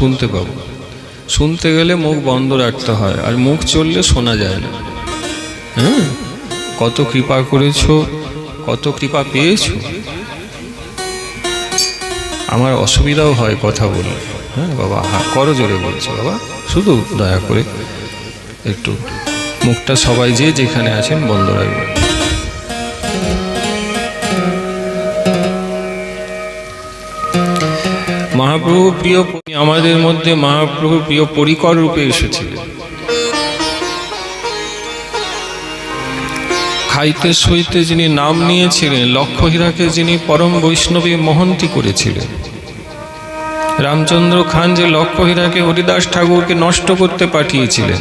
শুনতে পাবো। শুনতে গেলে মুখ বন্ধ রাখতে হয়, আর মুখ চললে শোনা যায় না। হ্যাঁ, কত কৃপা করেছো, কত কৃপা পেয়েছো। আমার অসুবিধাও হয় কথা বলে। হ্যাঁ বাবা, করো জোরে বলছো বাবা, শুধু দয়া করে একটু মুখটা সবাই যে যেখানে আছেন বন্ধ রাখবেন। মহাপ্রভু প্রিয়, আমাদের মধ্যে মহাপ্রভু প্রিয় পরিকর রূপে এসেছিলেন। খাইতে সইতে যিনি নাম নিয়েছিলেন, লক্ষ্যহীরাকে যিনি পরম বৈষ্ণবী মহন্তী করেছিলেন। রামচন্দ্র খান যে লক্ষ্যহীরাকে হরিদাস ঠাকুরকে নষ্ট করতে পাঠিয়েছিলেন,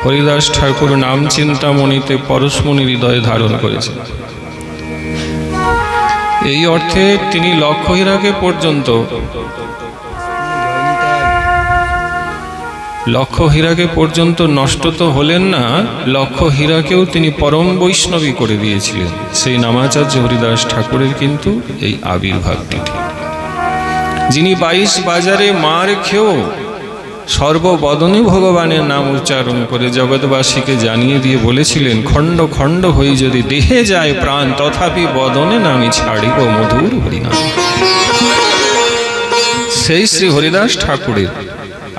হরিদাস ঠাকুর নাম চিন্তামণিতে পরশমণি হৃদয়ে ধারণ করেছেন। এই অর্থে তিনি লক্ষ্যহীরাকে পর্যন্ত নষ্ট তো হলেন না, লক্ষ্যহীরাকেও তিনি পরম বৈষ্ণবী করে দিয়েছিলেন। সেই নামাচার্য হরিদাস ঠাকুরের কিন্তু এই আবির্ভাব তিথি। যিনি 22 বাজারে মার খেয়েও সর্ববদনে ভগবানের নাম উচ্চারণ করে জগৎবাসীকে জানিয়ে দিয়ে বলেছিলেন, খণ্ড খণ্ড হয়ে যদি দেহে যায় প্রাণ, তথাপি বদনে নামি ছাড়িব মধুর হরিনাম। সেই শ্রী হরিদাস ঠাকুরের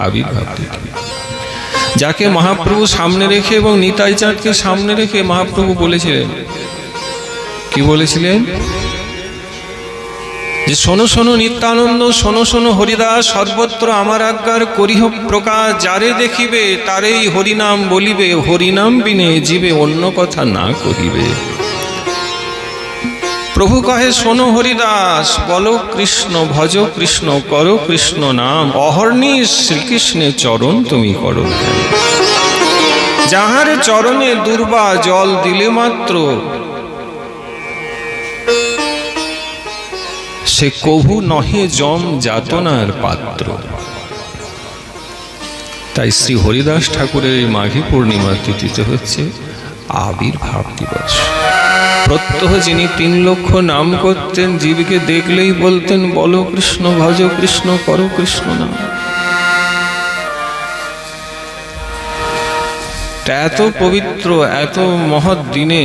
আবির্ভাব তিথি, যাকে মহাপ্রভু সামনে রেখে এবং নিতাই চাঁদকে সামনে রেখে মহাপ্রভু বলেছিলেন, কি বলেছিলেন? যে শোনো শোনো নিত্যানন্দ, শোনো শোনো হরিদাস, সর্বত্র আমার আজ্ঞার করিহ প্রকাশ, যারে দেখিবে তারেই হরিনাম বলিবে, হরিনাম বিনে জীবে অন্য কথা না কহিবে। প্রভু কহে শোনো হরিদাস, বলো কৃষ্ণ, ভজ কৃষ্ণ, করো কৃষ্ণ নাম, অহর্নিশ শ্রীকৃষ্ণের চরণ তুমি করো। যাহার চরণে দুর্বা জল দিলে মাত্র, সে কভু নহে জম যাতনার পাত্র। তাই শ্রী হরিদাস ঠাকুরের এই মাঘী পূর্ণিমা তিথিতে হচ্ছে আবির্ভাব দিবস। প্রত্যহ যিনি 3 লক্ষ নাম করতেন, জীবকে দেখলেই বলতেন বলো কৃষ্ণ, ভজ কৃষ্ণ, করো কৃষ্ণ নাম। এত পবিত্র, এত মহৎ দিনে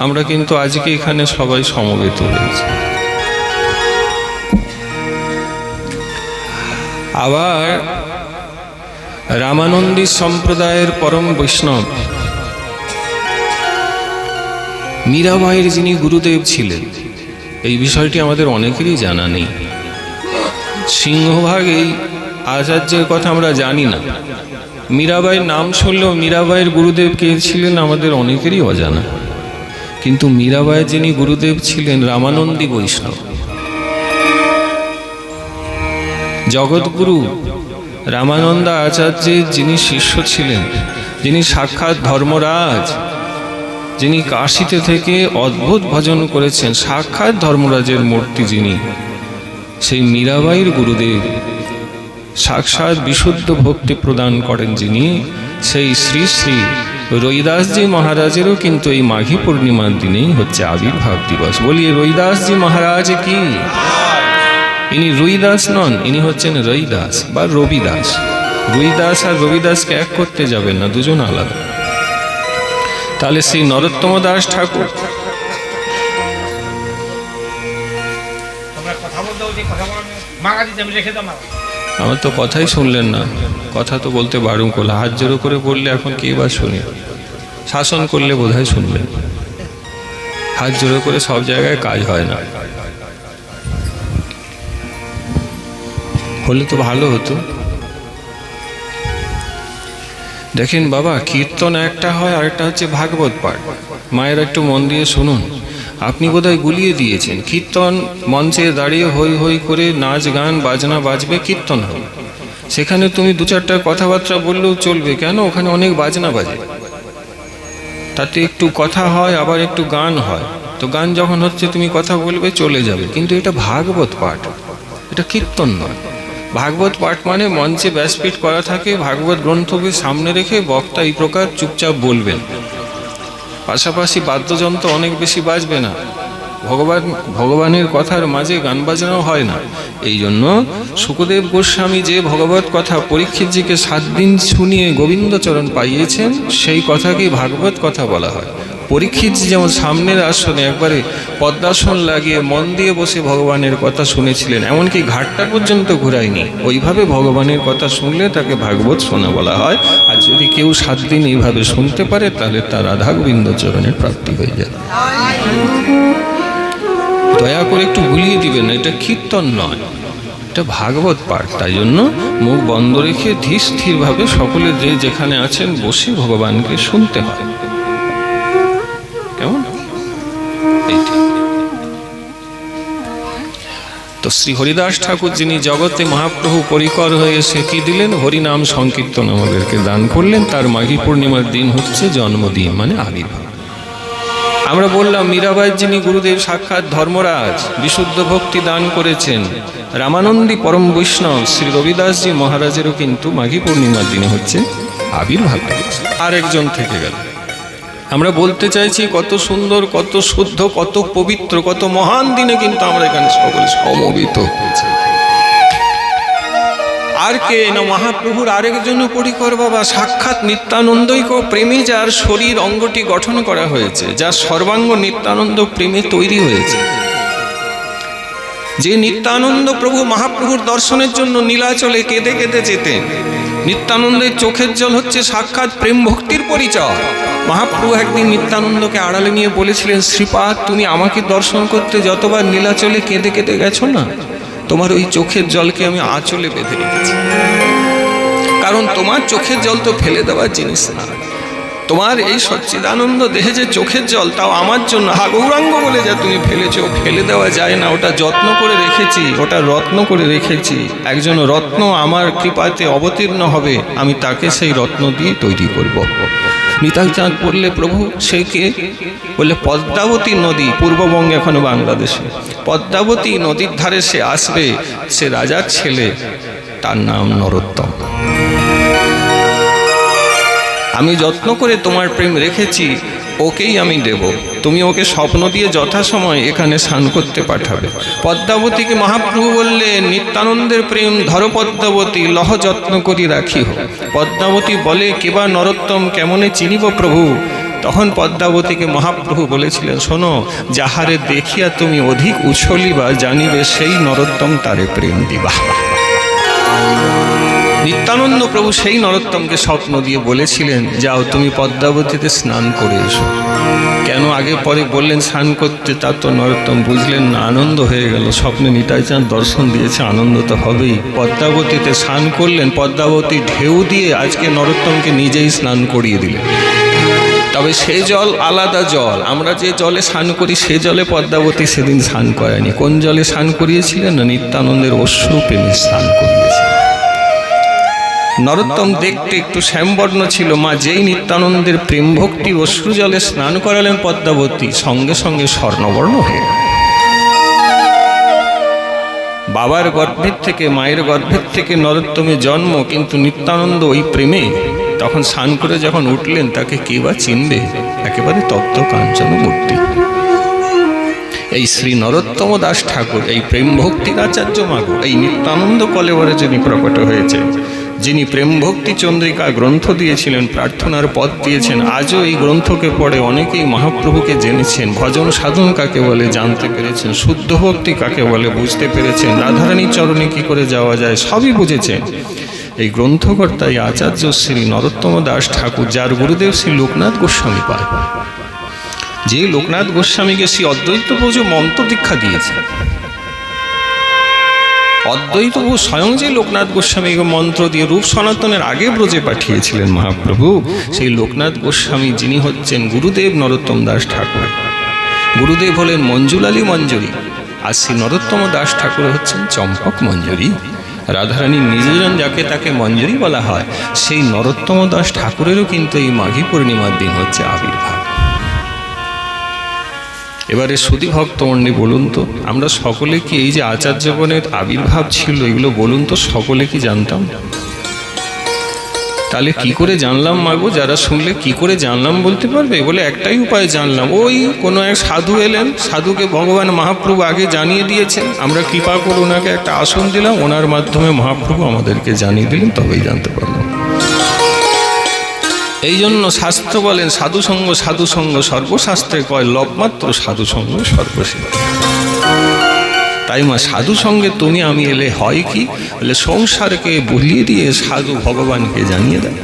আমরা কিন্তু আজকে এখানে সবাই সমবেত হয়েছি। আবার রামানন্দী সম্প্রদায়ের পরম বৈষ্ণব মীরাবাইয়ের যিনি গুরুদেব ছিলেন, এই বিষয়টি আমাদের অনেকেরই জানা নেই। সিংহভাগ এই আচার্যের কথা আমরা জানি না। মীরাবাইয়ের নাম শুনলেও মীরাবাইয়ের গুরুদেব কে ছিলেন আমাদের অনেকেরই অজানা। কিন্তু মীরাবাইয়ের যিনি গুরুদেব ছিলেন রামানন্দী বৈষ্ণব, জগৎগুরু রামানন্দ আচার্যের যিনি শিষ্য ছিলেন, যিনি সাক্ষাৎ ধর্মরাজ, যিনি কাশীতে থেকে অদ্ভুত ভজন করেছেন, সাক্ষাৎ ধর্মরাজের মূর্তি যিনি, সেই মীরাবাইয়ের গুরুদেব, সাক্ষাৎ বিশুদ্ধ ভক্তি প্রদান করেন যিনি, সেই শ্রী শ্রী রৈদাসজি মহারাজেরও কিন্তু এই মাঘী পূর্ণিমার দিনেই হচ্ছে আবির্ভাব দিবস। বলিয়ে রৈদাসজি মহারাজ কি? ইনি রুইদাস নন, ইনি হচ্ছেন রৈদাস বা রবিদাস। রুইদাস আর রবিদাসকে এক করতে যাবেন না, দুজন আলাদা। তাহলে শ্রী নরোত্তম দাস ঠাকুর, আমার তো কথাই শুনলেন না, কথা তো বলতে বারণ করলে, হাত জোড়ো করে বললে এখন কে বা শুনে, শাসন করলে বোধহয় শুনবেন। হাত জোড়ো করে সব জায়গায় কাজ হয় না, হলে তো ভালো হতো। দেখেন বাবা, কীর্তন একটা হয়, আরেকটা হচ্ছে ভাগবত পাঠ। মায়ের একটু মন দিয়ে শুনুন। আপনি বোধহয় গুলিয়ে দিয়েছেন, কীর্তন মঞ্চে দাঁড়িয়ে হই হই করে নাচ গান বাজনা বাজবে, কীর্তন হবে। সেখানে তুমি 2-4টা কথাবার্তা বললেও চলবে, কেন? ওখানে অনেক বাজনা বাজে, তাতে একটু কথা হয়, আবার একটু গান হয়। তো গান যখন হচ্ছে তুমি কথা বলবে, চলে যাবে। কিন্তু এটা ভাগবত পাঠ, এটা কীর্তন নয়। ভাগবত পাঠ মানে মঞ্চে ব্যাসপীঠ করা থাকে, ভাগবত গ্রন্থকে সামনে রেখে বক্তা এই প্রকার চুপচাপ বলবেন, পাশাপাশি বাদ্যযন্ত্র অনেক বেশি বাজবে না, ভগবানের কথার মাঝে গান বাজনাও হয় না। এই জন্য শুকদেব গোস্বামী যে ভগবত কথা পরীক্ষিতজিকে 7 দিন শুনিয়ে গোবিন্দচরণ পাইয়েছেন, সেই কথাকে ভাগবত কথা বলা হয়। পরীক্ষিতজি যেমন সামনের আসনে একবারে পদ্মাসন লাগিয়ে মন দিয়ে বসে ভগবানের কথা শুনেছিলেন, এমনকি ঘাটটা পর্যন্ত ঘুরায়নি, ওইভাবে ভগবানের কথা শুনলে তাকে ভাগবত শোনা বলা হয়। আর যদি কেউ 7 দিন এইভাবে শুনতে পারে তাহলে তার রাধা গোবিন্দচরণের প্রাপ্তি হয়ে যায়। দয়া করে একটু ভুলিয়ে দিবেন, এটা কীর্তন নয়, এটা ভাগবত পাঠ। তাই জন্য মুখ বন্ধ রেখে ধীর স্থিরভাবে সকলে যে যেখানে আছেন বসে ভগবানকে শুনতে হয়। কেমন? তো শ্রী হরিদাস ঠাকুর যিনি জগতে মহাপ্রভু পরিকর হয়ে এসে কি দিলেন? হরিনাম সংকীর্তন আমাদেরকে দান করলেন। তার মাঘী পূর্ণিমার দিন হচ্ছে জন্মদিন, মানে আবির্ভাব। আমরা বললাম মীরাবাই যিনি গুরুদেব সাক্ষাৎ ধর্মরাজ, বিশুদ্ধ ভক্তি দান করেছেন। রামানন্দী পরম বৈষ্ণব শ্রী রবিদাসজি মহারাজেরও কিন্তু মাঘী পূর্ণিমার দিনে হচ্ছে আবির্ভাব। আর একজন থেকে গেল। আমরা বলতে চাইছি কত সুন্দর, কত শুদ্ধ, কত পবিত্র, কত মহান দিনে কিন্তু আমরা এখানে সকলে সমবেত হয়েছি। আর কে না মহাপ্রভুর আরেকজন পরিকর বাবা সাক্ষাৎ নিত্যানন্দৈক প্রেমী, যার শরীর অঙ্গটি গঠন করা হয়েছে, যার সর্বাঙ্গ নিত্যানন্দ প্রেমে তৈরি হয়েছে। যে নিত্যানন্দ প্রভু মহাপ্রভুর দর্শনের জন্য নীলাচলে কেঁদে কেঁদে যেতেন। নিত্যানন্দের চোখের জল হচ্ছে সাক্ষাৎ প্রেম ভক্তির পরিচয়। মহাপ্রভু একদিন নিত্যানন্দকে আড়ালে নিয়ে বলেছিলেন, শ্রীপাদ তুমি আমাকে দর্শন করতে যতবার নীলাচলে কেঁদে কেঁদে গেছো না, তোমার ওই চোখের জলকে আমি আঁচলে বেঁধে রেখেছি। কারণ তোমার চোখের জল তো ফেলে দেওয়ার জিনিস না। তোমার এই সচ্চিদানন্দ দেহে যে চোখের জল, তাও আমার জন্য গৌরাঙ্গ বলে যা তুমি ফেলেছো, ফেলে দেওয়া যায় না। ওটা যত্ন করে রেখেছি, ওটা রত্ন করে রেখেছি। একজন রত্ন আমার কৃপাতে অবতীর্ণ হবে, আমি তাকে সেই রত্ন দিয়ে তৈরি করব। নিতাই চাঁদ পড়লে প্রভু সে কে? বললে পদ্মাবতী নদী, পূর্ববঙ্গে এখনো বাংলাদেশে পদ্মাবতী নদীর ধারে সে আসবে, সে রাজার ছেলে, তার নাম নরোত্তম। আমি যত্ন করে তোমার প্রেম রেখেছি, ওকেই আমি দেব। তুমি ওকে স্বপ্ন দিয়ে যথাসময় এখানে স্নান করতে পাঠাবে। পদ্মাবতীকে মহাপ্রভু বললেন, নিত্যানন্দের প্রেম ধর পদ্মাবতী, লহ যত্ন করি রাখিহ। পদ্মাবতী বলে, কেবা নরোত্তম কেমনে চিনিব প্রভু? তখন পদ্মাবতীকে মহাপ্রভু বলেছিলেন, শোনো, যাহারে দেখিয়া তুমি অধিক উছলিবা, জানিবে সেই নরোত্তম তারে প্রেম দিবা। নিত্যানন্দ প্রভু সেই নরোত্তমকে স্বপ্ন দিয়ে বলেছিলেন, যাও তুমি পদ্মাবতীতে স্নান করে এসো। কেন আগে পরে বললেন স্নান করতে, তা তো নরোত্তম বুঝলেন না। আনন্দ হয়ে গেল, স্বপ্নে নিতাই চাঁদ দর্শন দিয়েছে, আনন্দ তো হবেই। পদ্মাবতীতে স্নান করলেন, পদ্মাবতী ঢেউ দিয়ে আজকে নরোত্তমকে নিজেই স্নান করিয়ে দিলেন। তবে সে জল আলাদা জল, আমরা যে জলে স্নান করি সে জলে পদ্মাবতী সেদিন স্নান করেনি। কোন জলে স্নান করিয়েছিলেন? না, নিত্যানন্দের অশ্রু প্রেমে স্নান করিয়েছিলেন। নরোত্তম দেখতে একটু শ্যামবর্ণ ছিল, মা যেই নিত্যানন্দের প্রেম ভক্তি অশ্রু জলে স্নান করালেন পদ্মাবতী, সঙ্গে সঙ্গে স্বর্ণবর্ণ হয়ে গেল। বাবার গর্ভের থেকে, মায়ের গর্ভের থেকে নরোত্তমের জন্ম, কিন্তু নিত্যানন্দ ওই প্রেমে তখন স্নান করে যখন উঠলেন, তাকে কে বা চিনবে? একেবারে তপ্ত কাঞ্চন মূর্তি। এই শ্রী নরোত্তম দাস ঠাকুর, এই প্রেম ভক্তির আচার্য মাগো, এই নিত্যানন্দ কলেবরে যিনি প্রকট হয়েছে, যিনি প্রেম ভক্তি চন্দ্রিকা গ্রন্থ দিয়েছিলেন, প্রার্থনার পথ দিয়েছেন, আজও এই গ্রন্থকে পড়ে অনেকেই মহাপ্রভুকে জেনেছেন। ভজন সাধন কাকে বলে জানতে পেরেছেন, শুদ্ধ ভক্তি কাকে বলে বুঝতে পেরেছেন, রাধারানীর চরণে কি করে যাওয়া যায় সবই বুঝেছেন। এই গ্রন্থকর্তা, এই আচার্য শ্রী নরোত্তম দাস ঠাকুর, যার গুরুদেব শ্রী লোকনাথ গোস্বামী পায়, যে লোকনাথ গোস্বামীকে শ্রী অদ্বৈত প্রভু মন্ত্র দীক্ষা দিয়েছে। অদ্বৈত প্রভু স্বয়ং যে লোকনাথ গোস্বামীকে মন্ত্র দিয়ে রূপ সনাতনের আগে ব্রজে পাঠিয়েছিলেন মহাপ্রভু, সেই লোকনাথ গোস্বামী যিনি হচ্ছেন গুরুদেব নরোত্তম দাস ঠাকুর। গুরুদেব হলেন মঞ্জুলালী মঞ্জুরি, আর শ্রী নরোত্তম দাস ঠাকুর হচ্ছেন চম্পক মঞ্জুরি। রাধারানীর নিজজন যাকে তাকে মঞ্জুরি বলা হয়, সেই নরোত্তম দাস ঠাকুরেরও কিন্তু এই মাঘী পূর্ণিমার দিন হচ্ছে আবির্ভাব। এবারে সুধী ভক্তমণ্ডলী বলুন তো, আমরা সকলে কি এই যে আচার্যগণের আবির্ভাব ছিল, এগুলো বলুন তো সকলে কি জানতাম? তাহলে কি করে জানলাম মাগো? যারা শুনলে কি করে জানলাম বলতে পারবে? বলে একটাই উপায় জানলাম, ওই কোনো এক সাধু এলেন, সাধুকে ভগবান মহাপ্রভু আগে জানিয়ে দিয়েছেন, আমরা কৃপা করে ওনাকে একটা আসন দিলাম, ওনার মাধ্যমে মহাপ্রভু আমাদেরকে জানিয়ে দিলেন, তবেই জানতে পারলাম। এই জন্য শাস্ত্র বলেন সাধুসঙ্গ সাধুসঙ্গ সর্বশাস্ত্রে কয় লবমাত্র সাধুসঙ্গ সর্বশিক্ষা। তাই মা সাধু সঙ্গে তুমি আমি এলে হয় কি? বলে সংসারকে ভুলিয়ে দিয়ে সাধু ভগবানকে জানিয়ে দেয়।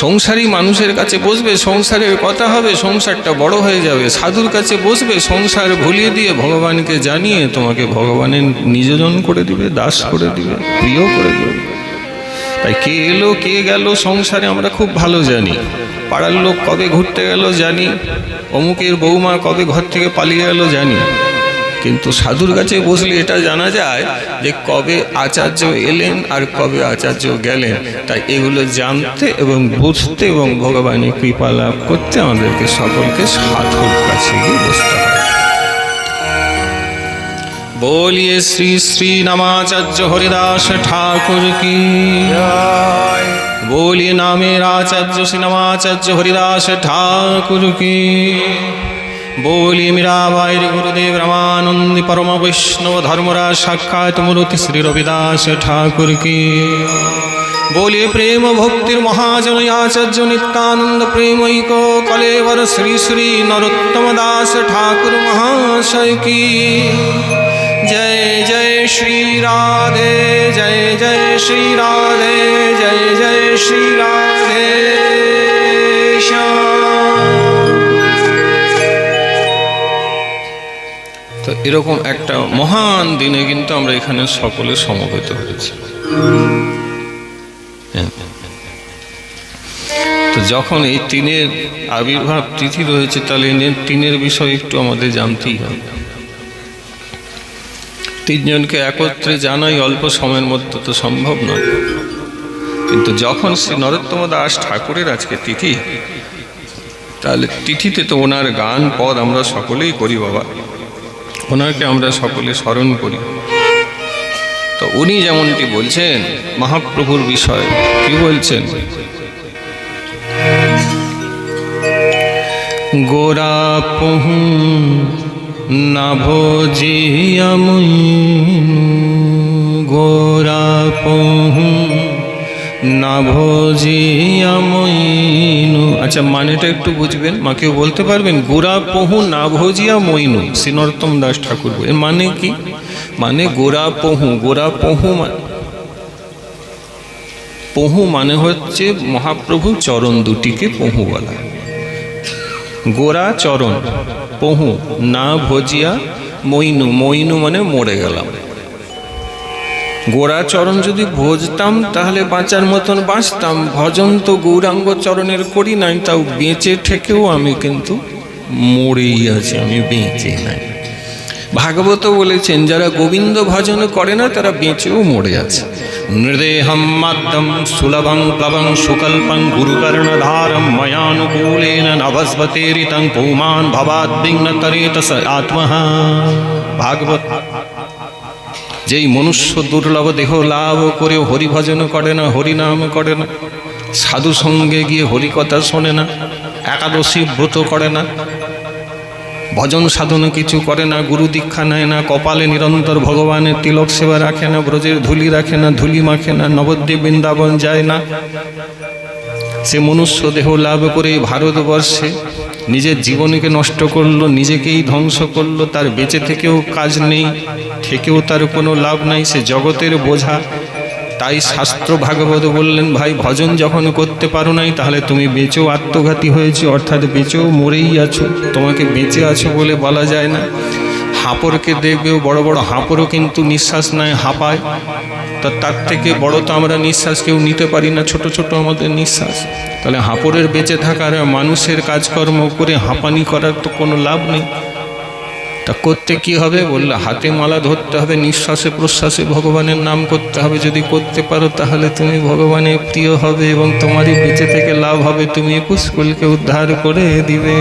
সংসারী মানুষের কাছে বসবে, সংসারের কথা হবে, সংসারটা বড় হয়ে যাবে। সাধুর কাছে বসবে, সংসার ভুলিয়ে দিয়ে ভগবানকে জানিয়ে তোমাকে ভগবানের নিজজন করে দিবে, দাস করে দিবে, প্রিয় করে দিবে। তাই কে এলো কে গেল সংসারে আমরা খুব ভালো জানি। পাড়ার লোক কবে ঘুরতে গেল জানি, অমুকের বৌমা কবে ঘর থেকে পালিয়ে গেল জানি। কিন্তু সাধুর কাছে বসলে এটা জানা যায় যে কবে আচার্য এলেন আর কবে আচার্য গেলেন। তাই এগুলো জানতে এবং বুঝতে এবং ভগবানের কৃপা লাভ করতে আমাদেরকে সকলকে সাধুর কাছে গিয়ে বসতে হয়। बोलिए श्री श्री नामाचार्य हरिदास ठाकुर की जय। बोलिए नामेर आचार्य श्री नामाचार्य हरिदास ठाकुर की। बोलिए मीराबाई गुरुदेव रामानंद परम वैष्णव धर्मराज साक्षात मूर्ति श्री रविदास ठाकुर की। बोलिए प्रेम भक्तिर महाजन आचार्य नित्यानंद प्रेमैको कलेवर श्री श्री नरोत्तम दास ठाकुर महाशय की। जय जय श्री राधे, जय जय श्री राधे, जय जय श्री राधे श्याम। তো এরকম একটা মহান দিনে কিন্তু আমরা এখানে সকলে সমবেত হয়েছি। তো যখন এই তিনের আবির্ভাব তিথি রয়েছে, তাহলে তিনের বিষয় একটু আমাদের জানতেই হবে। তিনজনকে একত্রে জানাই অল্প সময়ের মধ্যে তো সম্ভব নয়, কিন্তু যখন শ্রী নরোত্তম দাস ঠাকুরের আজকে তিথি, তাহলে তিথিতে তো ওনার গান পদ আমরা সকলেই করি বাবা, ওনাকে আমরা সকলে স্মরণ করি। তো উনি যেমনটি বলছেন মহাপ্রভুর বিষয়, কি বলছেন? গোরা পহু না ভোজিয়া মইনু, গোরা পহু না ভোজিয়া মইনু। আচ্ছা, মানেটা একটু বুঝবেন, মা কেউ বলতে পারবেন? গোরা পহু না ভোজিয়া মইনু, শ্রী নরোত্তম দাস ঠাকুর। এর মানে কি? মানে গোরা পহু, গোরা পহু পহু মানে হচ্ছে মহাপ্রভু চরণ দুটিকে পহু বলা। গোরা চরণ, পহু না ভজিয়া মইনু, মইনু মানে মরে গেলাম। গোরা চরণ যদি ভজতাম তাহলে বাঁচার মতন বাঁচতাম, ভজন তো গৌরাঙ্গ চরণের করি নাই, তাও বেঁচে থেকেও আমি কিন্তু মরেই আছি, আমি বেঁচে নাই। ভাগবত বলেছেন যারা গোবিন্দ ভজন করে না তারা বেঁচেও মরে আছে। নৃদেহম মাদ্দম সুলভং প্লবং সুকল্পং গুরুকর্ণধারম ময়ানুকূলেন নভস্বতেরিতং পৌমান ভবাদ বিঘ্ন তরেত স আত্মঃ। ভাগবত। যেই মনুষ্য দুর্লভ দেহ লাভ করে হরিভজন করে না, হরিনাম করে না, সাধু সঙ্গে গিয়ে হরিকথা শোনে না, একাদশী ব্রত করে না, ভজন সাধন কিছু করে না, গুরু দীক্ষা নেয় না, কপালে নিরন্তর ভগবানের তিলক সেবা রাখে না, ব্রজের ধুলি রাখে না, ধুলি মাখে না, নবদ্বীপ বৃন্দাবন যায় না, সে মনুষ্য দেহ লাভ করে ভারতবর্ষে নিজের জীবনকে নষ্ট করলো, নিজেকেই ধ্বংস করলো, তার বেঁচে থেকেও কাজ নেই, থেকেও তার কোনো লাভ নাই, সে জগতের বোঝা। তাই শাস্ত্র ভাগবত বললেন, ভাই ভজন যখন করতে পারো নাই তাহলে তুমি বেঁচেও আত্মঘাতী হয়েছো, অর্থাৎ বেঁচেও মরেই আছো, তোমাকে বেঁচে আছো বলে বলা যায় না। হাঁপড়কে দেখবেও, বড় বড় হাঁপড়ও কিন্তু নিঃশ্বাস নেয়, হাঁপায়, তার থেকে বড় তো আমরা নিঃশ্বাস কেউ নিতে পারি না, ছোট ছোট আমাদের নিঃশ্বাস। তাহলে হাঁপড়ের বেঁচে থাকার মানুষের কাজকর্ম করে হাঁপানি করার তো কোনো লাভ নেই। তা করতে কি হবে? বললে হাতে মালা ধরতে হবে, নিঃশ্বাসে প্রশ্বাসে ভগবানের নাম করতে হবে। যদি করতে পারো তাহলে তুমি ভগবানের প্রিয় হবে এবং তোমারই বেঁচে থেকে লাভ হবে, তুমি 21 কুলকে উদ্ধার করে দিবে।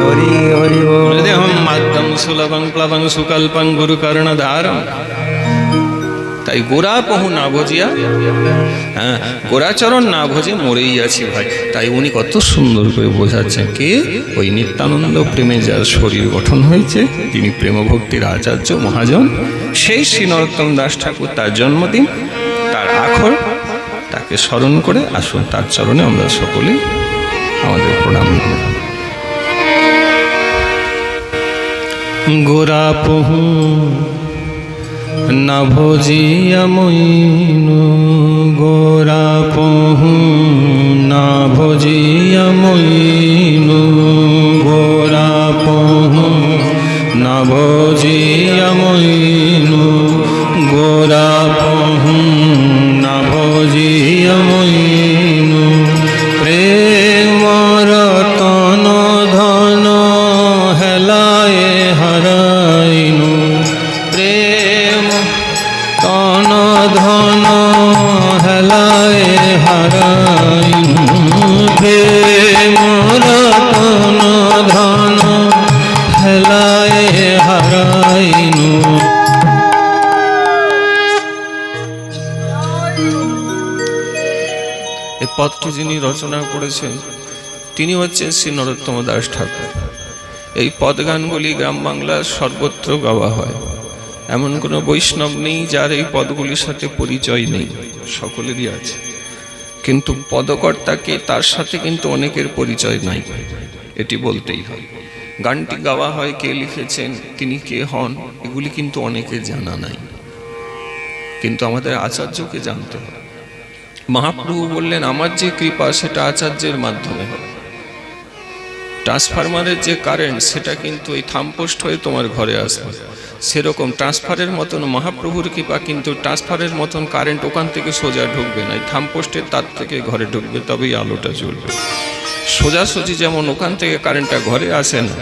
হরি হরি দেহম মাদ্দম সুলভং প্লবং সুকল্পং গুরু কর্ণধারম। তাই গোরা পহু না ভজিয়া, হ্যাঁ, গোরাচরণ না ভজে মরেই আছি ভাই। তাই উনি কত সুন্দর করে বোঝাচ্ছেন, কে? ওই নিত্যানন্দ প্রেমে যার শরীর গঠন হয়েছে, তিনি প্রেম ভক্তির আচার্য মহাজন, সেই শ্রী নরোত্তম দাস ঠাকুর, তার জন্মদিন, তার আখর, তাকে স্মরণ করে আসুন তার চরণে আমরা সকলে আমাদের প্রণাম। গোরা পহু না ভজিয়া মইনু, গোরা পহু না ভজিয়া মইনু, গোরা পহু না ভজিয়া মইনু, গোরা পহু না ভজিয়া মইনু, প্রেম রতন ধন হেলায় হারাইনু, প্রেম তন ধন হেলায় হারাইনু, প্রেম রতন ধন হেলায় হারাইনু। এই পদটি যিনি রচনা করেছেন তিনি হচ্ছেন শ্রী নরোত্তম দাস ঠাকুর। এই পদ গানগুলি গ্রাম বাংলার সর্বত্র গাওয়া হয়। এমন কোনো বৈষ্ণব নেই যার এই পদগুলির সাথে পরিচয় নেই, সকলেরই আছে। কিন্তু পদকর্তাকে, তার সাথে কিন্তু অনেকের পরিচয় নাই, এটি বলতেই হয়। গানটি গাওয়া হয়, কে লিখেছেন, তিনি কে হন, এগুলি কিন্তু অনেকের জানা নাই, কিন্তু আমাদের আচার্যকে জানতে হয়। মহাপ্রভু বললেন, আমার যে কৃপা সেটা আচার্যের মাধ্যমে হয়। ট্রান্সফরমারের যে কারেন্ট সেটা কিন্তু এই থামপোস্ট হয়ে তোমার ঘরে আসবে, সেরকম ট্রান্সফারের মতন মহাপ্রভুর কৃপা, কিন্তু ট্রান্সফারের মতন কারেন্ট ওখান থেকে সোজা ঢুকবে না, এই থামপোস্টের তার থেকে ঘরে ঢুকবে, তবেই আলোটা জ্বলবে। সোজাসুজি যেমন ওখান থেকে কারেন্টটা ঘরে আসে না,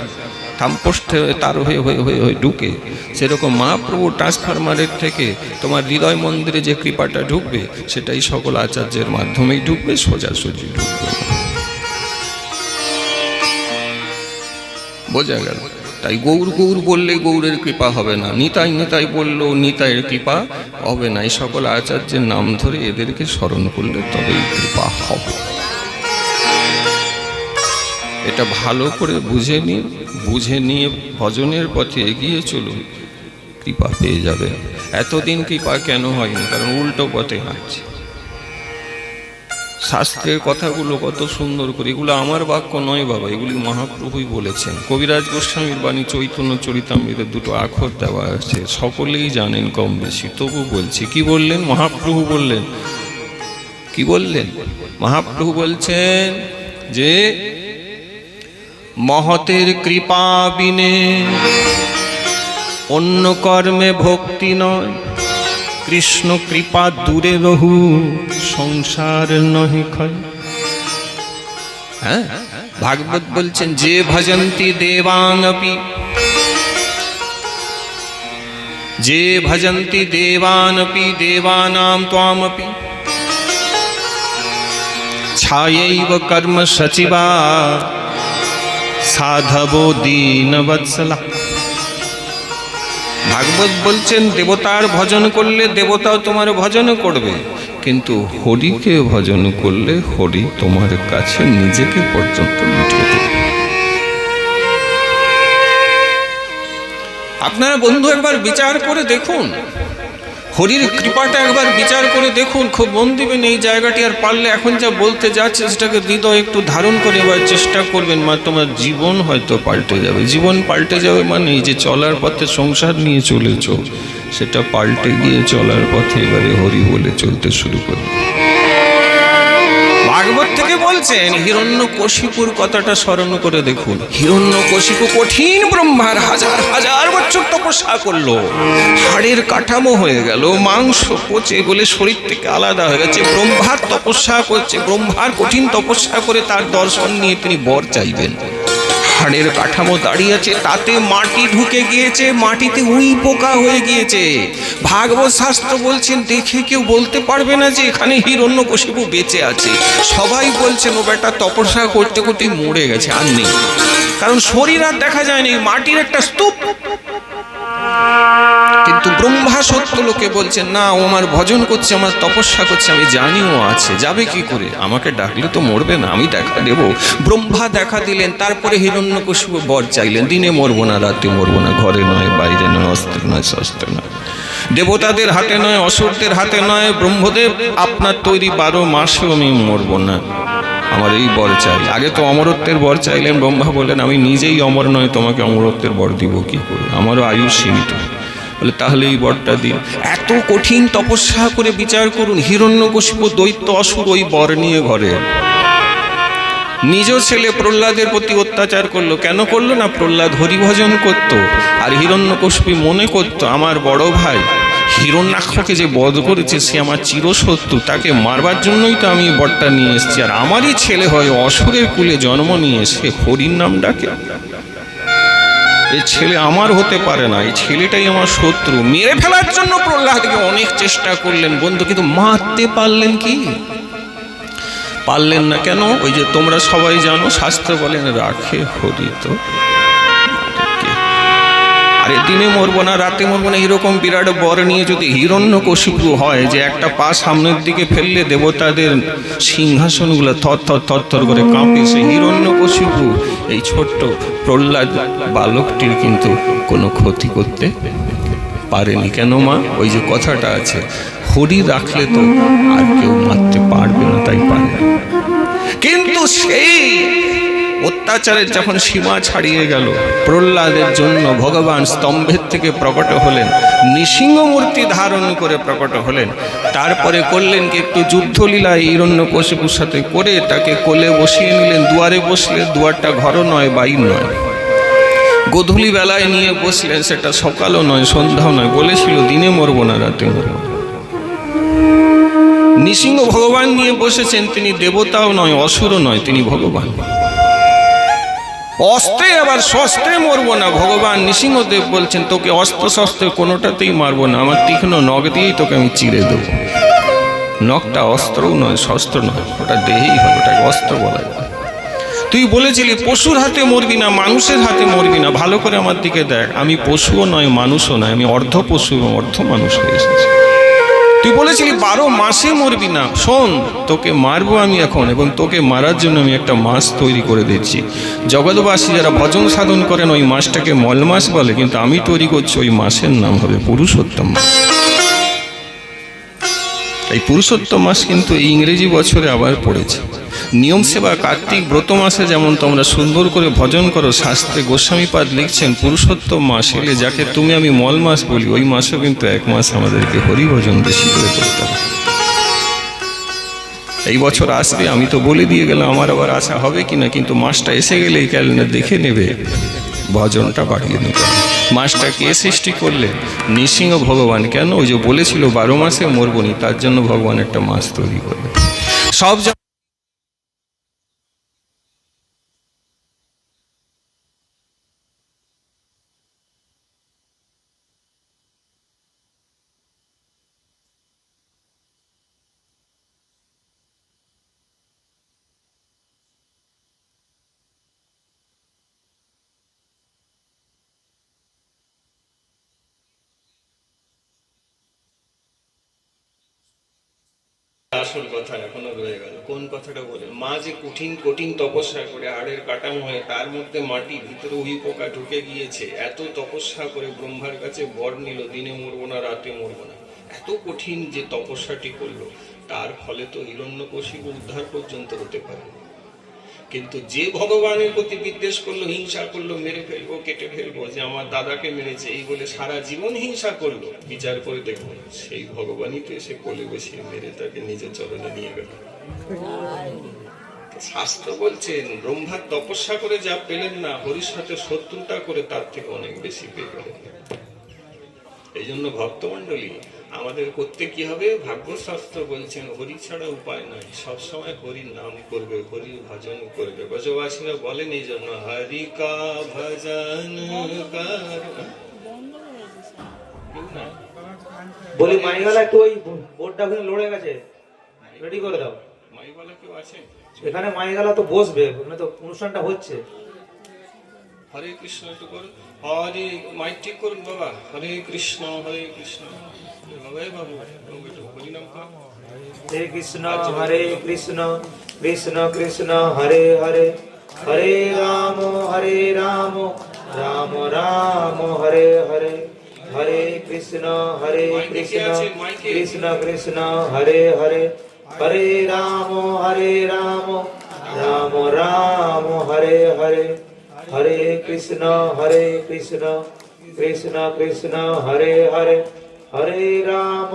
থামপোস্টে তার হয়ে হয়ে হয়ে হয়ে ঢুকে, সেরকম মহাপ্রভু ট্রান্সফরমারের থেকে তোমার হৃদয় মন্দিরে যে কৃপাটা ঢুকবে সেটাই সকল আচার্যের মাধ্যমেই ঢুকবে, সোজাসুজি ঢুকবে। বোঝা গেল? তাই গৌর গৌর বললে গৌরের কৃপা হবে না, নিতাই নিতাই বললেও নিতাইয়ের কৃপা হবে না। এই সকল আচার্যের নাম ধরে এদেরকে স্মরণ করলে তবেই কৃপা হবে। এটা ভালো করে বুঝে নিয়ে ভজনের পথে এগিয়ে চলুন, কৃপা পেয়ে যাবে। এতদিন কৃপা কেন হয়নি? কারণ উল্টো পথে হাঁটছে। শাস্ত্রের কথাগুলো কত সুন্দর করে, এগুলো আমার বাক্য নয় বাবা, এগুলি মহাপ্রভুই বলেছেন। কবিরাজ গোস্বামীর বাণী চৈতন্য চরিতামৃতে দুটো আখর দেওয়া আছে, সকলেই জানেন কম বেশি, তবু বলছি। কি বললেন মহাপ্রভু? বললেন কি বললেন? মহাপ্রভু বলছেন যে মহতের কৃপা বিনে অন্য কর্মে ভক্তি নয়, কৃষ্ণ কৃপা দূরে রহু সংসার নহে ক্ষয়। হ্যাঁ, ভাগবত বলছেন যে ভজন্তি দেবানপি, যে ভজন্তি দেবানপি দেবানাম ত্বামপি ছায়ৈব কর্ম সচিবা সাধবো দীনবৎসলা। ভাগবত বলছেন দেবতার ভজন করলে দেবতাও তোমার ভজন করবে, কিন্তু হরিকে ভজন করলে হরি তোমার কাছে নিজেকে পর্যন্ত লুটিয়ে দেবে। আপনারা বন্ধু একবার বিচার করে দেখুন, হরির কৃপাটা একবার বিচার করে দেখুন, খুব মন দিবেন এই জায়গাটি। আর পারলে এখন যা বলতে যাচ্ছে সেটাকে হৃদয় একটু ধারণ করে এবার চেষ্টা করবেন, মা তোমার জীবন হয়তো পাল্টে যাবে। জীবন পাল্টে যাবে মানে এই যে চলার পথে সংসার নিয়ে চলেছ, সেটা পাল্টে গিয়ে চলার পথে এবারে হরি বলে চলতে শুরু করবে। ভাগবত থেকে বলছেন হিরণ্যকশিপুর কথাটা স্মরণ করে দেখুন। হিরণ্যকশিপু কঠিন ব্রহ্মার হাজার হাজার বছর তপস্যা করলো, হাড়ের কাঠামো হয়ে গেল, মাংস পচে গলে শরীর থেকে আলাদা হয়ে গেছে। ব্রহ্মার তপস্যা করছে, ব্রহ্মার কঠিন তপস্যা করে তার দর্শন নিয়ে তিনি বর চাইবেন। হাড়ের কাঠামো দাঁড়িয়ে আছে, তাতে মাটি ঢুকে গিয়েছে, মাটিতে উই পোকা হয়ে গিয়েছে। ভাগবত শাস্ত্র বলছেন দেখে কেউ বলতে পারবে না যে এখানে হিরণ্যকশিপু বেঁচে আছে। সবাই বলছেন ও বেটা তপস্যা করতে করতে মরে গেছে, আর নেই। কারণ শরীর আর দেখা যায়নি, মাটির একটা স্তূপ। কিন্তু কিন্তু ব্রহ্মা সত্য লোকে বলছেন না, ও আমার ভজন করছে, আমার তপস্যা করছে, আমি জানি ও আছে, যাবে কি করে? আমাকে ডাকলে তো মরবে না, আমি দেখা দেব। ব্রহ্মা দেখা দিলেন, তারপরে হিরণ্যকশিপু বর চাইলেন, দিনে মরবো না, রাতে মরবো না, ঘরে নয়, বাইরে নয়, অস্ত্র নয়, শস্ত্র নয়, দেবতাদের হাতে নয়, অসুরদের হাতে নয়, ব্রহ্মদেব আপনার তৈরি 12 মাসেও আমি মরবো না, আমার এই বর চাই। আগে তো অমরত্বের বর চাইলেন, ব্রহ্মা বললেন আমি নিজেই অমর নয়, তোমাকে অমরত্বের বর দিব কি করে, আমারও আয়ু সীমিত। বলে তাহলে এই বরটা দিন। এত কঠিন তপস্যা করে বিচার করুন, হিরণ্যকশিপু দৈত্য অসুর ওই বর নিয়ে ঘরে। নিজ ছেলে প্রহ্লাদের প্রতি অত্যাচার করলো, কেন করলো না? প্রহ্লাদ হরিভজন করত, আর হিরণ্যকশিপু মনে করত আমার বড় ভাই হিরণ্যাক্ষকে যে বধ করেছে সে আমার চিরশত্রু, তাকে মারবার জন্যই তো আমি বরটা নিয়ে এসেছি, আর আমারই ছেলে হয় অসুরের কুলে জন্ম নিয়ে সে হরির নাম ডাকে, এই ছেলে আমার হতে পারে না, এই ছেলেটাই আমার শত্রু। মেরে ফেলার জন্য প্রহ্লাদকে অনেক চেষ্টা করলেন বন্ধু, কিন্তু মারতে পারলেন কি? পারলেন না। কেন? ওই যে তোমরা সবাই জানো, শাস্ত্র বলেন রাখে হরি তো। আরে দিনে মরবো না, রাতে মরবো না, এরকম বিরাট বর নিয়ে যদি হিরণ্যকশিপু হয় যে একটা পা সামনের দিকে ফেললে দেবতাদের সিংহাসনগুলো থর থর থর থর করে কাঁপে, সে হিরণ্যকশিপু এই ছোট্ট প্রহ্লাদ বালকটির কিন্তু কোনো ক্ষতি করতে পারেনি। কেন মা? ওই যে কথাটা আছে, হরি রাখলে তো আর কেউ মারতে পারবে না, তাই পারে। কিন্তু সেই অত্যাচারের যখন সীমা ছাড়িয়ে গেল, প্রহ্লাদের জন্য ভগবান স্তম্ভের থেকে প্রকট হলেন, নৃসিংহ মূর্তি ধারণ করে প্রকট হলেন। তারপরে করলেন কি, একটু যুদ্ধলীলা হিরণ্যকশিপুর সাথে করে তাকে কোলে বসিয়ে নিলেন, দুয়ারে বসলে, দুয়ারটা ঘরও নয়, বাইর নয়, গোধূলি বেলায় নিয়ে বসলেন, সেটা সকালও নয়, সন্ধ্যাও নয়, বলেছিল দিনে মরবো না, রাতে মরবো। নৃসিংহ ভগবান নিয়ে বসেছেন, তিনি দেবতাও নয়, অসুরও নয়, তিনি ভগবান। অস্ত্রে আবার শস্ত্রে মরবো না, ভগবান নৃসিংহদেব বলছেন তোকে অস্ত্র শস্ত্রে কোনোটাতেই মারবো না, আমার তীক্ষ্ণ নখ দিয়েই তোকে আমি চিড়ে দেবো। নখটা অস্ত্রও নয়, শস্ত্র নয়, ওটা দেহেই হয়, ওটাকে অস্ত্র বলা যায়। তুই বলেছিলি পশুর হাতে মরবি না, মানুষের হাতে মরবি না, ভালো করে আমার দিকে দেখ, আমি পশুও নয়, মানুষও নয়, আমি অর্ধ পশু এবং অর্ধ মানুষ হয়ে এসেছি। তুই বলেছিলি 12 মাসে মরবি না, শোন তোকে মারবো আমি এখন, এবং তোকে মারার জন্য আমি একটা মাস তৈরি করে দিচ্ছি। জগৎবাসী যারা ভজন সাধন করেন ওই মাসটাকে মল মাস বলে, কিন্তু আমি তৈরি করছি ওই মাসের নাম হবে পুরুষোত্তম মাস। এই পুরুষোত্তম মাস কিন্তু এই ইংরেজি বছরে আবার পড়েছে। নিয়ম সেবা কার্তিক ব্রত মাসে যেমন তোমরা সুন্দর করে ভজন করো, শাস্ত্রে গোস্বামীপাদ লিখছেন পুরুষোত্তম মাস এলে যাকে তুমি আমি মল মাস বলি, ওই মাসেও কিন্তু 1 মাস আমাদেরকে হরিভজন বেশি করে করতে হবে। এই বছর আসবে, আমি তো বলে দিয়ে গেলাম, আমার আবার আশা হবে কিনা, কিন্তু মাসটা এসে গেলে এই ক্যালেন্ডার দেখে নেবে, ভজনটা বাড়িয়ে নেবে। মাসটা কে সৃষ্টি করলে? নৃসিংহ ভগবান। কেন? ওই যে বলেছিল 12 মাসে মরবনি, তার জন্য ভগবান একটা মাস তৈরি করবে। সব আসল কথা এখনো রয়ে গেল। কোন কথাটা বলে? মা যে কঠিন কঠিন তপস্যা করে হাড়ের কাটাম হয়ে, তার মধ্যে মাটি ভিতরে উই পোকা ঢুকে গিয়েছে, এত তপস্যা করে ব্রহ্মার কাছে বর নিল, দিনে মরবো না, রাতে মরবো না, এত কঠিন যে তপস্যাটি করলো, তার ফলে তো হিরণ্যকশিপু উদ্ধার পর্যন্ত হতে পারে। কিন্তু যে ভগবানের প্রতি বিদ্বেষ করলো, হিংসা করলো, মেরে ফেলবো, কেটে ফেলবো, যে আমার দাদাকে মেরেছে এই বলে সারা জীবন হিংসা করলো, বিচার করে দেখুন সেই ভগবানই তো এসে কোলে বসিয়ে মেরে তাকে নিজের চরণে নিয়ে গেল। শাস্ত্র বলছেন ব্রহ্মার তপস্যা করে যা পেলেন না, হরির সাথে শত্রুতা করে তার থেকে অনেক বেশি পেয়ে গেলেন। এই জন্য ভক্তমণ্ডলী আমাদের করতে কি হবে? ভাগবতশাস্ত্র বলছেন হরি ছাড়া উপায় নাই, সবসময় হরির নাম করবে, হরির ভজন করবে। ব্রজবাসীরা বলেন এই জন্য হরি কা ভজন কর। বলি মাইওয়ালা একটু ওই বোর্ডটা ওখানে লড়ে গেছে, রেডি করে দাও। মাইওয়ালা কেউ আছে এখানে? মাইওয়ালা তো বসবে, ওখানে তো অনুষ্ঠানটা হচ্ছে। হরে কৃষ্ণ একটু করুন। হরে মাইক ঠিক করুন বাবা। হরে কৃষ্ণ বাবা এই বাবু একটু হরিনাম করুন। হরে কৃষ্ণ কৃষ্ণ কৃষ্ণ হরে হরে, হরে রাম রাম রাম হরে হরে, হরে কৃষ্ণ কৃষ্ণ কৃষ্ণ হরে হরে, হরে রাম রাম রাম হরে হরে, হরে কৃষ্ণ কৃষ্ণ কৃষ্ণ হরে হরে, হরে রাম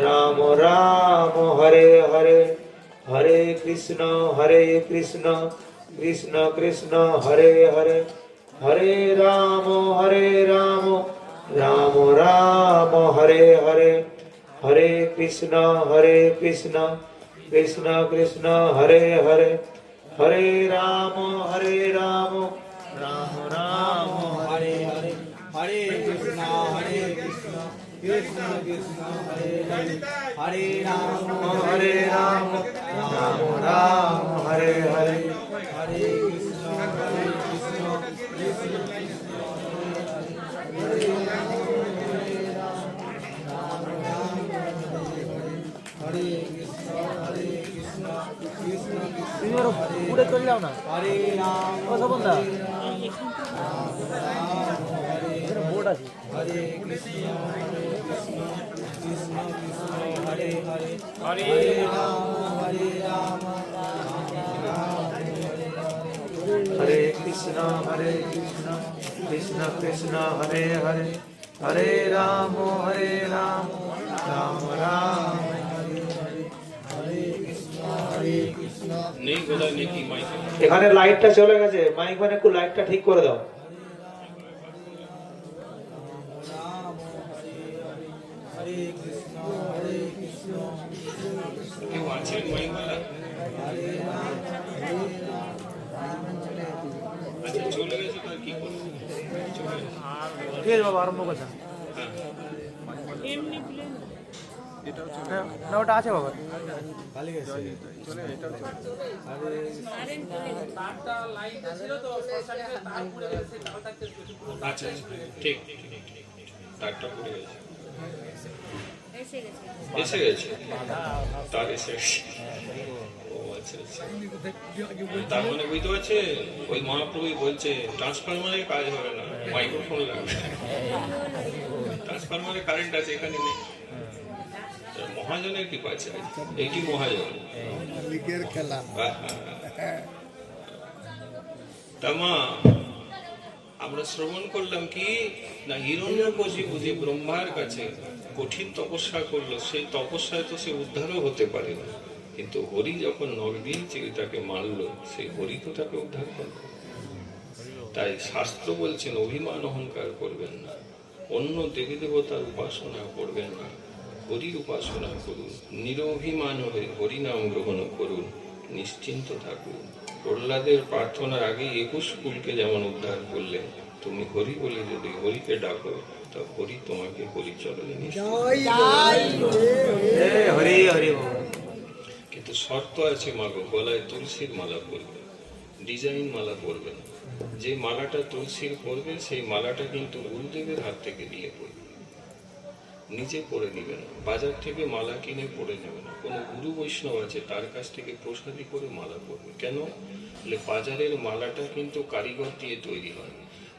রাম রাম হরে হরে, হরে কৃষ্ণ কৃষ্ণ কৃষ্ণ হরে হরে, হরে রাম রাম রাম হরে হরে, হরে কৃষ্ণ কৃষ্ণ কৃষ্ণ হরে হরে, হরে রাম রাম রাম হরে হরে, হরে কৃষ্ণ কৃষ্ণ কৃষ্ণ হরে হরে, হরে রাম রাম রাম হরে হরে, হরে কৃষ্ণ কৃষ্ণ পুরে চলে যাও না। হরে রাম বন্ধা বোর্ড আছে। হরে কৃষ্ণ কৃষ্ণ হরে হরে, হরে রাম হরে কৃষ্ণ কৃষ্ণ কৃষ্ণ হরে হরে, হরে রাম রাম রাম নেই বোধহয় নাকি মাইক? এখানে লাইটটা চলে গেছে, মাইক মানে একটু লাইটটা ঠিক করে দাও। কেউ আছেন মাইকওয়ালা? আচ্ছা চলে গেছে তো আর কি করবো, চলে গেছে। ঠিক আছে বাবা, আরম্ভ করছেন না? ওটা আছে বাবা, খালি গেছে। আচ্ছা ঠিক তারটা পড়ে গেছে, এসে গেছে তার এসে গেছে। ও আচ্ছা আচ্ছা, তার মানে বুঝতে পারছে ওই মহাপ্রভুই বলছে ট্রান্সফরমারের কাজ হবে না, মাইক্রোফোন লাগবে। ট্রান্সফরমারের কারেন্ট আছে, এখানে নেই। মহাজনের কি পাচ্ছে, এইটি মহাজন খেলা। তামা আমরা শ্রবণ করলাম কি না, হিরণ্যকশিপু যে ব্রহ্মার কাছে কঠিন তপস্যা করলো, সেই তপস্যায় তো সে উদ্ধারও হতে পারে না, কিন্তু হরি যখন নখ দিয়েছে তাকে মারলো, সেই হরি তো তাকে উদ্ধার করলো। তাই শাস্ত্র বলছেন অভিমান অহংকার করবেন না, অন্য দেবী দেবতার উপাসনা করবেন না, হরির উপাসনা করুন, নিরভিমান হয়ে হরিনাম গ্রহণ করুন, নিশ্চিন্ত থাকুন। প্রহ্লাদের প্রার্থনার আগে 21 কুলকে যেমন উদ্ধার করলেন, তুমি হরি বলে যদি হরিকে ডাকো, তা হরি তোমাকে পরিচলনে কিন্তু শর্ত আছে মাগো, গলায় তুলসীর মালা পরবে, ডিজাইন মালা পরবে না। যে মালাটা তুলসীর পরবে সেই মালাটা কিন্তু গুরুদেবের হাত থেকে দিয়ে পড়বে, নিজে পড়ে নিবে না, বাজার থেকে মালা কিনে পড়ে নেবে না। কোনো গুরু বৈষ্ণব আছে তার কাছ থেকে প্রসাদী করে মালা পড়বে। কেন? বলে বাজারের মালাটা কিন্তু কারিগর দিয়ে তৈরি হয়,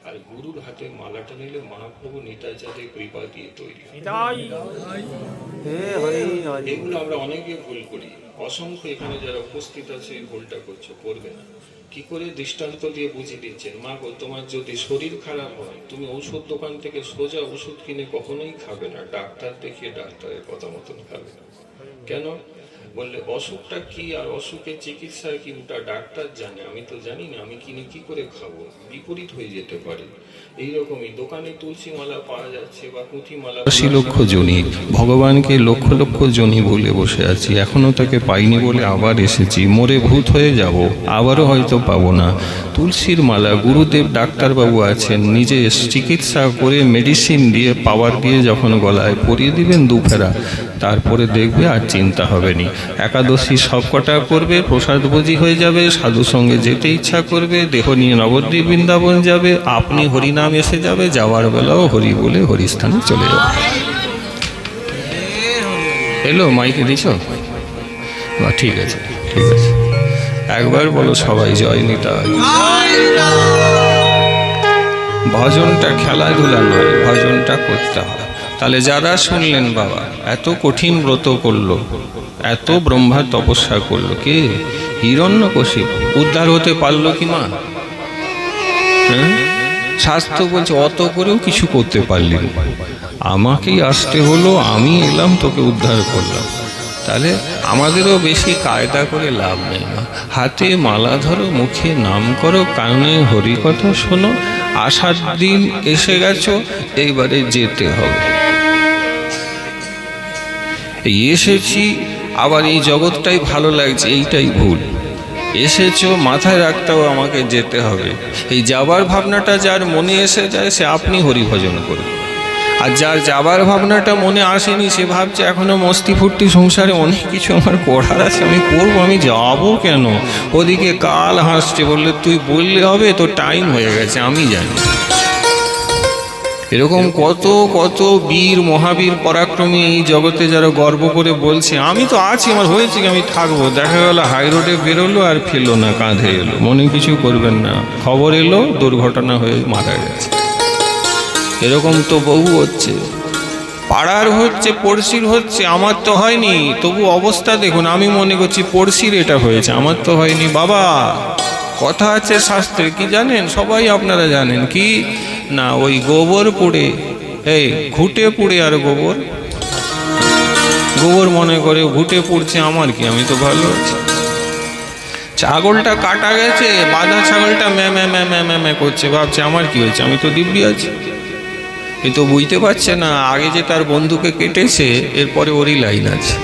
আর গুরুর হাতে মালাটা নিলে মহাপ্রভু নিতাইচাঁদের কৃপা দিয়ে তৈরি হয়। এগুলো আমরা অনেকে ভুল করি, অসংখ্য এখানে যারা উপস্থিত আছে এই ভুলটা করছো, করবে না। কি করে দৃষ্টান্ত দিয়ে বুঝিয়ে দিচ্ছেন, মা গো তোমার যদি শরীর খারাপ হয় তুমি ঔষধ দোকান থেকে সোজা ওষুধ কিনে কখনোই খাবে না, ডাক্তার দেখিয়ে ডাক্তারের কথা মতন খাবে না। কেন? বললে অসুখটা কি আর অসুখের চিকিৎসা কি ওটা ডাক্তার জানে, আমি তো জানি না, আমি কিনে কি করে খাবো, বিপরীত হয়ে যেতে পারে। এইরকমই দোকানে তুলসী মালা পাওয়া যাচ্ছে বা পুঁথি মালা, ৮০ লক্ষ জনি ভগবানকে লক্ষ লক্ষ জনি বলে বসে আছি, এখনো তাকে পাইনি বলে আবার এসেছি, মরে ভূত হয়ে যাব, আবারও হয়তো পাবো না। তুলসীর মালা, গুরুদেব ডাক্তারবাবু আছেন, নিজে চিকিৎসা করে মেডিসিন দিয়ে পাওয়ার দিয়ে যখন গলায় পরিয়ে দিবেন দুফেরা, তারপরে দেখবে আর চিন্তা হবে নি। একাদশী সব কটা করবে, প্রসাদভোজী হয়ে যাবে, সাধু সঙ্গে যেতে ইচ্ছা করবে, দেহ নিয়ে নবদ্বীপ বৃন্দাবন যাবে, আপনি হরিনাম এসে যাবে, যাওয়ার বেলাও হরি বলে হরিস্থানে চলে যাবে। এলো মাইকে দিছ? ঠিক আছে, ঠিক আছে, একবার বলো সবাই জয় নিতাই। ভজনটা খেলাধুলা নয়, ভজনটা করতে হয়। তাহলে যারা শুনলেন বাবা এত কঠিন ব্রত করলো, এত ব্রহ্মার তপস্যা করলো, কে? হিরণ্যকশিপু। উদ্ধার হতে পারলো কি মা? হ্যাঁ, শাস্ত্র বলছে অত করেও কিছু করতে পারলি না, আমাকেই আসতে হলো, আমি এলাম, তোকে উদ্ধার করলাম। তাহলে আমাদেরও বেশি কায়দা করে লাভ নেই না। হাতে মালা ধরো, মুখে নাম করো, কানে হরিকথা শোনো, আসার দিন এসে গেছো, এইবারে যেতে হবে। এই এসেছি, আবার এই জগৎটাই ভালো লাগছে, এইটাই ভুল। এসেছো, মাথায় রাখতেও আমাকে যেতে হবে। এই যাবার ভাবনাটা যার মনে এসে যায় সে আপনি হরিভজন করবে। আর যার যাবার ভাবনাটা মনে আসেনি সে ভাবছে এখনো মস্তি ফুর্তি সংসারে অনেক কিছু আমার করার আছে, আমি করবো, আমি যাবো কেন? ওদিকে কাল হাসছে, বললে তুই বললে হবে, তো টাইম হয়ে গেছে, আমি জানি। এরকম কত কত বীর মহাবীর পরাক্রমী এই জগতে যারা গর্ব করে বলছে আমি তো আছি, আমার হয়েছে কি, আমি থাকবো, দেখা গেল হাই রোডে বেরোলো আর ফেললো না, কাঁধে এলো। মনে কিছু করবেন না, খবর এলো দুর্ঘটনা হয়ে মারা গেছে। এরকম তো বহু হচ্ছে, পাড়ার হচ্ছে, পড়শির হচ্ছে, আমার তো হয়নি, তবু অবস্থা দেখুন। আমি মনে করছি পড়শির এটা হয়েছে, আমার তো হয়নি। বাবা কথা আছে শাস্ত্রে, কি জানেন? সবাই আপনারা জানেন কি না, ওই গোবর পুড়ে, এই ঘুটে পুড়ে, আর গোবর গোবর মনে করে ঘুটে পুড়ছে, আমার কি, আমি তো ভালো আছি। ছাগলটা কাটা গেছে, বাঁধা ছাগলটা ম্যা ম্যা ম্যা ম্যা ম্যা ম্যা করছে, ভাবছে আমার কি হয়েছে, আমি তো দিব্যি আছি। এ তো বুঝতে পারছে না আগে যে তার বন্ধুকে কেটেছে, এরপরে ওরই লাইন আছে,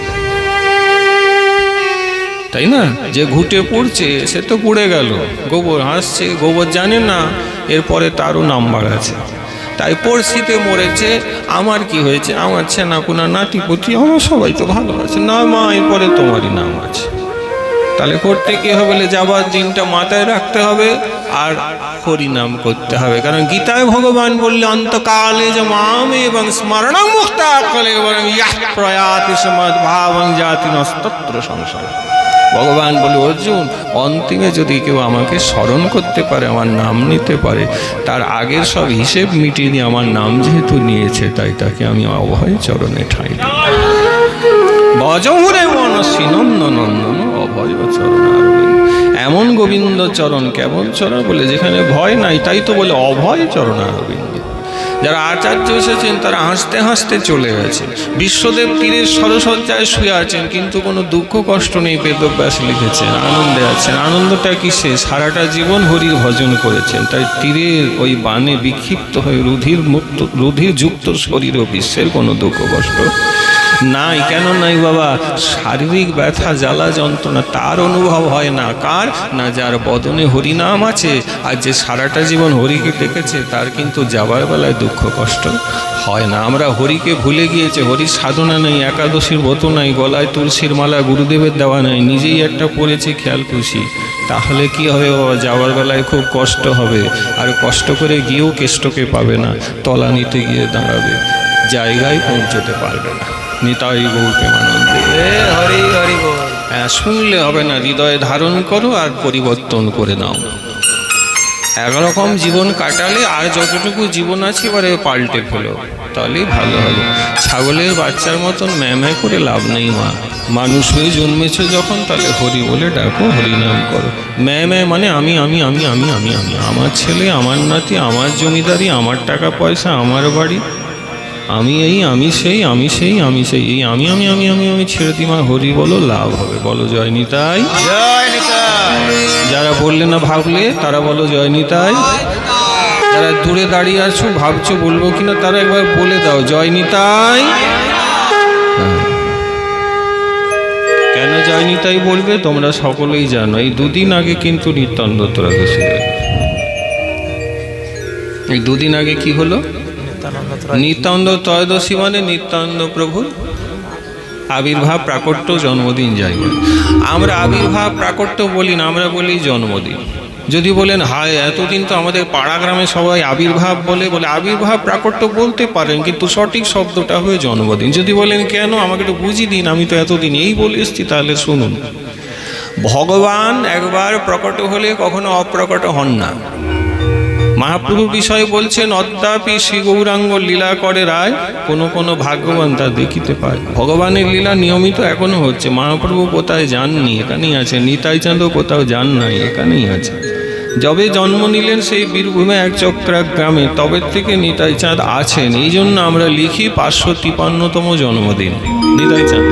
তাই না? যে ঘুটে পড়ছে সে তো পুড়ে গেল, গোবর হাসছে, গোবর জানে না এরপরে তারও নাম্বার আছে। তাই পড়শিতে মরেছে, আমার কি হয়েছে, আমার ছেনাকুনা নাতিপুতি আমার সবাই তো ভালো আছে, না মা এরপরে তোমারই নাম আছে। তাহলে করতে কি হবে, যাবার দিনটা মাথায় রাখতে হবে আর হরিনাম করতে হবে। কারণ গীতায় ভগবান বললে অন্তকালে যে মাম এবং স্মরণং মুক্তা কলে বরং ইয়াহ প্রয়াতি সমদ্ভাবং জাতি নস্তত্র সংসার। ভগবান বলে অর্জুন, অন্তিমে যদি কেউ আমাকে স্মরণ করতে পারে, আমার নাম নিতে পারে, তার আগের সব হিসেব মিটিয়ে দিয়ে আমার নাম যেহেতু নিয়েছে, তাই তাকে আমি অভয় চরণে ঠাঁই দিই। ভজহুরে মনসী নন্দনন্দন অভয় চরণ। এমন গোবিন্দ চরণ, কেমন চরণ বলে যেখানে ভয় নাই, তাই তো বলে অভয় চরণ অরবিন্দ। যারা আচার্য এসেছেন তারা হাসতে হাসতে চলে গেছে। বিশ্বদেব তীরের সরসজ্জায় শুয়ে আছেন, কিন্তু কোনো দুঃখ কষ্ট নেই। বেদব্যাস লিখেছেন আনন্দে আছেন। আনন্দটা কি? সে সারাটা জীবন হরির ভজন করেছেন, তাই তীরের ওই বাণে বিক্ষিপ্ত হয়ে রুধির যুক্ত শরীর ও বিশ্বের কোনো দুঃখ কষ্ট নাই। কেন নাই বাবা? শারীরিক ব্যথা, জ্বালা, যন্ত্রণা তার অনুভব হয় না। কার না? যার বদনে হরিনাম আছে আর যে সারাটা জীবন হরিকে ডেকেছে, তার কিন্তু যাবার বেলায় দুঃখ কষ্ট হয় না। আমরা হরিকে ভুলে গিয়েছে, হরির সাধনা নেই, একাদশীর ব্রত নাই, গলায় তুলসীর মালা গুরুদেবের দেওয়া নাই, নিজেই একটা পড়েছি খেয়াল খুশি। তাহলে কি হবে বাবা? যাওয়ার বেলায় খুব কষ্ট হবে, আর কষ্ট করে গিয়েও কেষ্টকে পাবে না, তলা নিতে গিয়ে দাঁড়াবে, জায়গায় পৌঁছতে পারবে না। নিতাই গৌর প্রেমানন্দে হরি হরি বল। শুনলে হবে না, হৃদয়ে ধারণ করো আর পরিবর্তন করে নাও। একরকম জীবন কাটালে আর যতটুকু জীবন আছে এবারে পাল্টে ফেলো, তাহলেই ভালো হবে। ছাগলের বাচ্চার মতন ম্যাঁ করে লাভ নেই। মা মানুষ হয়ে জন্মেছে যখন, তাহলে হরি বলে ডাকো, হরিনাম করো। ম্যাঁ মানে আমি আমি আমি আমি আমি আমি, আমার ছেলে, আমার নাতি, আমার জমিদারি, আমার টাকা পয়সা, আমার বাড়ি, আমি এই, আমি সেই, আমি সেই, আমি সেই, এই আমি আমি আমি আমি আমি ছেড়ে দিমা, হরি বলো, লাভ হবে। বলো জয় নিতাই। যারা বললে না ভাবলে তারা বলো জয় নিতাই। যারা দূরে দাঁড়িয়ে আছো ভাবছো বলবো কিনা, তারা একবার বলে দাও জয় নিতাই। কেন জয়নিতাই বলবে, তোমরা সকলেই জানো এই দুদিন আগে কিন্তু নিত্যানন্দ ত্রয়োদশী হয়ে গেছে। এই দুদিন আগে কি হলো? নিত্যানন্দ ত্রয়োদশী মানে নিত্যানন্দ প্রভুর আবির্ভাব প্রাকট্য জন্মদিন যাই বলি। আমরা আবির্ভাব প্রাকট্য বলি না, আমরা বলি জন্মদিন। যদি বলেন হায় এতদিন তো আমাদের পাড়া গ্রামে সবাই আবির্ভাব বলে, আবির্ভাব প্রাকট্য বলতে পারেন, কিন্তু সঠিক শব্দটা হয়ে জন্মদিন। যদি বলেন কেন, আমাকে একটু বুঝিয়ে দিন, আমি তো এতদিন এই বলে এসছি, তাহলে শুনুন। ভগবান একবার প্রকট হলে কখনো অপ্রকট হন না। মহাপ্রভু বিষয় বলছেন, অদ্যাপি শ্রী গৌরাঙ্গ লীলা করে রায়, কোনো কোনো ভাগ্যবান তা দেখিতে পায়। ভগবানের লীলা নিয়মিত এখনো হচ্ছে। মহাপ্রভু কোথায় যাননি, এখানেই আছে। নিতাই চাঁদও কোথাও যান নাই, এখানেই আছে। যবে জন্ম নিলেন সেই বীরভূমে এক চক্রা গ্রামে, তবে থেকে নিতাই চাঁদ আছেন। এই জন্য আমরা লিখি 553তম জন্মদিন নিতাই চাঁদ,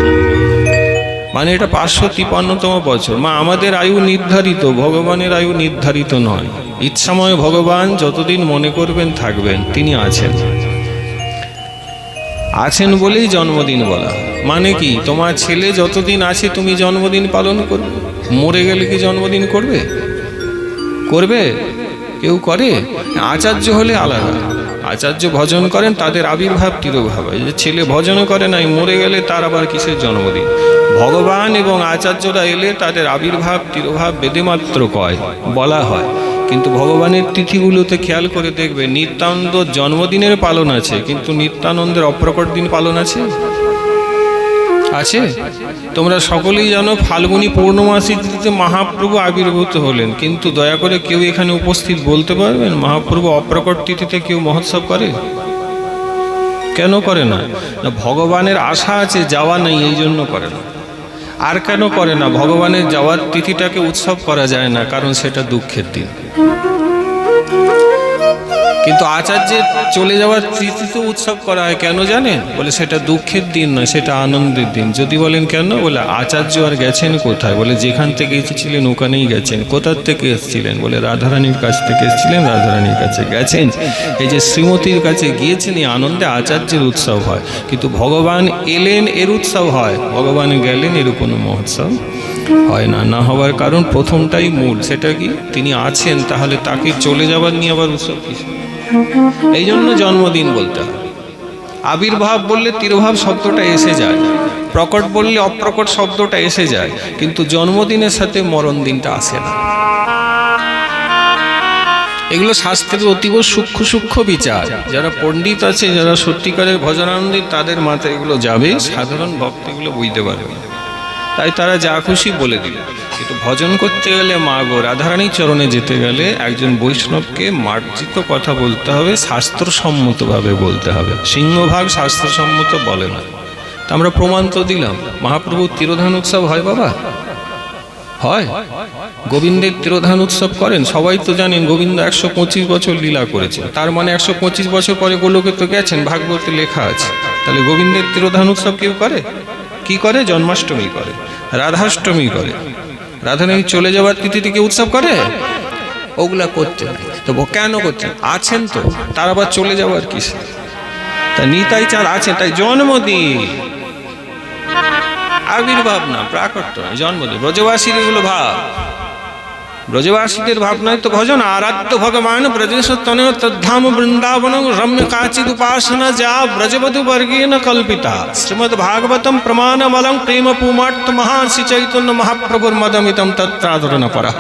মানে এটা 553তম বছর। আমাদের আয়ু নির্ধারিত, ভগবানের আয়ু নির্ধারিত নয়। ইচ্ছাময় ভগবান যতদিন মনে করবেন থাকবেন, তিনি আছেন। আছেন বলেই জন্মদিন বলা। মানে কি, তোমার ছেলে যতদিন আছে তুমি জন্মদিন পালন করবে। মরে গেলে কি জন্মদিন করবে? করবে? কেউ করে? আচার্য হলে আলাদা। আচার্য ভজন করেন, তাদের আবির্ভাব তিরোভাব। এই যে ছেলে ভজন করে নাই, মরে গেলে তার আবার কিসের জন্মদিন? ভগবান এবং আচার্যরা এলে তাদের আবির্ভাব তিরোভাব বেদে মাত্র কয়, বলা হয়। কিন্তু ভগবানের তিথিগুলোতে খেয়াল করে দেখবে নিত্যানন্দ জন্মদিনের পালন আছে, কিন্তু নিত্যানন্দের অপ্রকট দিন পালন আছে? আছে? তোমরা সকলেই জানো ফাল্গুনী পূর্ণমাসী তিথিতে মহাপ্রভু আবির্ভূত হলেন, কিন্তু দয়া করে কেউ এখানে উপস্থিত বলতে পারবেন মহাপ্রভু অপ্রকট তিথিতে কেউ মহোৎসব করে? কেন করে না? ভগবানের আশা আছে, যাওয়া নেই, এই জন্য করে না। আর কেন করে না? ভগবানের যাওয়ার তিথিটাকে উৎসব করা যায় না, কারণ সেটা দুঃখের দিন। কিন্তু আচার্যের চলে যাওয়ার তিথিতে উৎসব করা হয়, কেন জানেন? বলে সেটা দুঃখের দিন নয়, সেটা আনন্দের দিন। যদি বলেন কেন, বলে আচার্য আর গেছেন কোথায়? বলে যেখান থেকে এসেছিলেন ওখানেই গেছেন। কোথার থেকে এসেছিলেন? বলে রাধারানীর কাছ থেকে এসেছিলেন, রাধারানীর কাছে গেছেন। এই যে শ্রীমতীর কাছে গিয়েছেন, এই আনন্দে আচার্যের উৎসব হয়। কিন্তু ভগবান এলেন এর উৎসব হয়, ভগবান গেলেন এর কোনো মহোৎসব হয় না। না হওয়ার কারণ প্রথমটাই মূল, সেটা কি? তিনি আছেন, তাহলে তাকে চলে যাবার নিয়ে আবার উৎসব কি? এই জন্য জন্মদিন বলতে হয়। আবির্ভাব বললে তিরোভাব শব্দটা এসে যায়, প্রকট বললে অপ্রকট শব্দটা এসে যায়, কিন্তু জন্মদিনের সাথে মরণ দিনটা আসে না। এগুলো শাস্ত্রের অতীব সূক্ষ্ম সূক্ষ্ম বিচার। যারা পণ্ডিত আছে, যারা সত্যিকারের ভজনানন্দিত, তাদের মাথায় এগুলো যাবে, সাধারণ ভক্ত এগুলো বুঝতে পারবে। তাই তারা যা খুশি বলে দিল। কিন্তু ভজন করতে গেলে, মা গো রাধারানীর চরণে যেতে গেলে একজন বৈষ্ণবকে মার্জিত কথা বলতে হবে, শাস্ত্রসম্মতভাবে বলতে হবে। সিংহভাগ শাস্ত্রসম্মত বলে না। তা আমরা প্রমাণ তো দিলাম। মহাপ্রভুর তিরোধান উৎসব হয় বাবা, হয়। গোবিন্দের তিরোধান উৎসব করেন, সবাই তো জানেন গোবিন্দ 125 বছর লীলা করেছেন। তার মানে 125 বছর পরে গোলকে তো গেছেন, ভাগবতে লেখা আছে। তাহলে গোবিন্দের তিরোধান উৎসব কেউ করে? কি করে? জন্মাষ্টমী করে, রাধাষ্টমী করে। রাধারানী চলে যাওয়ার তিথিতে কি উৎসব করে? ওগুলা করতে নাই। তো কেন করছেন? আছেন তো, তার আবার চলে যাওয়ার কিসে? তা নিতাই চাঁদ আছেন, তাই জন্মদিন। আবির্ভাব না, প্রাকট্য নয়, জন্মদিন। ব্রজবাসীর এগুলো ভাব, ব্রজবাসীদের ভাব নয় তো ভজন। আরাধ্য ভগবান ব্রজেশ তনয় তদ্ধাম বৃন্দাবন রম্য কাচিদ উপাসনা যা ব্রজবধূ বর্গেণ কল্পিতা শ্রীমদ ভাগবতম প্রমাণমলং প্রেম পুমার্ত মহার্ষি চৈতন্য মহাপ্রভুর মদমিতম তত্রাদরণ পরাঃ।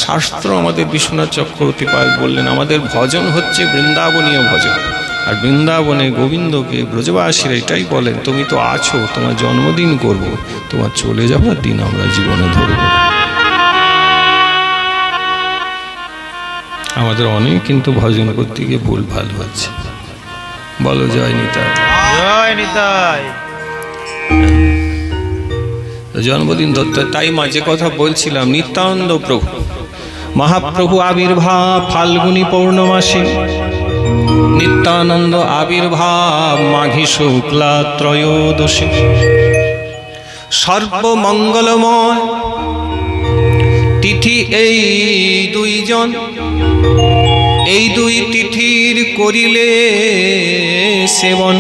শাস্ত্র আমাদের বিশ্বনাথ চক্রবর্তী পাল বললেন, আমাদের ভজন হচ্ছে বৃন্দাবনীয় ভজন। আর বৃন্দাবনে গোবিন্দকে ব্রজবাসীরা এটাই বলেন, তুমি তো আছো, তোমার জন্মদিন করব, তোমার চলে যাবার দিন আমরা জীবনে ধরব। আমাদের অনেক কিন্তু ভজন করতে গিয়ে ভুল ভাল হচ্ছে। বলো জয় নিতাই, জয় নিতাই। জন্মদিন ধরতে। তাই মাঝে কথা বলছিলাম, নিত্যানন্দ প্রভু মহাপ্রভু আবির্ভাব ফাল্গুনী পৌর্ণমাসী, নিত্যানন্দ আবির্ভাব মাঘী শুক্লা ত্রয়োদশী। সর্বমঙ্গলময় তিথি এই দুইজন, এই দুই তিথির করিলে সেবন।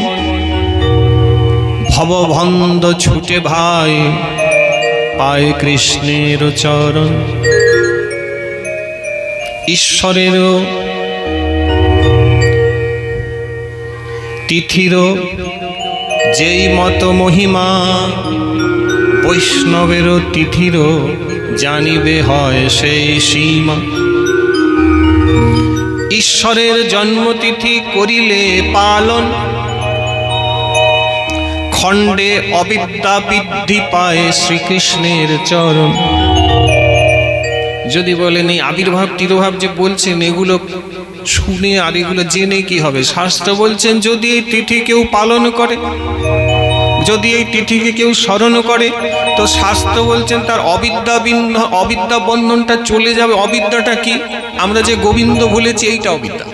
ভববন্ধ ছুটে ভাই পায় কৃষ্ণের চরণ। ঈশ্বরেরও তিথিরও যেই মত মহিমা, বৈষ্ণবেরও তিথিরও জানিবে হয় সেই সীমা। ঈশ্বরের জন্মতিথি করিলে পালন, খণ্ডে অবিদ্যা বৃদ্ধি পায় শ্রীকৃষ্ণের চরণ। যদি বলেন এই আবির্ভাব তিরোভাব যে বলছেন এগুলো শুনে আর এগুলো জেনে কি হবে? শাস্ত্র বলছেন যদি এই তিথি কেউ পালন করে, যদি এই তিথিকে কেউ স্মরণ করে, তো শাস্ত্র বলছেন তার অবিদ্যা বন্ধনটা চলে যাবে। অবিদ্যাটা কি? আমরা যে গোবিন্দ ভুলেছি, এইটা অবিদ্যা।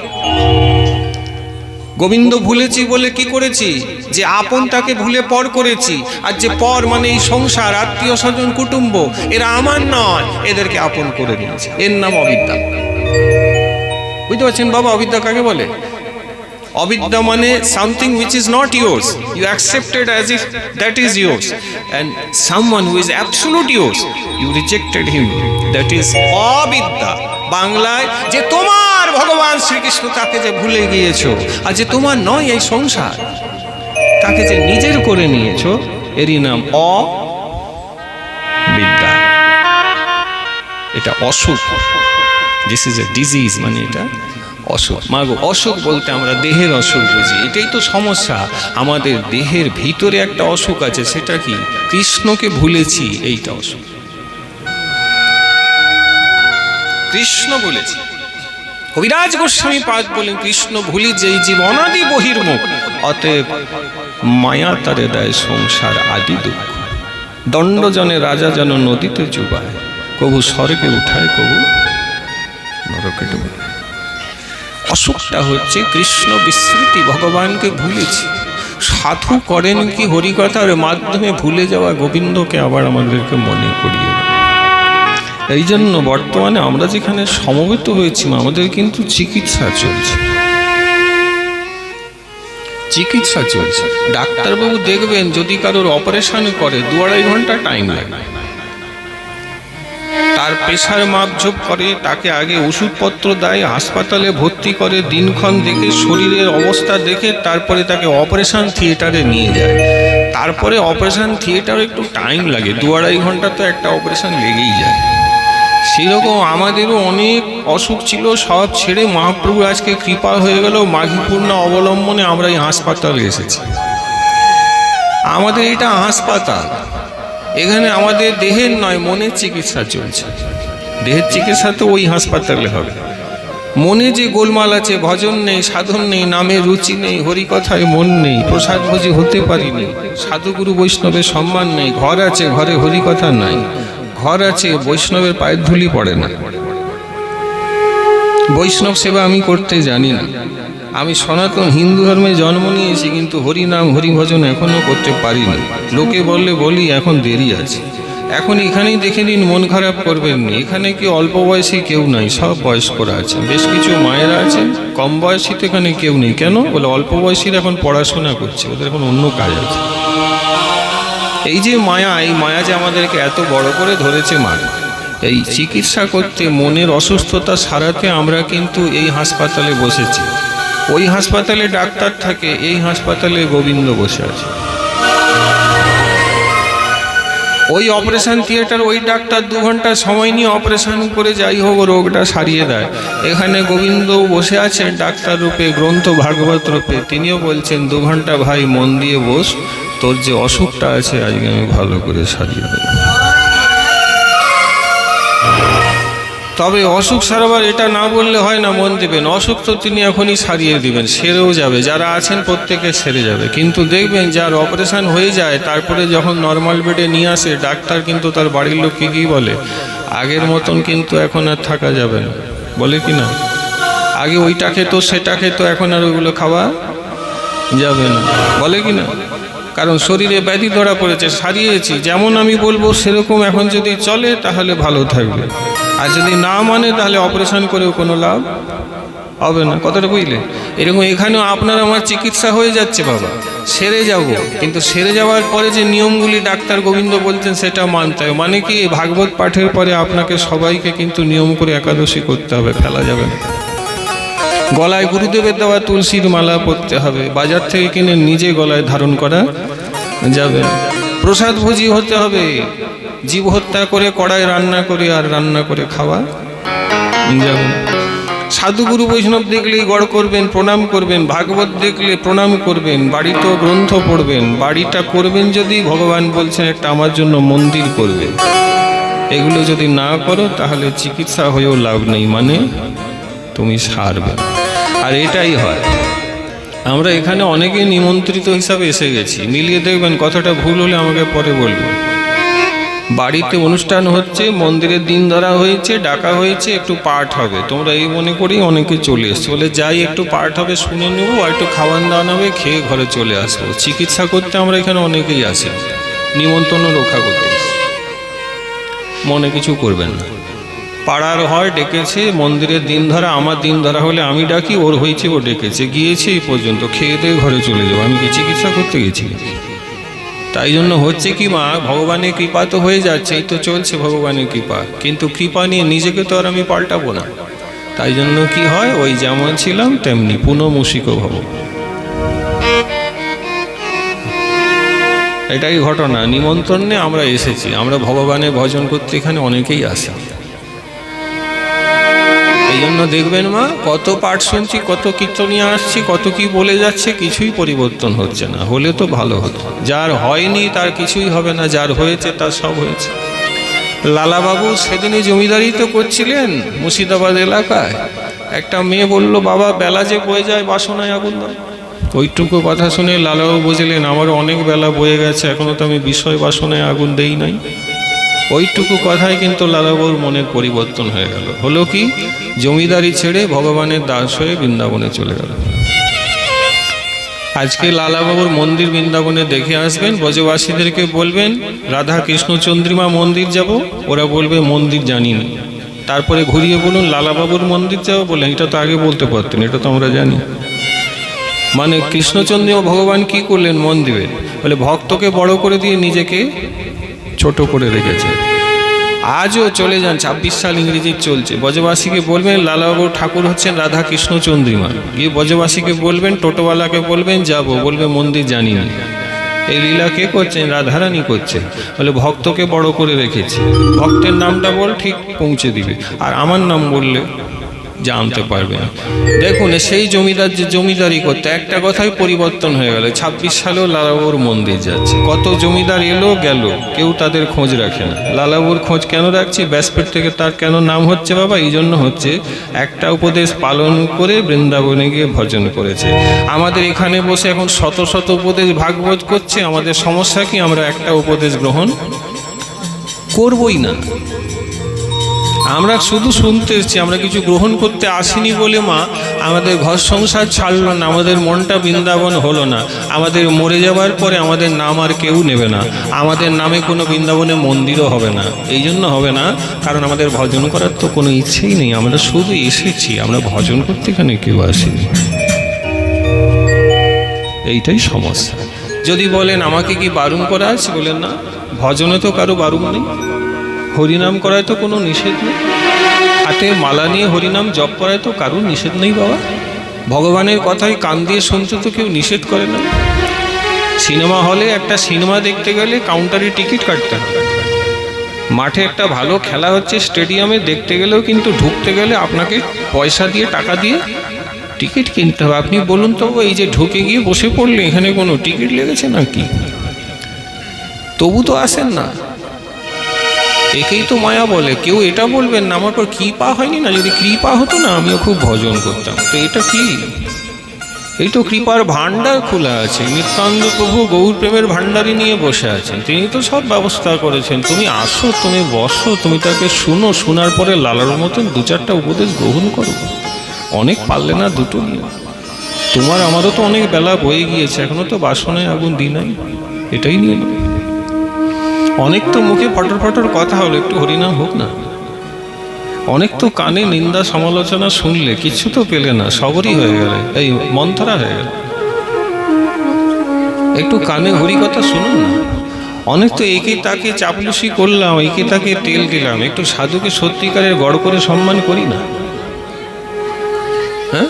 গোবিন্দ ভুলেছি বলে কি করেছি? যে আপন তাকে ভুলে পর করেছি। আর যে পর মানে এই সংসার, আত্মীয় স্বজন, কুটুম্ব, এরা আমার নয়, এদেরকে আপন করে নিয়েছে। এর নাম অবিদ্যা। বুঝতে পারছেন বাবা অবিদ্যা কাকে বলে? অবিদ্যা মানে something which is not yours. You accepted as if that is yours. And someone who is absolute yours, you rejected him. That is অবিদ্যা। বাংলায় যে তোমার ভগবান শ্রীকৃষ্ণ, তাকে যে ভুলে গিয়েছো, আর যে তোমার নয় এই সংসার, তাকে যে নিজের করে নিয়েছো, এরই নাম অবিদ্যা। এটা অসুখ। This is a disease, মানে এটা অসুখ। মাগো অসুখ বলতে আমরা দেহের অসুখ বুঝি। এটাই তো সমস্যা। আমাদের দেহের ভিতরে একটা অসুখ আছে। সেটা কি? কৃষ্ণকে ভুলেছি, এইটা অসুখ। কৃষ্ণ বলেছি। কবিরাজ গোস্বামী পাদ বলেন কৃষ্ণ ভুলি যেই জীব অনাদি বহির্মুখ, অতএব মায়া তারে দেয় সংসার আদি দুঃখ। দণ্ডজনে রাজা যেন নদীতে চুবায়, কবু স্বর্গে উঠায়, কবু নরকে ডুবায়। অসুখটা হচ্ছে কৃষ্ণ বিস্মৃতি, ভগবানকে ভুলেছি। সাধু করেন কি হরিকথার মাধ্যমে ভুলে যাওয়া গোবিন্দকে আবার আমাদেরকে মনে করিয়ে দেয়। এই জন্য বর্তমানে আমরা যেখানে সমবেত হয়েছি, আমাদের কিন্তু চিকিৎসা চলছে। চিকিৎসা চলছে। ডাক্তারবাবু দেখবেন যদি কারোর অপারেশন করে 2-2.5 ঘন্টা টাইম লাগে। তার প্রেশার মাপঝোপ করে, তাকে আগে ওষুধপত্র দেয়, হাসপাতালে ভর্তি করে, দিনক্ষণ দেখে, শরীরের অবস্থা দেখে, তারপরে তাকে অপারেশন থিয়েটারে নিয়ে যায়। তারপরে অপারেশন থিয়েটারে একটু টাইম লাগে, 2-2.5 ঘন্টা তো একটা অপারেশন লেগেই যায়। সেরকম আমাদেরও অনেক অসুখ ছিল, সব ছেড়ে মহাপ্রভু আজকে কৃপা হয়ে গেল, মাঘী পূর্ণা অবলম্বনে আমরা এই হাসপাতালে এসেছি। আমাদের এটা হাসপাতাল, এখানে আমাদের দেহের নয় মনের চিকিৎসা চলছে। দেহের চিকিৎসা তো ওই হাসপাতালে হবে। মনে যে গোলমাল আছে, ভজন নেই, সাধন নেই, নামে রুচি নেই, হরিকথায় মন নেই, প্রসাদ ভোজি হতে পারিনি, সাধুগুরু বৈষ্ণবের সম্মান নেই, ঘর আছে ঘরে হরিকথা নাই, ঘর আছে বৈষ্ণবের পায়ের ধুলি পড়ে না। বৈষ্ণব সেবা আমি করতে জানি না। আমি সনাতন হিন্দু ধর্মে জন্ম নিয়েছি, কিন্তু হরিনাম হরিভজন এখনো করতে পারিনি। লোকে বললে বলি, এখন দেরি আছে। এখন এখানেই দেখে নিন, মন খারাপ করবেন না। এখানে কি অল্প বয়সী কেউ নাই, সব বয়স্করা আছেন, বেশ কিছু মায়েরা আছেন। কম বয়সী তো এখানে কেউ নেই। কেন বলে? অল্প বয়সীরা এখন পড়াশোনা করছে, ওদের এখন অন্য কাজ আছে। এই যে মায়া, এই মায়া যে আমাদেরকে এত বড় করে ধরেছে, এই চিকিৎসা করতে, মনের অসুস্থতা সারাতে আমরা কিন্তু এই হাসপাতালে বসেছি। ওই হাসপাতালে ডাক্তার থাকে, এই হাসপাতালে গোবিন্দ বসে আছে। ওই অপারেশন থিয়েটার, ওই ডাক্তার 2 ঘন্টা সময় নিয়ে অপারেশন করে যাই হোক রোগটা সারিয়ে দেয়। এখানে গোবিন্দ বসে আছেন ডাক্তার রূপে, গ্রন্থ ভাগবত রূপে। তিনিও বলছেন 2 ঘন্টা ভাই মন দিয়ে বস, তোর যে অসুখটা আছে আজকে আমি ভালো করে সারিয়ে দেব। তবে অসুখ সারাবার এটা না বললে হয় না, মন দেবেন। অসুখ তো তিনি এখনই সারিয়ে দিবেন, সেরেও যাবে। যারা আছেন প্রত্যেকে সেরে যাবে। কিন্তু দেখবেন যার অপারেশন হয়ে যায়, তারপরে যখন নর্মাল বেডে নিয়ে আসে ডাক্তার, কিন্তু তার বাড়ির লোককে কি বলে? আগের মতন কিন্তু এখন আর থাকা যাবে না, বলে কি না? আগে ওইটা খেত, সেটা খেত, এখন আর ওইগুলো খাওয়া যাবে না, বলে কি না? কারণ শরীরে ব্যাধি ধরা পড়েছে, সারিয়েছি। যেমন আমি বলবো সেরকম এখন যদি চলে তাহলে ভালো থাকবে, আর যদি না মানে তাহলে অপারেশন করেও কোনো লাভ হবে না। কথাটা বুঝলে? এরকম এখানেও আপনার আমার চিকিৎসা হয়ে যাচ্ছে বাবা। সেরে যাব, কিন্তু সেরে যাওয়ার পরে যে নিয়মগুলি ডাক্তার গোবিন্দ বলছেন সেটা মানতে হবে। মানে কি, ভাগবত পাঠের পরে আপনাকে সবাইকে কিন্তু নিয়ম করে একাদশী করতে হবে, ফেলা যাবে না। গলায় গুরুদেবের দেওয়া তুলসীর মালা পরতে হবে, বাজার থেকে কিনে নিজে গলায় ধারণ করা যাবে না। প্রসাদ ভোজি হতে হবে, জীব হত্যা করে কড়াই রান্না করে আর রান্না করে খাওয়া যাবে না। সাধু গুরু বৈষ্ণব দেখলেই গড় করবেন, প্রণাম করবেন, ভাগবত দেখলে প্রণাম করবেন, বাড়িতেও গ্রন্থ পড়বেন। বাড়িটা করবেন যদি, ভগবান বলছেন একটা আমার জন্য মন্দির করবে। এগুলো যদি না করো তাহলে চিকিৎসা হয়েও লাভ নেই, মানে তুমি সারবে। আর এটাই হয়, আমরা এখানে অনেকে নিমন্ত্রিত হিসাবে এসে গেছি, মিলিয়ে দেখবেন, কথাটা ভুল হলে আমাকে পরে বলবেন। বাড়িতে অনুষ্ঠান হচ্ছে, মন্দিরের দিন ধরা হয়েছে, ডাকা হয়েছে, একটু পাঠ হবে, তোমরা এই মনে করেই অনেকে চলে এসছে, বলে যাই একটু পাঠ হবে শুনে নেবো, আর একটু খাওয়ান দাওয়ান হবে, খেয়ে ঘরে চলে আসবো। চিকিৎসা করতে আমরা এখানে অনেকেই আসি, নিমন্ত্রণ রক্ষা করতে। মনে কিছু করবেন না, পাড়ার হয় ডেকেছে, মন্দিরের দিন ধরা, আমার দিন ধরা হলে আমি ডাকি, ওর হয়েছে ও ডেকেছে, গিয়েছে এই পর্যন্ত, খেয়ে দিয়ে ঘরে চলে যাবো। আমি কি চিকিৎসা করতে গেছি? তাই জন্য হচ্ছে কি মা, ভগবানের কৃপা তো হয়ে যাচ্ছে, এই তো চলছে ভগবানের কৃপা, কিন্তু কৃপা নিয়ে নিজেকে তো আর আমি পাল্টাবো না। তাই জন্য কি হয়, ওই যেমন ছিলাম তেমনি পুনঃমূষিক ভব। এটাই ঘটনা। নিমন্ত্রণে আমরা এসেছি, আমরা ভগবানের ভজন করতে এখানে অনেকেই আসি। এই জন্য দেখবেন মা, কত পাঠ শুনছি, কত কীর্তনিয়া আসছি, কত কি বলে যাচ্ছে, কিছুই পরিবর্তন হচ্ছে না। হলে তো ভালো হতো। যার হয়নি তার কিছুই হবে না, যার হয়েছে তার সব হয়েছে। লালাবাবু সেদিনই জমিদারি তো করছিলেন মুর্শিদাবাদ এলাকায়। একটা মেয়ে বলল, বাবা বেলা যে বয়ে যায়, বাসনায় আগুন দাও। ওইটুকু কথা শুনে লালাবাবু বুঝলেন, আমারও অনেক বেলা বয়ে গেছে, এখনো তো আমি বিষয় বাসনায় আগুন দেই নাই। ওইটুকু কথাই কিন্তু লালাবাবুর মনের পরিবর্তন হয়ে গেল। হলো কি, জমিদারি ছেড়ে ভগবানের দাস হয়ে বৃন্দাবনে চলে গেল। আজকে লালাবাবুর মন্দির বৃন্দাবনে দেখে আসবেন, ব্রজবাসীদেরকে বলবেন রাধা কৃষ্ণ চন্দ্রিমা মন্দির যাব, ওরা বলবে মন্দির জানি না। তারপরে ঘুরিয়ে বলুন লালাবাবুর মন্দির যাবো, বললেন এটা তো আগে বলতে পারতেন, এটা তো আমরা জানি। মানে কৃষ্ণচন্দ্রিমা ভগবান কি করলেন মন্দিরে, বলে ভক্তকে বড় করে দিয়ে নিজেকে ছোট করে রেখেছে। আজও চলে যান, 26 সাল ইংরেজি চলছে, ব্রজবাসীকে বলবেন লালাবাবুর ঠাকুর হচ্ছেন রাধা কৃষ্ণ চন্দ্রিমা। গিয়ে ব্রজবাসীকে বলবেন, টোটোওয়ালাকে বলবেন যাবো, বলবে মন্দির জানি না। এই লীলা কে করছেন? রাধারানী করছেন। বলে ভক্তকে বড় করে রেখেছে, ভক্তের নামটা বল ঠিক পৌঁছে দিবে, আর আমার নাম বললে জানতে পারবে না। দেখুন সেই জমিদার যে জমিদারি করতে, একটা কথাই পরিবর্তন হয়ে গেল। 26 সালেও লালাবাবুর মন্দির যাচ্ছে। কত জমিদার এলো গেল, কেউ তাদের খোঁজ রাখে না। লালাবাবুর খোঁজ কেন রাখছি? ব্যাসপেট থেকে তার কেন নাম হচ্ছে বাবা? এই জন্য হচ্ছে, একটা উপদেশ পালন করে বৃন্দাবনে গিয়ে ভজন করেছে। আমাদের এখানে বসে এখন শত শত উপদেশ ভাগবত করছে, আমাদের সমস্যা কি? আমরা একটা উপদেশ গ্রহণ করবই না। আমরা শুধু শুনতে এসেছি, আমরা কিছু গ্রহণ করতে আসিনি বলে মা আমাদের ঘর সংসার ছাড়লো না, আমাদের মনটা বৃন্দাবন হলো না। আমাদের মরে যাওয়ার পরে আমাদের নাম আর কেউ নেবে না, আমাদের নামে কোনো বৃন্দাবনে মন্দিরও হবে না। এই জন্য হবে না, কারণ আমাদের ভজন করার তো কোনো ইচ্ছেই নেই। আমরা শুধু এসেছি, আমরা ভজন করতে এখানে কেউ আসিনি। এইটাই সমস্যা। যদি বলেন আমাকে কি বারণ করা আছে, বলেন না, ভজনে তো কারো বারণ নেই, হরিনাম করায় তো কোনো নিষেধ নেই, হাতে মালা নিয়ে হরিনাম জপ করায় তো কারোর নিষেধ নেই বাবা। ভগবানের কথাই কান দিয়ে শুনতে তো কেউ নিষেধ করে না। সিনেমা হলে একটা সিনেমা দেখতে গেলে কাউন্টারে টিকিট কাটতে হবে। মাঠে একটা ভালো খেলা হচ্ছে স্টেডিয়ামে দেখতে গেলেও কিন্তু ঢুকতে গেলে আপনাকে পয়সা দিয়ে, টাকা দিয়ে টিকিট কিনতে হবে। আপনি বলুন তো, এই যে ঢুকে গিয়ে বসে পড়লে এখানে কোনো টিকিট লেগেছে নাকি? তবু তো আসেন না। একেই তো মায়া বলে। কেউ এটা বলবেন না আমার পর কৃপা হয়নি না, যদি কৃপা হতো না আমিও খুব ভজন করতাম। তো এটা কি? এই তো কৃপার ভাণ্ডার খোলা আছে, নিত্যানন্দ প্রভু গৌর প্রেমের ভাণ্ডারই নিয়ে বসে আছেন, তিনি তো সব ব্যবস্থা করেছেন। তুমি আসো, তুমি বসো, তুমি তাকে শুনো, শোনার পরে লালার মতন 2-4টা উপদেশ গ্রহণ করো। অনেক পারলে না দুটো নিয়ে। তোমার আমারও তো অনেক বেলা বয়ে গিয়েছে, এখনো তো বাসনায় আগুন দিই নাই, এটাই নিয়ে নেবে। অনেক তো মুখে ফটর ফটর কথা হলো, একটু হরিনাম হোক না। অনেক তো কানে নিন্দা সমালোচনা শুনলে, কিছু তো পেলে না, সবরই হয়ে গেলে, এই মন্থরা হয়ে গেল। একটু কানে হরি কথা শুনুন না। অনেক তো একে তাকে চাপলুসি করলাম, একে তাকে তেল দিলাম, একটু সাধুকে সত্যিকারের গড় করে সম্মান করি না। হ্যাঁ,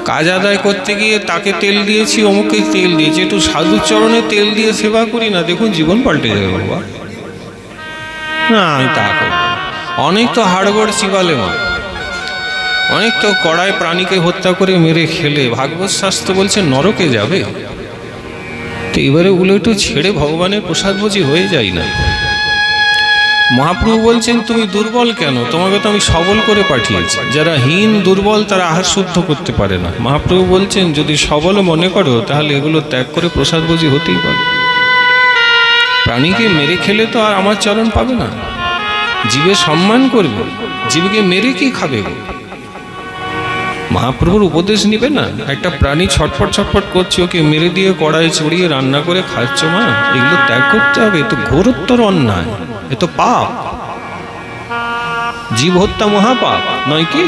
কাজ আদায় করতে গিয়ে তাকে তেল দিয়েছি, অমুককে তেল দিয়েছি, একটু সাধুর চরণে তেল দিয়ে সেবা করি না, দেখুন জীবন পাল্টে যাবে বাবা। না, আমি তা করব। অনেক তো হাড়গড় চিবালে মা, অনেক তো কড়ায় প্রাণীকে হত্যা করে মেরে খেলে ভাগবত শাস্ত্র বলছে নরকে যাবে। তো এবারে ওগুলো একটু ছেড়ে ভগবানের প্রসাদভোজী হয়ে যাই না। মহাপ্রভু বলছেন তুমি দুর্বল কেন, তোমাকে তো আমি সবল করে পাঠিয়েছি। যারা হীন দুর্বল তারা আহার শুদ্ধ করতে পারে না। মহাপ্রভু বলছেন যদি সবল মনে করো তাহলে এগুলো ত্যাগ করে প্রসাদভোজী হতেই পারে। প্রাণীকে মেরে খেলে তো আর আমার চরণ পাবে না। জীবে সম্মান করবে, জীবকে মেরে কি খাবে? মহাপ্রভুর উপদেশ নিবে না? একটা প্রাণী ছটফট ছটফট করছে, ওকে মেরে দিয়ে কড়াই চড়িয়ে রান্না করে খাচ্ছ মা, এগুলো ত্যাগ করতে হবে। এ তো ঘোরোত্তর অন্যায়, এ তো পাপ। জীব হত্যা মহাপাপ নয় কি?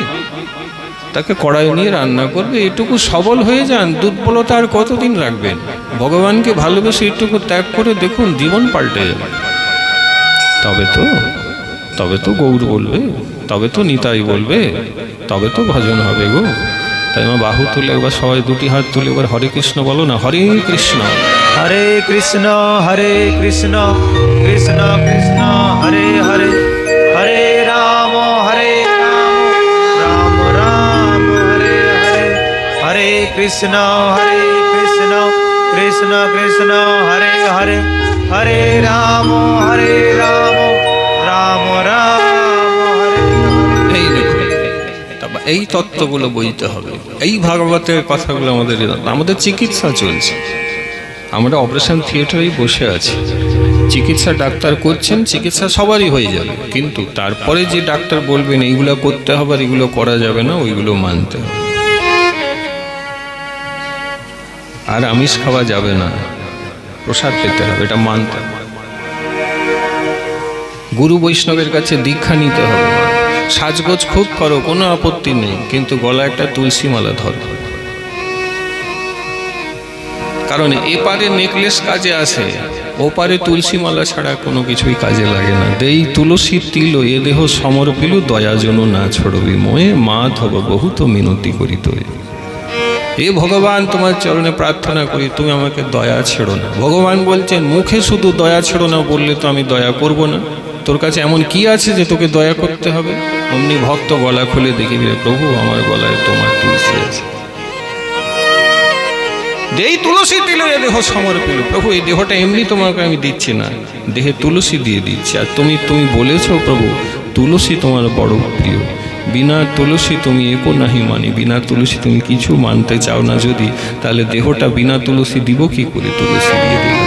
তাকে কড়াই নিয়ে রান্না করবে, এটুকু সবল হয়ে যান। দুর্বলতা আর কতদিন রাখবেন? ভগবানকে ভালোবেসে এটুকু ত্যাগ করে দেখুন, জীবন পাল্টে যাবে। তবে তো গৌর বলবে, তবে তো নিতাই বলবে, তবে তো ভজন হবে গো। তাই মা বাহু তুলে একবার সবাই দুটি হাত তুলে এবার হরে কৃষ্ণ বলো না। হরে কৃষ্ণ হরে কৃষ্ণ কৃষ্ণ কৃষ্ণ হরে হরে, হরে রাম রাম রাম হরে হরে, হরে কৃষ্ণ কৃষ্ণ কৃষ্ণ হরে হরে, হরে রাম রাম রাম হরে হরে। এই দেখুন, এই তত্ত্বগুলো বইতে হবে। এই ভাগবতের কথাগুলো আমাদের চিকিৎসা চলছে। আমরা অপারেশন থিয়েটারেই বসে আছি, চিকিৎসা ডাক্তার করছেন, চিকিৎসা সবারই হয়ে যাবে। কিন্তু তারপরে যে ডাক্তার বলবেন এইগুলো করতে হবে আর এগুলো করা যাবে না, ওইগুলো মানতে হবে। আর আমিষ খাওয়া যাবে না, প্রসাদ পেতে হবে, এটা মানতে হবে। গুরু বৈষ্ণবের কাছে দীক্ষা নিতে হবে। সাজগোজ খুব করো, কোনো আপত্তি নেই, কিন্তু গলা একটা তুলসী মালা ধরো। কারণ এপারে নেকলেস কাজে আসে, ওপারে তুলসী মালা ছাড়া কোনো কিছুই কাজে লাগে না। দেই তুলসী তিল এ দেহ সমর্পিলু, দয়াজন না ছড়বি মোয়ে, মাধব বহুত মিনতি করিত। এ ভগবান, তোমার চরণে প্রার্থনা করি তুমি আমাকে দয়া ছেড়ো না। ভগবান বলছেন মুখে শুধু দয়া ছেড়ো না বললে তো আমি দয়া করব না। তোর কাছে এমন কি আছে যে তোকে দয়া করতে হবে? অমনি ভক্ত গলা খুলে দেখিবে, প্রভু আমার গলায় তোমার তুলসী আছে। দেই তুলসী দিল এ দেহ সমর্পিল, প্রভু এই দেহটা এমনি তোমাকে আমি দিচ্ছি না, দেহে তুলসী দিয়ে দিচ্ছি। আর তুমি বলেছো প্রভু তুলসী তোমার বড় প্রিয়, বিনা তুলসী তুমি একো নাহি মানি। বিনা তুলসী তুমি কিছু মানতে চাও না যদি, তাহলে দেহটা বিনা তুলসী দিব কি করে? তুলসী দিয়ে দিল।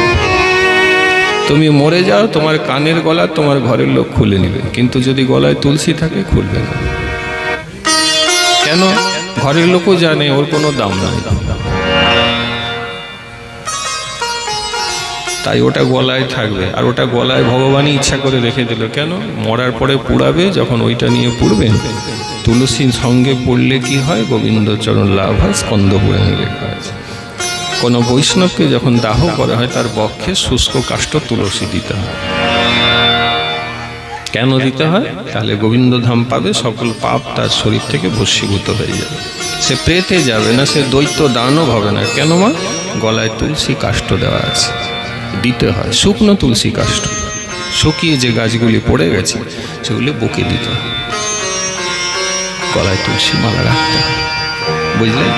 তুমি মরে যাও, তোমার কানের গলা তোমার ঘরের লোক খুলে নেবে, কিন্তু যদি গলায় তুলসী থাকে খুলবে না। কেন? ঘরের লোকও জানে ওর কোনো দাম নাই, তাই ওটা গলায় থাকবে। আর ওটা গলায় ভগবানই ইচ্ছা করে রেখে দিল। কেন? মরার পরে পুড়াবে, যখন ওইটা নিয়ে পুড়বেন, তুলসীর সঙ্গে পড়লে কি হয়? গোবিন্দচরণ লাভ হয়, স্কন্দ পুরাণে লেখা আছে। কোনো বৈষ্ণবকে যখন দাহ করা হয় তার বক্ষে শুষ্ক কাষ্ঠ তুলসী দিতে হয়। কেন দিতে হয়? তাহলে গোবিন্দধাম পাবে, সকল পাপ তার শরীর থেকে ভস্মীভূত হয়ে যাবে। সে প্রেতে যাবে না, সে দৈত্য দানব হবে না। কেন মা? গলায় তুলসী কাষ্ঠ দেওয়া আছে, দিতে হয়। শুকনো তুলসী কাষ্ঠ, শুকিয়ে যে গাছগুলি পড়ে গেছে সেগুলি বুকে দিতে হয়, গলায় তুলসী মালা রাখতে হয়। বুঝলেন?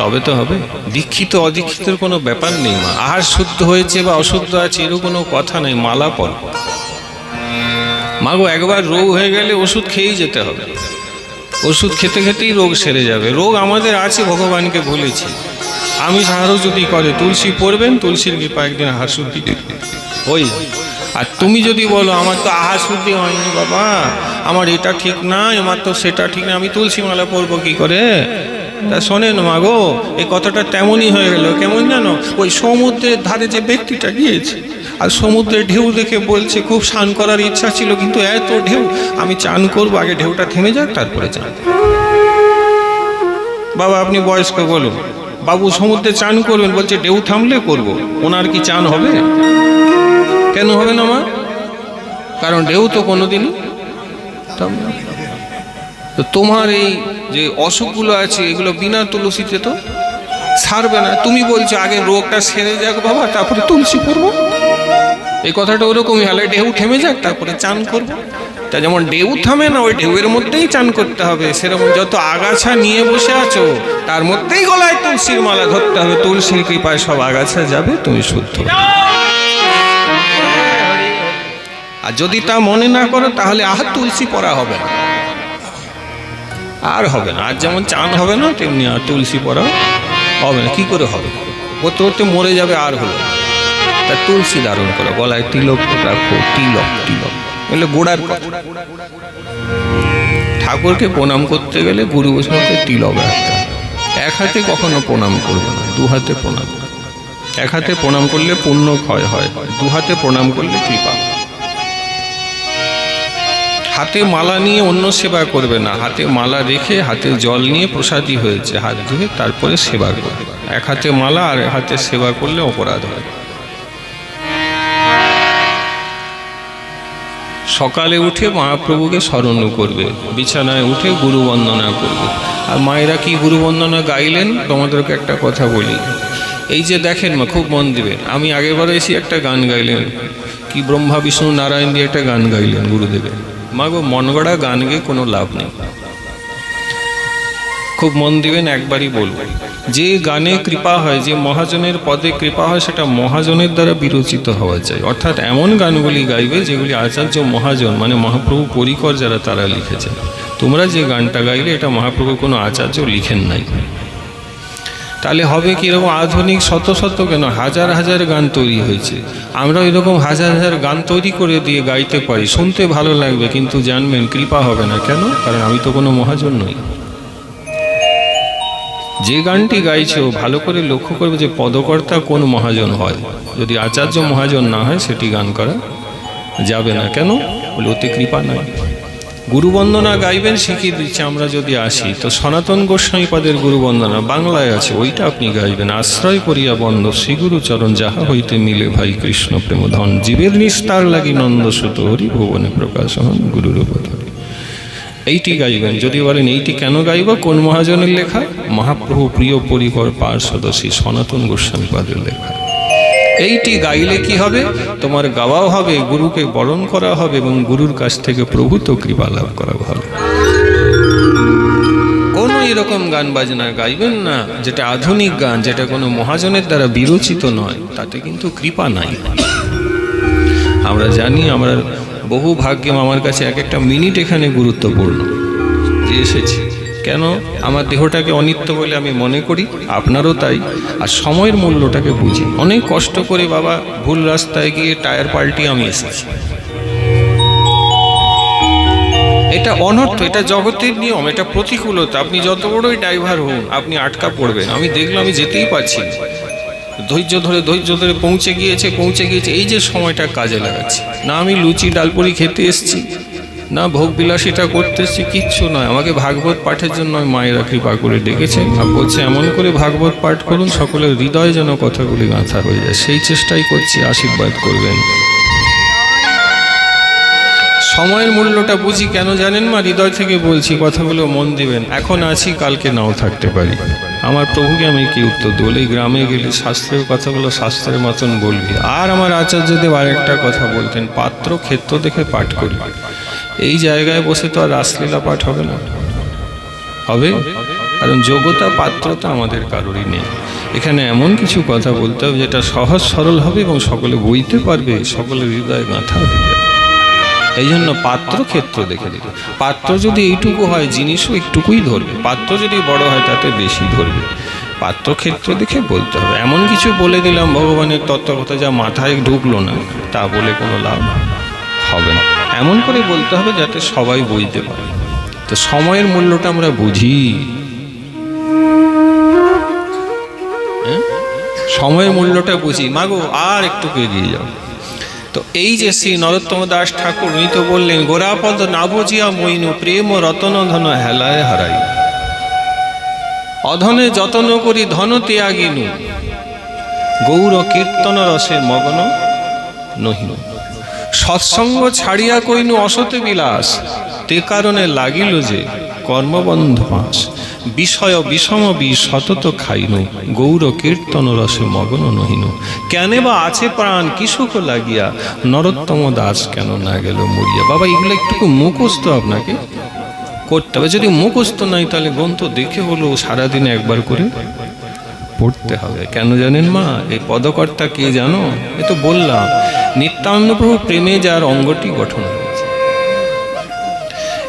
তবে তো হবে। দীক্ষিত অদীক্ষিতের কোনো ব্যাপার নেই মা। আহার শুদ্ধ হয়েছে বা অশুদ্ধ আছে এরও কোনো কথা নেই। মালা পর মাগো, একবার রোগ হয়ে গেলে ওষুধ খেয়েই যেতে হবে। ওষুধ খেতে খেতেই রোগ সেরে যাবে। রোগ আমাদের আছে, ভগবানকে বলেছি। আমি আহারও যদি করে তুলসী পড়বেন, তুলসীর কৃপা একদিন আহার শুদ্ধি ওই। আর তুমি যদি বলো আমার তো আহার শুদ্ধি হয়নি বাবা, আমার এটা ঠিক না, আমার তো সেটা ঠিক না, আমি তুলসী মালা পরবো কি করে? তা শোনেন মাগো, এই কথাটা তেমনই হয়ে গেল। কেমন জানো? ওই সমুদ্রের ধারে যে ব্যক্তিটা গিয়েছে, আর সমুদ্রের ঢেউ দেখে বলছে খুব স্নান করার ইচ্ছা ছিল, কিন্তু এত ঢেউ, আমি চান করবো, আগে ঢেউটা থেমে যাক তারপরে চান। বাবা আপনি বয়স্ক, বলুন বাবু সমুদ্রে চান করবেন, বলছে ঢেউ থামলে করব। ওনার কি চান হবে? কেন হবে না মা? কারণ ঢেউ তো কোনোদিনই থামবে না। তো তোমার এই যে অসুখগুলো আছে এগুলো বিনা তুলসীতে তো সারবে না। তুমি বলছো আগে রোগটা সেরে যাক বাবা, তারপরে তুলসী করবো। এই কথাটা ওরকমই হলে ঢেউ থেমে যাক তারপরে চান করবো। তা যেমন ঢেউ থামে না, ওই ঢেউয়ের মধ্যেই চান করতে হবে, সেরকম যত আগাছা নিয়ে বসে আছো তার মধ্যেই গলায় তুলসীর মালা ধরতে হবে। তুলসীর কৃপায় সব আগাছা যাবে, তুমি শুদ্ধ। আর যদি তা মনে না করো তাহলে আর তুলসী পড়া হবে না, আর হবে না। আর যেমন চান হবে না তেমনি আর তুলসী পড়া হবে না। কি করে হবে? করতে করতে মরে যাবে, আর হলো। তা তুলসী ধারণ করো, গলায় তিলক রাখো, তিলক তিলক বলে গোড়ার কথা। ঠাকুরকে প্রণাম করতে গেলে গুরু বৈষ্ণবকে তিলক রাখতে হবে। এক হাতে কখনো প্রণাম করবে না, দু হাতে প্রণাম। এক হাতে প্রণাম করলে পুণ্য ক্ষয় হয়, দু হাতে প্রণাম করলে কৃপা। হাতে মালা নিয়ে অন্য সেবা করবে না, হাতে মালা রেখে হাতে জল নিয়ে প্রসাদী হয়েছে হাত ধুয়ে তারপরে সেবা করবে। এক হাতে মালা আর এক হাতে সেবা করলে অপরাধ হয়। সকালে উঠে মহাপ্রভুকে স্মরণ করবে, বিছানায় উঠে গুরু বন্দনা করবে। আর মায়েরা কি গুরু বন্দনা গাইলেন তোমাদেরকে একটা কথা বলি। এই যে দেখেন মা, খুব মন দিবেন, আমি আগেরবার এসে একটা গান গাইলেন, কি ব্রহ্মা বিষ্ণু নারায়ণ দিয়ে একটা গান গাইলেন গুরুদেবের। মা গো, মন গড়া গান গিয়ে কোনো লাভ নেই। খুব মন দিবেন, একবারই বলবো, যে গানে কৃপা হয়, যে মহাজনের পদে কৃপা হয়, সেটা মহাজনের দ্বারা বিরচিত হওয়া চাই। অর্থাৎ এমন গানগুলি গাইবে যেগুলি আচার্য মহাজন মানে মহাপ্রভু পরিকর যারা তারা লিখেছেন। তোমরা যে গানটা গাইলে এটা মহাপ্রভু কোনো আচার্য লিখেন নাই। তাহলে হবে কি, এরকম আধুনিক শত শত কেন হাজার হাজার গান তৈরি হয়েছে, আমরা এরকম হাজার হাজার গান তৈরি করে দিয়ে গাইতে পারি, শুনতে ভালো লাগবে, কিন্তু জানবেন কৃপা হবে না। কেন? কারণ আমি তো কোনো মহাজন নই। যে গানটি গাইছো ভালো করে লক্ষ্য করবে যে পদকর্তা কোন মহাজন হয়। যদি আচার্য মহাজন না হয় সেটি গান করা যাবে না। কেন? বলে ওতে কৃপা নাই। গুরু বন্দনা গাইবেন শিখিয়ে দিচ্ছে। আমরা যদি আসি তো সনাতন গোস্বামী পদের গুরু বন্দনা বাংলায় আছে, ওইটা আপনি গাইবেন। আশ্রয় করিয়া বন্দ শ্রী গুরু চরণ, যাহা হইতে মিলে ভাই কৃষ্ণ প্রেম ধন, জীবের নিস্তার লাগি নন্দ সুত হরি, ভুবনে প্রকাশ হন গুরুর উপধরি। এইটি গাইবেন। যদি বলেন এইটি কেন গাইব, কোন মহাজনের লেখা? মহাপ্রভু প্রিয় পরিকর পার্শ্বদর্শী সনাতন গোস্বামী পাদের লেখা। এইটি গাইলে কি হবে? তোমার গাওয়াও হবে, গুরুকে বরণ করা হবে এবং গুরুর কাছ থেকে প্রভূত কৃপা লাভ করা হবে। কোন এরকম গান বাজনা গাইবেন না যেটা আধুনিক গান, যেটা কোনো মহাজনের দ্বারা বিরচিত নয়, তাতে কিন্তু কৃপা নাই। আমরা জানি, আমরা বহু ভাগ্যে আমার কাছে এক একটা মিনিট এখানে গুরুত্বপূর্ণ যে এসেছি। কেন? আমার দেহটাকে অনিত্য বলে আমি মনে করি, আপনারও তাই। আর সময়ের মূল্যটাকে বুঝি। অনেক কষ্ট করে বাবা ভুল রাস্তায় গিয়ে টায়ার পাল্টিয়ে আমি এসেছি। এটা অনর্থ, এটা জগতের নিয়ম, এটা প্রতিকূলতা। আপনি যত বড়ই ড্রাইভার হন, আপনি আটকা পড়বেন। আমি দেখলাম আমি যেতেই পারছি, ধৈর্য ধরে পৌঁছে গিয়েছে। এই যে সময়টা কাজে লাগাচ্ছি না, আমি লুচি ডালপুরি খেতে এসেছি, না ভোগ বিলাসিতা করতে এসেছি, কিচ্ছু নয়। আমাকে ভাগবত পাঠের জন্য মায়েরা কৃপা করে ডেকেছে আর বলছে এমন করে ভাগবত পাঠ করুন সকলের হৃদয় যেন কথাগুলি গাঁথা হয়ে যায়। সেই চেষ্টাই করছি, আশীর্বাদ করবেন। সময়ের মূল্যটা বুঝি। কেন জানেন মা? হৃদয় থেকে বলছি, কথাগুলো মন দিবেন। এখন আছি, কালকে নাও থাকতে পারি। আমার প্রভুকে আমি কি উত্তর দেবো? এই গ্রামে গেলে শাস্ত্রের কথাগুলো শাস্ত্রের মতন বলবি। আর আমার আচার্যদেব আরেকটা কথা বলতেন, পাত্র ক্ষেত্র দেখে পাঠ করবি। এই জায়গায় বসে তো আর রাসলীলা পাঠ হবে না, হবে? কারণ যোগ্যতা পাত্রতা আমাদের কারোরই নেই। এখানে এমন কিছু কথা বলতে হবে যেটা সহজ সরল হবে এবং সকলে বইতে পারবে, সকলের হৃদয়ে গাঁথা হয়ে যাবে। এই জন্য পাত্র ক্ষেত্র দেখে দিবে। পাত্র যদি এইটুকু হয়, জিনিসও একটুকুই ধরবে। পাত্র যদি বড় হয় তাতে বেশি ধরবে। পাত্র ক্ষেত্র দেখে বলতে হবে। এমন কিছু বলে দিলাম ভগবানের তত্ত্ব কথা যা মাথায় ঢুকলো না, তা বলে কোনো লাভ হবে না। এমন করে বলতে হবে যাতে সবাই বুঝতে পারে। তো সময়ের মূল্যটা আমরা বুঝি। সময়ের মূল্যটা বুঝি। মাগো আর একটু এগিয়ে যাও, তো এই যে শ্রী নরোত্তম দাস ঠাকুর উনি তো বললেন, গোরাপদ নাবজিয়া মইনু প্রেম রতন ধন হেলায় হারাই, অধনে যতন করি ধন ত্যাগিনু, গৌর কীর্তন রসে মগ্ন নহিনু। সৎসঙ্গ ছাড়িয়া কইনু অসতে বিলাস, তে কারণে লাগিল যে কর্মবন্ধ পাশ, বিষয় বিষম বিষ সতত খাইনু, গৌর কীর্তন রসে মগ্ন নহিনু। কেনে বা আছে প্রাণ কি সুখ লাগিয়া, নরোত্তম দাস কেন না গেল মরিয়া। বাবা এগুলো একটু মুখস্থ আপনাকে করতে হবে, যদি মুখস্থ নাই তাহলে গ্রন্থ দেখে হলেও সারাদিনে একবার করে পড়তে হবে। কেন জানেন মা? এই পদকর্তা কে জানো? এ তো বললাম, নিত্যানন্দ প্রভু প্রেমে যার অঙ্গটি গঠন হয়েছে,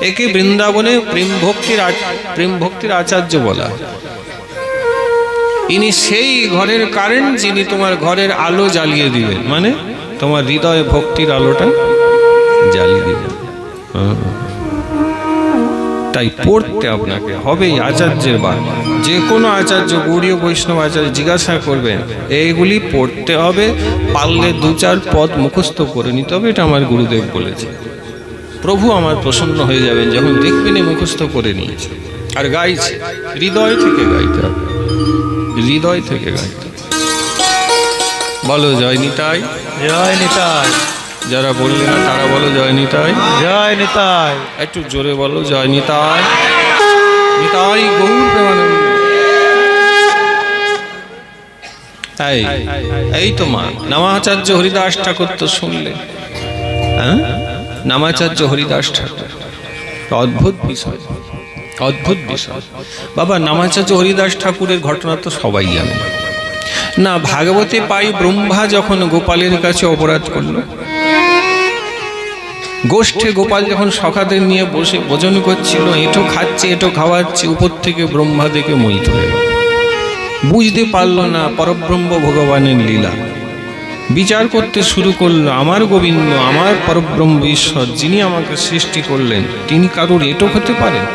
একে বৃন্দাবনে প্রেম ভক্তির আচার্য বলা। ইনি সেই ঘরের কারেন্ট যিনি তোমার ঘরের আলো জ্বালিয়ে দিবেন, মানে তোমার হৃদয়ে ভক্তির আলোটা জ্বালিয়ে দিবেন। তাই পড়তে আপনাকে হবেই। আচার্যের বা যে কোনো আচার্য, গৌড়ীয় বৈষ্ণব আচার্য জিজ্ঞাসা করবেন, এইগুলি পড়তে হবে, পারলে 2-4 পদ মুখস্থ করে নিতে হবে। এটা আমার গুরুদেব বলেছে। প্রভু আমার প্রসন্ন হয়ে যাবেন যখন দেখবেন মুখস্থ করে নিয়েছে আর গাইছে। হৃদয় থেকে গাইতে হবে, হৃদয় থেকে গাইতে। বলো জয় নিতাই, জয় নিতাই। যারা বললে না তারা বলো জয় নিতাই, জয় নিতাই। একটু জোরে বলো জয় নিতাই, নিতাই গৌর প্রেমানন্দ। এই তো মা নামাচার্য হরিদাস ঠাকুর তো শুনলে, হ্যাঁ? নামাচার্য হরিদাস ঠাকুর, অদ্ভুত বিষয়, অদ্ভুত বিষয়। বাবা নামাচার্য হরিদাস ঠাকুরের ঘটনা তো সবাই জানে না। ভাগবতে পাই ব্রহ্মা যখন গোপালের কাছে অপরাধ করলো, গোষ্ঠে গোপাল যখন সখাদের নিয়ে বসে ভোজন করছিল, এঁটো খাচ্ছে এঁটো খাওয়াচ্ছে, উপর থেকে ব্রহ্মা দেখে মোহিত হয়ে গেল। বুঝতে পারলো না পরব্রহ্ম ভগবানের লীলা। বিচার করতে শুরু করলো, আমার গোবিন্দ, আমার পরব্রহ্ম ঈশ্বর যিনি আমাকে সৃষ্টি করলেন, তিনি কারোর এঁটো খেতে পারেন?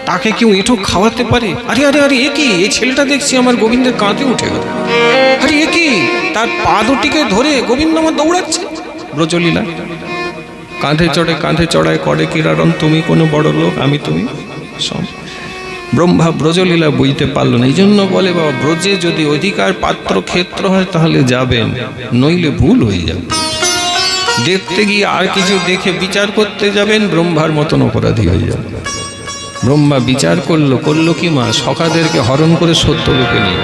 তাকে কেউ এঁটো খাওয়াতে পারে? আরে আরে আরে এ কি? এই ছেলেটা দেখছি আমার গোবিন্দের কাঁধে উঠে গেল। আরে এ কি? তার পা দুটিকে ধরে গোবিন্দ আমার দৌড়াচ্ছে। ব্রজলীলা, কাঁধে চড়ায় করে কিরারণ, তুমি কোনো বড় লোক, আমি তুমি সম। ব্রহ্মা ব্রজলীলা বুঝতে পারল না। এই জন্য বলে বাবা, ব্রজে যদি অধিকার পাত্র ক্ষেত্র হয় তাহলে যাবেন, নইলে ভুল হয়ে যাবে। দেখতে গিয়ে আর কিছু দেখে বিচার করতে যাবেন, ব্রহ্মার মতন অপরাধী হয়ে যাবে। ব্রহ্মা বিচার করলো কি মা? সখাদেরকে হরণ করে সত্যলোকে নিয়ে,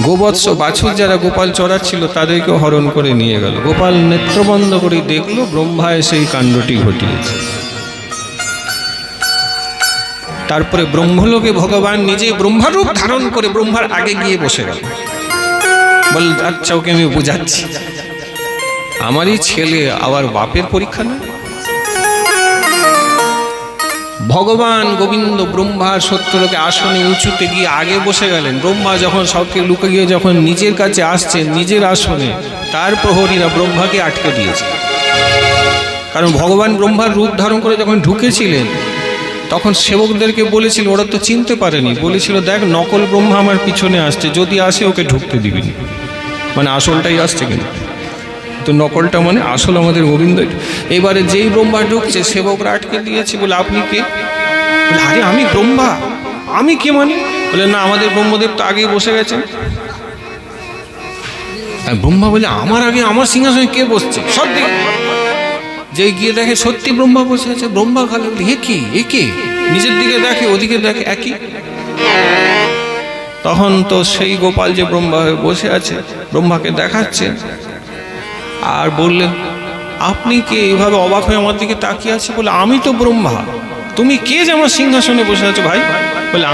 গোবৎস বাছুর যারা গোপাল চড়াচ্ছিল তাদেরকে হরণ করে নিয়ে গেল। গোপাল নেত্রবন্ধ করে দেখলো ব্রহ্মা সেই কাণ্ডটি ঘটিয়েছে। তারপরে ব্রহ্মলোকে ভগবান নিজে ব্রহ্মারূপ ধারণ করে ব্রহ্মার আগে গিয়ে বসে গেল। বল, আচ্ছা ওকে আমি বুঝাচ্ছি, আমারই ছেলে আবার বাপের পরীক্ষা না। ভগবান গোবিন্দ ব্রহ্মার সত্যলোকে আসনে উঁচুতে গিয়ে আগে বসে গেলেন। ব্রহ্মা যখন সবকে লুকে গিয়ে যখন নিজের কাছে আসছেন, নিজের আসনে, তার প্রহরীরা ব্রহ্মাকে আটকে দিয়েছে। কারণ ভগবান ব্রহ্মার রূপ ধারণ করে যখন ঢুকেছিলেন, তখন সেবকদেরকে বলেছিল, ওরা তো চিনতে পারেনি, বলেছিল দেখ নকল ব্রহ্মা আমার পিছনে আসছে, যদি আসে ওকে ঢুকতে দিবিনি। মানে আসলটাই আসছে, কিন্তু তো নকলটা মানে আসল আমাদের গোবিন্দ। এবারে যেই ব্রহ্মা ঢুকছে, সেবকরা আটকে দিয়েছে। বলে আপনি কে? বলে আরে আমি ব্রহ্মা। আমি কে মানে? বলে না, আমাদের ব্রহ্মদেব তো আগেই বসে গেছেন। ব্রহ্মা বলে আমার আগে আমার সিংহাসনে কে বসছে? সব দিকে যে গিয়ে দেখে সত্যি ব্রহ্মা বসে আছে। ব্রহ্মা খালে বলে এ কে? নিজের দিকে দেখে, ওদিকে দেখে, একই। তখন তো সেই গোপাল যে ব্রহ্মা হয়ে বসে আছে, ব্রহ্মাকে দেখাচ্ছে আর বললেন, আপনি কে? এইভাবে অবাক হয়ে আমার দিকে তাকিয়ে আছে। বলে আমি তো ব্রহ্মা। তুমি কে যে আমার সিংহাসনে বসে আছো ভাই? বলে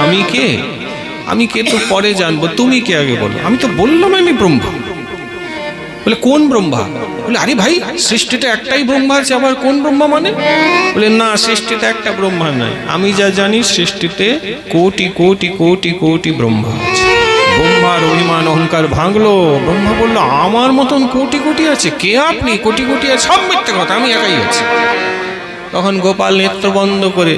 আমি কে তো পরে জানবো, তুমি কে আগে বলো। আমি তো বললাম আমি ব্রহ্মা। বলে কোন ব্রহ্মা? বলে আরে ভাই, সৃষ্টিতে একটাই ব্রহ্মা আছে, আবার কোন ব্রহ্মা মানে? বলে না, সৃষ্টিতে একটা ব্রহ্মা নাই, আমি যা জানি সৃষ্টিতে কোটি কোটি কোটি কোটি ব্রহ্মা আছে। ব্রহ্মার অভিমান অহংকার ভাঙলো। ব্রহ্মা বললো আমার মতন কোটি কোটি আছে? কে আপনি? কোটি কোটি আছে? সব মিথ্যে কথা, আমি একাই আছি। তখন গোপাল নেত্র বন্ধ করে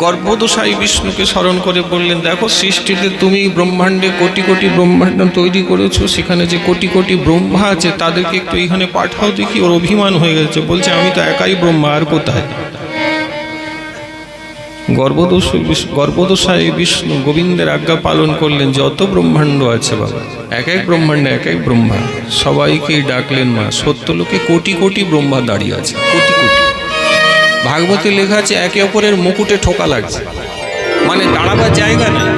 গর্ভদোষাই বিষ্ণুকে স্মরণ করে বললেন, দেখো সৃষ্টিতে তুমি ব্রহ্মাণ্ডে কোটি কোটি ব্রহ্মাণ্ড তৈরি করেছো, সেখানে যে কোটি কোটি ব্রহ্মা আছে তাদেরকে একটু এখানে পাঠাও দেখি। ওর অভিমান হয়ে গেছে, বলছে আমি তো একাই ব্রহ্মা, আর কোথায়? গর্ভদোষায় বিষ্ণু গোবিন্দের আজ্ঞা পালন করলেন। যত ব্রহ্মাণ্ড আছে বাবা, এক এক ব্রহ্মাণ্ডে এক এক ব্রহ্মা, সবাইকেই ডাকলেন মা। সত্যলোকে কোটি কোটি ব্রহ্মা দাঁড়িয়ে আছে, কোটি কোটি। ভাগবতে লেখা আছে একে অপরের মুকুটে ঠোকা লাগছে, মানে দাঁড়াবার জায়গা নেই,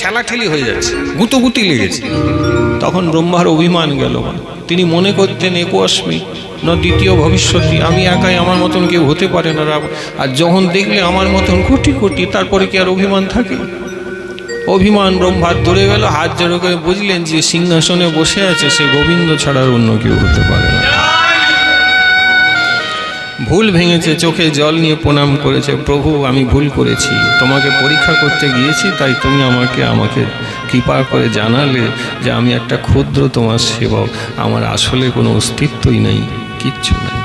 ঠেলাঠেলি হয়ে যাচ্ছে, গুতোগুতি লেগেছে। তখন ব্রহ্মার অভিমান গেল। তিনি মনে করতেন একোয়াস্মি ন দ্বিতীয় ভবিষ্যৎ, আমি একাই, আমার মতন কেউ হতে পারে না। আর যখন দেখলে আমার মতন কোটি কোটি, তারপরে কি আর অভিমান থাকে? অভিমান ব্রহ্মার ধরে গেল, হাত জড়ো করে বুঝলেন যে সিংহাসনে বসে আছে সে গোবিন্দ ছাড়ার অন্য কেউ হতে পারে না। ভুল ভেঙেছে, চোখে জল নিয়ে প্রণাম করেছে, প্রভু আমি ভুল করেছি, তোমাকে পরীক্ষা করতে গিয়েছি, তাই তুমি আমাকে কৃপা করে জানালে যে আমি একটা ক্ষুদ্র তোমার সেবক, আমার আসলে কোনো অস্তিত্বই নেই, কিচ্ছু নেই।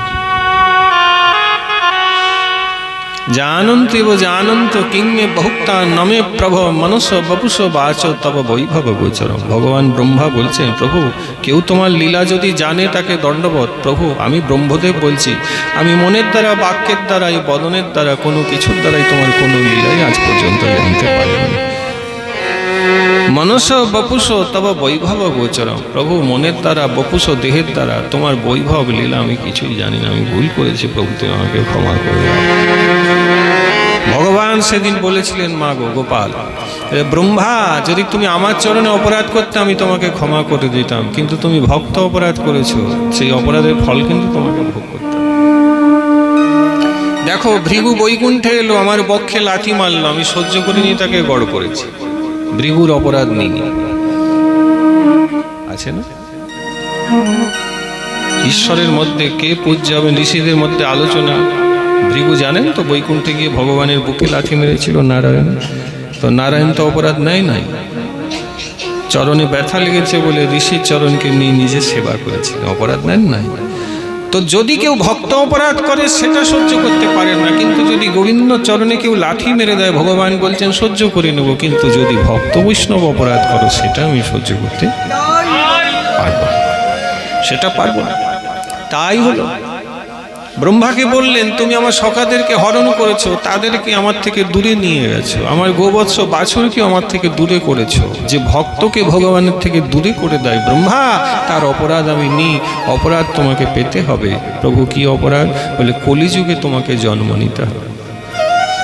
জানন্তি জানন্ত কিংমে বহুক্তা নমে প্রভ মনস বপুষ বাচ তব বৈভব গোচর। ভগবান ব্রহ্মা বলছেন, প্রভু কেউ তোমার লীলা যদি জানে তাকে দণ্ডবত। প্রভু আমি ব্রহ্মদেব বলছি, আমি মনের দ্বারা, বাক্যের দ্বারা, এই বদনের দ্বারা, কোনো কিছুর দ্বারাই তোমার কোনো লীলাই আজ পর্যন্ত জানতে পারিনি। মনস বপুষ তব বৈভব গোচর। প্রভু মনের দ্বারা, বপুষ দেহের দ্বারা তোমার বৈভব লীলা আমি কিছুই জানি না, আমি ভুল করেছি, প্রভু তুমি আমাকে ক্ষমা করে দাও। ভগবান সেদিন বলেছিলেন, মা গো গোপাল, ব্রহ্মা যদি তুমি আমার চরণে অপরাধ করতে আমি তোমাকে ক্ষমা করে দিতাম, কিন্তু তুমি ভক্ত অপরাধ করেছো, সেই অপরাধের ফল কিন্তু তোমাকে ভোগ করতে হবে। দেখো ভৃগু বৈকুণ্ঠে এলো, আমার বক্ষে লাথি মারলো, আমি সহ্য করিনি, তাকে গড় করেছি। ভৃগুর অপরাধ নেই, আছে না? ঈশ্বরের মধ্যে কে পূজ্য হবে, ঋষিদের মধ্যে আলোচনা। ভৃগু জানেন তো বৈকুণ্ঠে গিয়ে ভগবানের বুকে লাথি মেরেছিল নারায়ণ, তো নারায়ণ তো অপরাধ নেয় নাই, চরণে ব্যথা লেগেছে বলে ঋষির চরণকে নিয়ে নিজে সেবা করেছিল, অপরাধ নেন নাই। তো যদি কেউ ভক্ত অপরাধ করে সেটা সহ্য করতে পারে না, কিন্তু যদি গোবিন্দ চরণে কেউ লাথি মেরে দেয়, ভগবান বলছেন সহ্য করে নেব, কিন্তু যদি ভক্ত বৈষ্ণব অপরাধ করো সেটা আমি সহ্য করতে পারবো, সেটা পারবো না। তাই হলো ব্রহ্মাকে বললেন, তুমি আমার সখাদেরকে হরণ করেছো, তাদেরকে আমার থেকে দূরে নিয়ে গেছো, আমার গোবৎস বাছুরকে আমার থেকে দূরে করেছো। যে ভক্তকে ভগবানের থেকে দূরে করে দেয় ব্রহ্মা, তার অপরাধ আমি নিই, অপরাধ তোমাকে পেতে হবে। প্রভু কি অপরাধ? বলে কলিযুগে তোমাকে জন্ম নিতে হবে।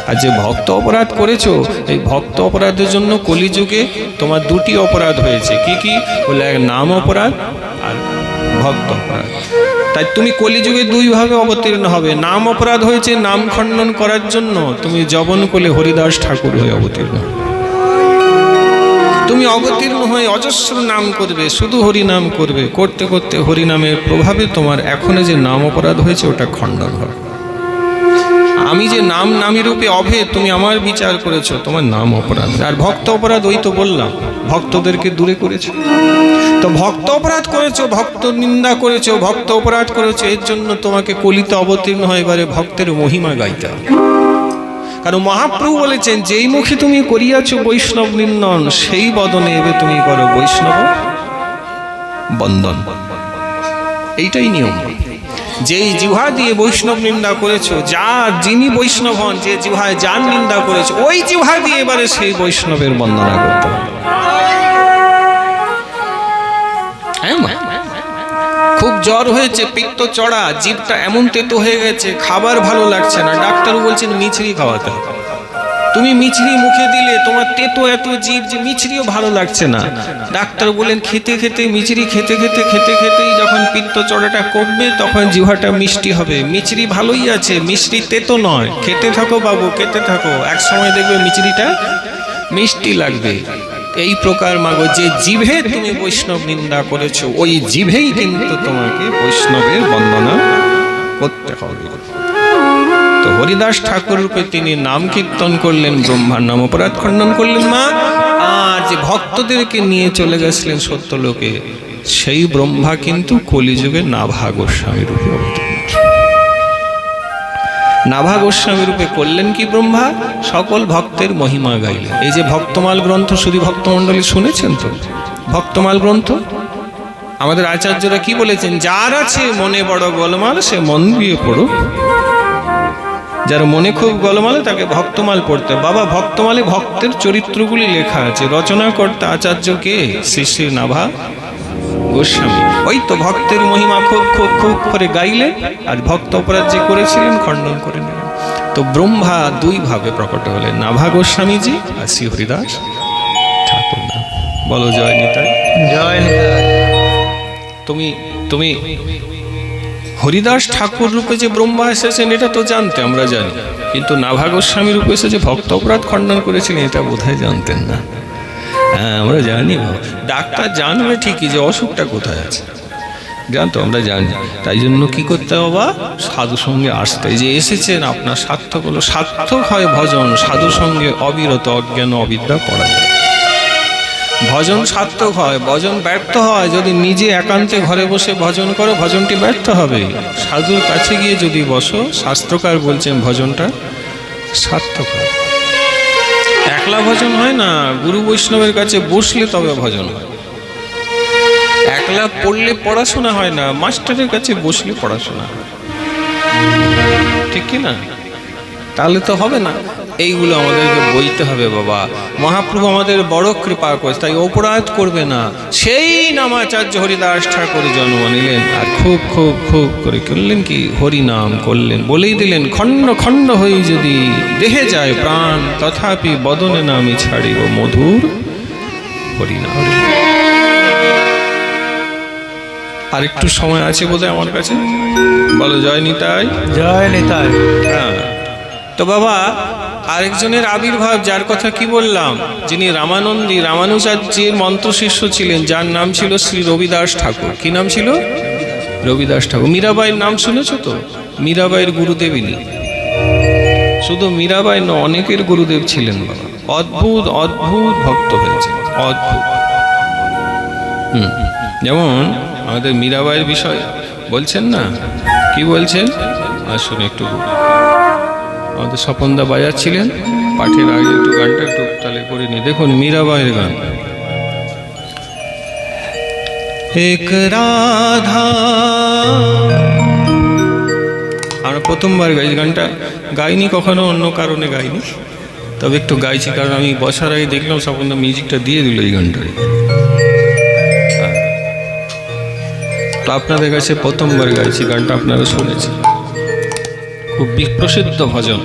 আর যে ভক্ত অপরাধ করেছো, এই ভক্ত অপরাধের জন্য কলিযুগে তোমার দুটি অপরাধ হয়েছে। কি কি? বলে এক নাম অপরাধ আর ভক্ত অপরাধ। তাই তুমি কলিযুগে দুইভাবে অবতীর্ণ হবে। নাম অপরাধ হয়েছে নাম খণ্ডন করার জন্য, তুমি যবন কোলে হরিদাস ঠাকুর হয়ে অবতীর্ণ। তুমি অবতীর্ণ হয়ে অজস্র নাম করবে, শুধু হরিনাম করবে, করতে করতে হরিনামের প্রভাবে তোমার এখনো যে নাম অপরাধ হয়েছে ওটা খণ্ডন হবে। আমি যে নাম নামী রূপে অভেদ, তুমি আমার বিচার করেছো, তোমার নাম অপরাধ। আর ভক্ত অপরাধ ওই তো বললাম, ভক্তদেরকে দূরে করেছো। তো ভক্ত অপরাধ করেছো, ভক্ত নিন্দা করেছো, ভক্ত অপরাধ করেছো, এর জন্য তোমাকে কলিতে অবতীর্ণ হয়ে এবারে ভক্তের মহিমা গাইতে হবে। কারণ মহাপ্রভু বলেছেন, যেই মুখে তুমি করিয়াছো বৈষ্ণব নিন্দন, সেই বদনে এবে তুমি করো বৈষ্ণব বন্দন। এইটাই নিয়ম। যেই জিহ্বা দিয়ে বৈষ্ণব নিন্দা করেছো, যিনি বৈষ্ণব হন, যে জিহ্বায় যার নিন্দা করেছো, ওই জিহ্বা দিয়ে এবারে সেই বৈষ্ণবের বন্দনা করতে হবে। খুব জ্বর হয়েছে, পিত্ত চড়া, জিভটা এমন তেতো হয়ে গেছে, খাবার ভালো লাগছে না, ডাক্তার বলছেন মিছরি খাওয়াতে হবে। তুমি মিছরি মুখে দিলে তোমার তেতো এত জিভ যে মিছরিও ভালো লাগছে না। ডাক্তার বলেন খেতে খেতে, মিছরি খেতে খেতে খেতে খেতেই যখন পিত্ত চড়াটা কমবে তখন জিহ্বাটা মিষ্টি হবে। মিছরি ভালোই আছে, মিষ্টি তেতো নয়, খেতে থাকো বাবু, খেতে থাকো, এক সময় দেখবে মিছরিটা মিষ্টি লাগবে। এই প্রকার মাগো, যে জিভে তুমি বৈষ্ণব নিন্দা করেছো, ওই জিভেই কিন্তু তোমাকে বৈষ্ণবের বন্দনা করতে হবে। তো হরিদাস ঠাকুর রূপে তিনি নাম কীর্তন করলেন, ব্রহ্মার নাম অপরাধ খণ্ডন করলেন মা। আর যে ভক্তদেরকে নিয়ে চলে গেছিলেন সত্যলোকে, সেই ব্রহ্মা কিন্তু কলিযুগে নাভা গোস্বামী রূপে অবতীর্ণ। নাভা গোস্বামী রূপে করলেন কি ব্রহ্মা? সকল ভক্তের মহিমা গাইলেন। এই যে ভক্তমাল গ্রন্থ শুধু ভক্তমণ্ডলী শুনেছেন তো? ভক্তমাল গ্রন্থ আমাদের আচার্যরা কি বলেছেন? যার আছে মনে বড় গোলমাল সে মন দিয়ে পড়ো। যার মনে খুব গোলমাল তাকে ভক্তমাল পড়তে। বাবা, ভক্তমালে ভক্তের চরিত্রগুলি লেখা আছে। রচনা করতে আচার্য কে? শ্রী শ্রী নাভা গোস্বামী। ওই তো ভক্তের মহিমা খুব খুব খুব করে গাইলেন, আর ভক্ত অপরাধ যে করেছিলেন খণ্ডন করে নিলেন। তো ব্রহ্মা দুই ভাবে প্রকট হলেন, নাভা গোস্বামীজি আর শ্রী হরিদাস ঠাকুর। বলো জয় নিতাই। জয় নিতাই। তুমি হরিদাস ঠাকুর রূপে যে ব্রহ্মা এসেছেন এটা তো জানতে, আমরা জানি, কিন্তু নাভা গোস্বামী রূপে এসে যে ভক্ত অপরাধ খণ্ডন করেছিলেন এটা বোধহয় জানতেন না। হ্যাঁ, আমরা জানি, ডাক্তার জানবে ঠিকই যে অসুখটা কোথায় আছে, জানতো, আমরা জানি। তাই জন্য কি করতে হবে? সাধু সঙ্গে আসতে। যে এসেছেন আপনার সার্থক হলো, সার্থক হয় ভজন, সাধু সঙ্গে অবিরত অজ্ঞান অবিদ্যা পড়া যায়। ভজন সার্থক হয়, ভজন ব্যর্থ হয় যদি নিজে একান্তে ঘরে বসে ভজন করো, ভজনটি ব্যর্থ হবে। সাধুর কাছে গিয়ে যদি বসো, শাস্ত্রকার বলছেন ভজনটা সার্থক হয়। একলা ভজন হয় না, গুরু বৈষ্ণবের কাছে বসলে তবে ভজন হয়। একলা পড়লে পড়াশোনা হয় না, মাস্টারের কাছে বসলে পড়াশোনা হয়, ঠিক কি না? তাহলে তো হবে না। এইগুলো আমাদেরকে বইতে হবে বাবা। মহাপ্রভু আমাদের বড় কৃপা করে, তাই অপরাধ করবে না। সেই নামাচার্য হরিদাস ঠাকুর জন্ম নিলেন, আর খুব খুব খুব করে করলেন কি? হরিনাম করলেন, বলেই দিলেন, খণ্ড খণ্ড হয়ে যদি দেহে যায় প্রাণ, তথাপি বদনে নামি ছাড়িব মধুর হরিনাম। আর একটু সময় আছে বোধহয় আমার কাছে, বলো জয় নিতাই। জয় নিতাই। হ্যাঁ, তো বাবা আরেকজনের আবির্ভাব, যার কথা কি বললাম, যিনি রামানন্দী রামানুজাচার্যের মন্ত্র শিষ্য ছিলেন, যার নাম ছিল শ্রী রবিদাস ঠাকুর। কি নাম ছিল? রবিদাস ঠাকুর। মীরাবাইয়ের নাম শুনেছো তো? মীরাবাইয়ের গুরুদেবিনী, শুধু মীরাবাই না, অনেকের গুরুদেব ছিলেন বাবা। অদ্ভুত অদ্ভুত ভক্ত হয়েছে, অদ্ভুত। যেমন আমাদের মীরাবাইয়ের বিষয় বলছেন না, কি বলছেন আসুন একটু। আমাদের স্বপনদা বাজাচ্ছিলেন, পাঠের আগে একটু গানটা একটু তাহলে করে নি। দেখুন মীরাবাইয়ের গান। এক রাধা, আমরা প্রথমবার গাইছি গানটা, গাইনি কখনো, অন্য কারণে গাইনি, তবে একটু গাইছি, কারণ আমি বসার আগে দেখলাম স্বপনদা মিউজিকটা দিয়ে দিল এই গানটায়। তো আপনাদের কাছে প্রথমবার গাইছি গানটা, আপনারা শুনেছেন, খুব প্রসিদ্ধ ভজন।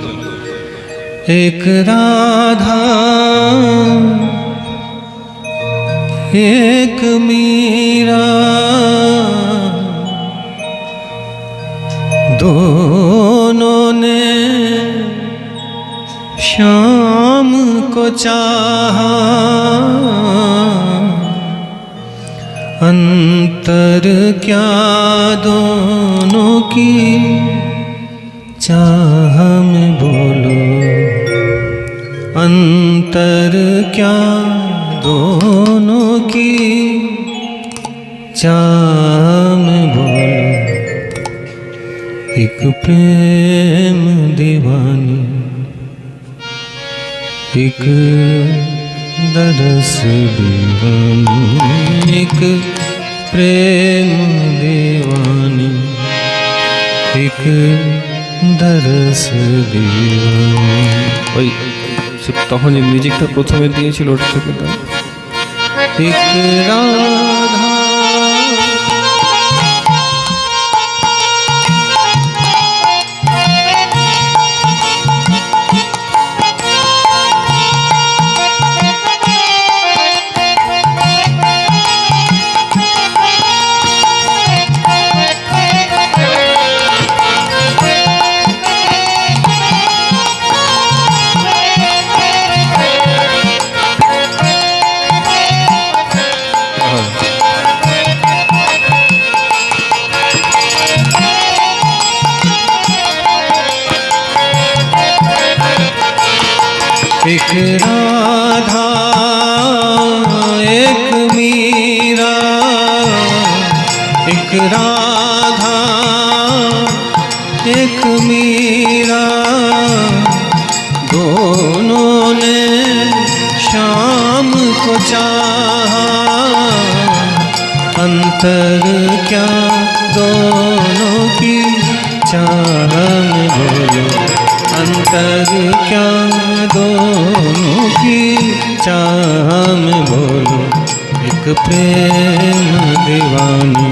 এক রাধা এক मीरा दोनों ने श्याम को चाहा, अंतर क्या दोनों की चाह में बोलो, अंतर क्या दोनों की चाह में बोलो। एक प्रेम दीवानी, एक दरस दीवानी, एक प्रेम दीवानी, एक दरस दीवानी। ওই তখন এই মিউজিকটা প্রথমে দিয়েছিল, ওটা থেকে দাও। এক রাধা एक राधा एक मीरा, एक राधा एक मीरा, श्याम को चाहा, अंतर क्या दोनों की चाह में बोलो, अंतर क्या दोनों की चाह में बोलो। एक प्रेम दीवानी,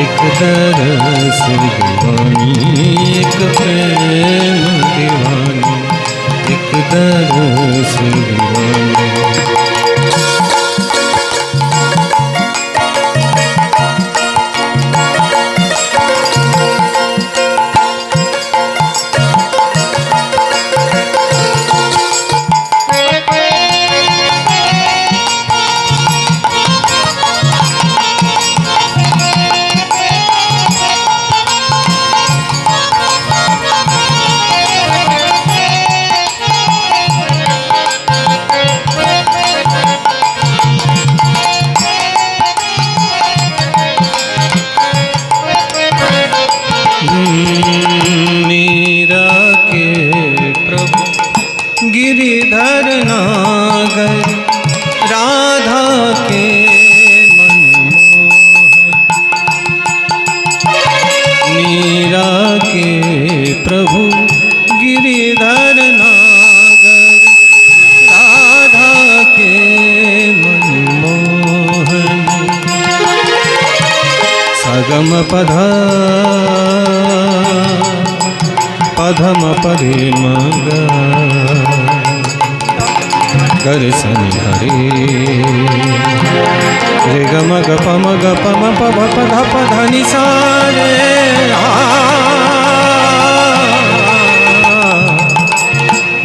एक तरस दीवानी, एक प्रेम दीवानी, एक तरस दीवानी। मीरा के प्रभु गिरिधर नागर, राधा के मनमोहन। मीरा के प्रभु गिरिधर नागर, राधा के मनमोहन। सगम पधा पधम परे मग कर सनि हरे, रे ग म ग प म ग प म प भ प ध प ध नि सा रे।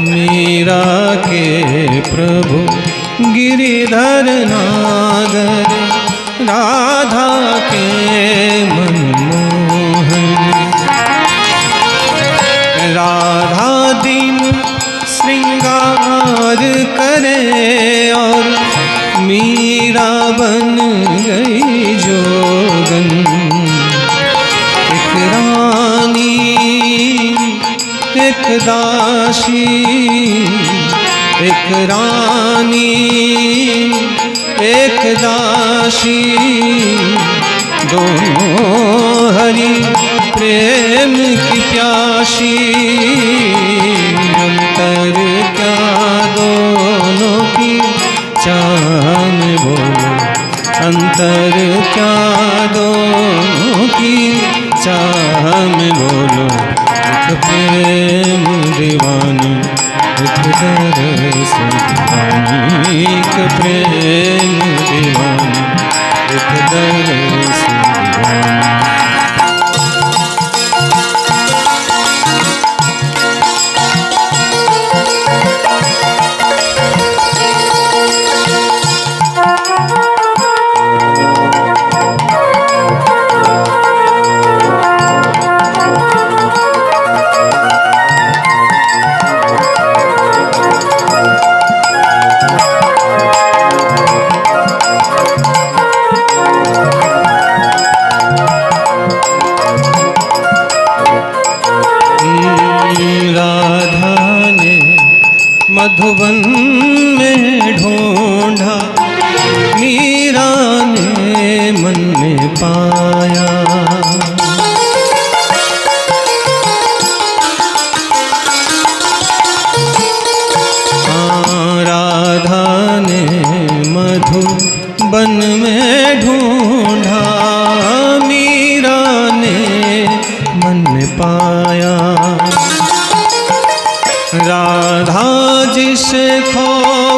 मीरा के प्रभु गिरिधर नागर, राधा के मनमोहन। राधा दिन श्रृंगार करे और मीरा बन गई जोगन। एक रानी एक दासी, एक रानी एक दासी, दोनों हरि प्रेम की प्यासी। अंतर क्या दोनों की चाह में बोलो, अंतर क्या दोनों की चाह में बोलो। एक प्रेम दीवानी, एक तरस दीवानी, एक प्रेम दीवानी, एक तरस दीवानी। राधा ने मधुबन में ढूंढा, मीरा ने मन में पाया। राधा ने मधुबन में ढूंढा, मीरा ने मन में पाया। राधा जिसे खो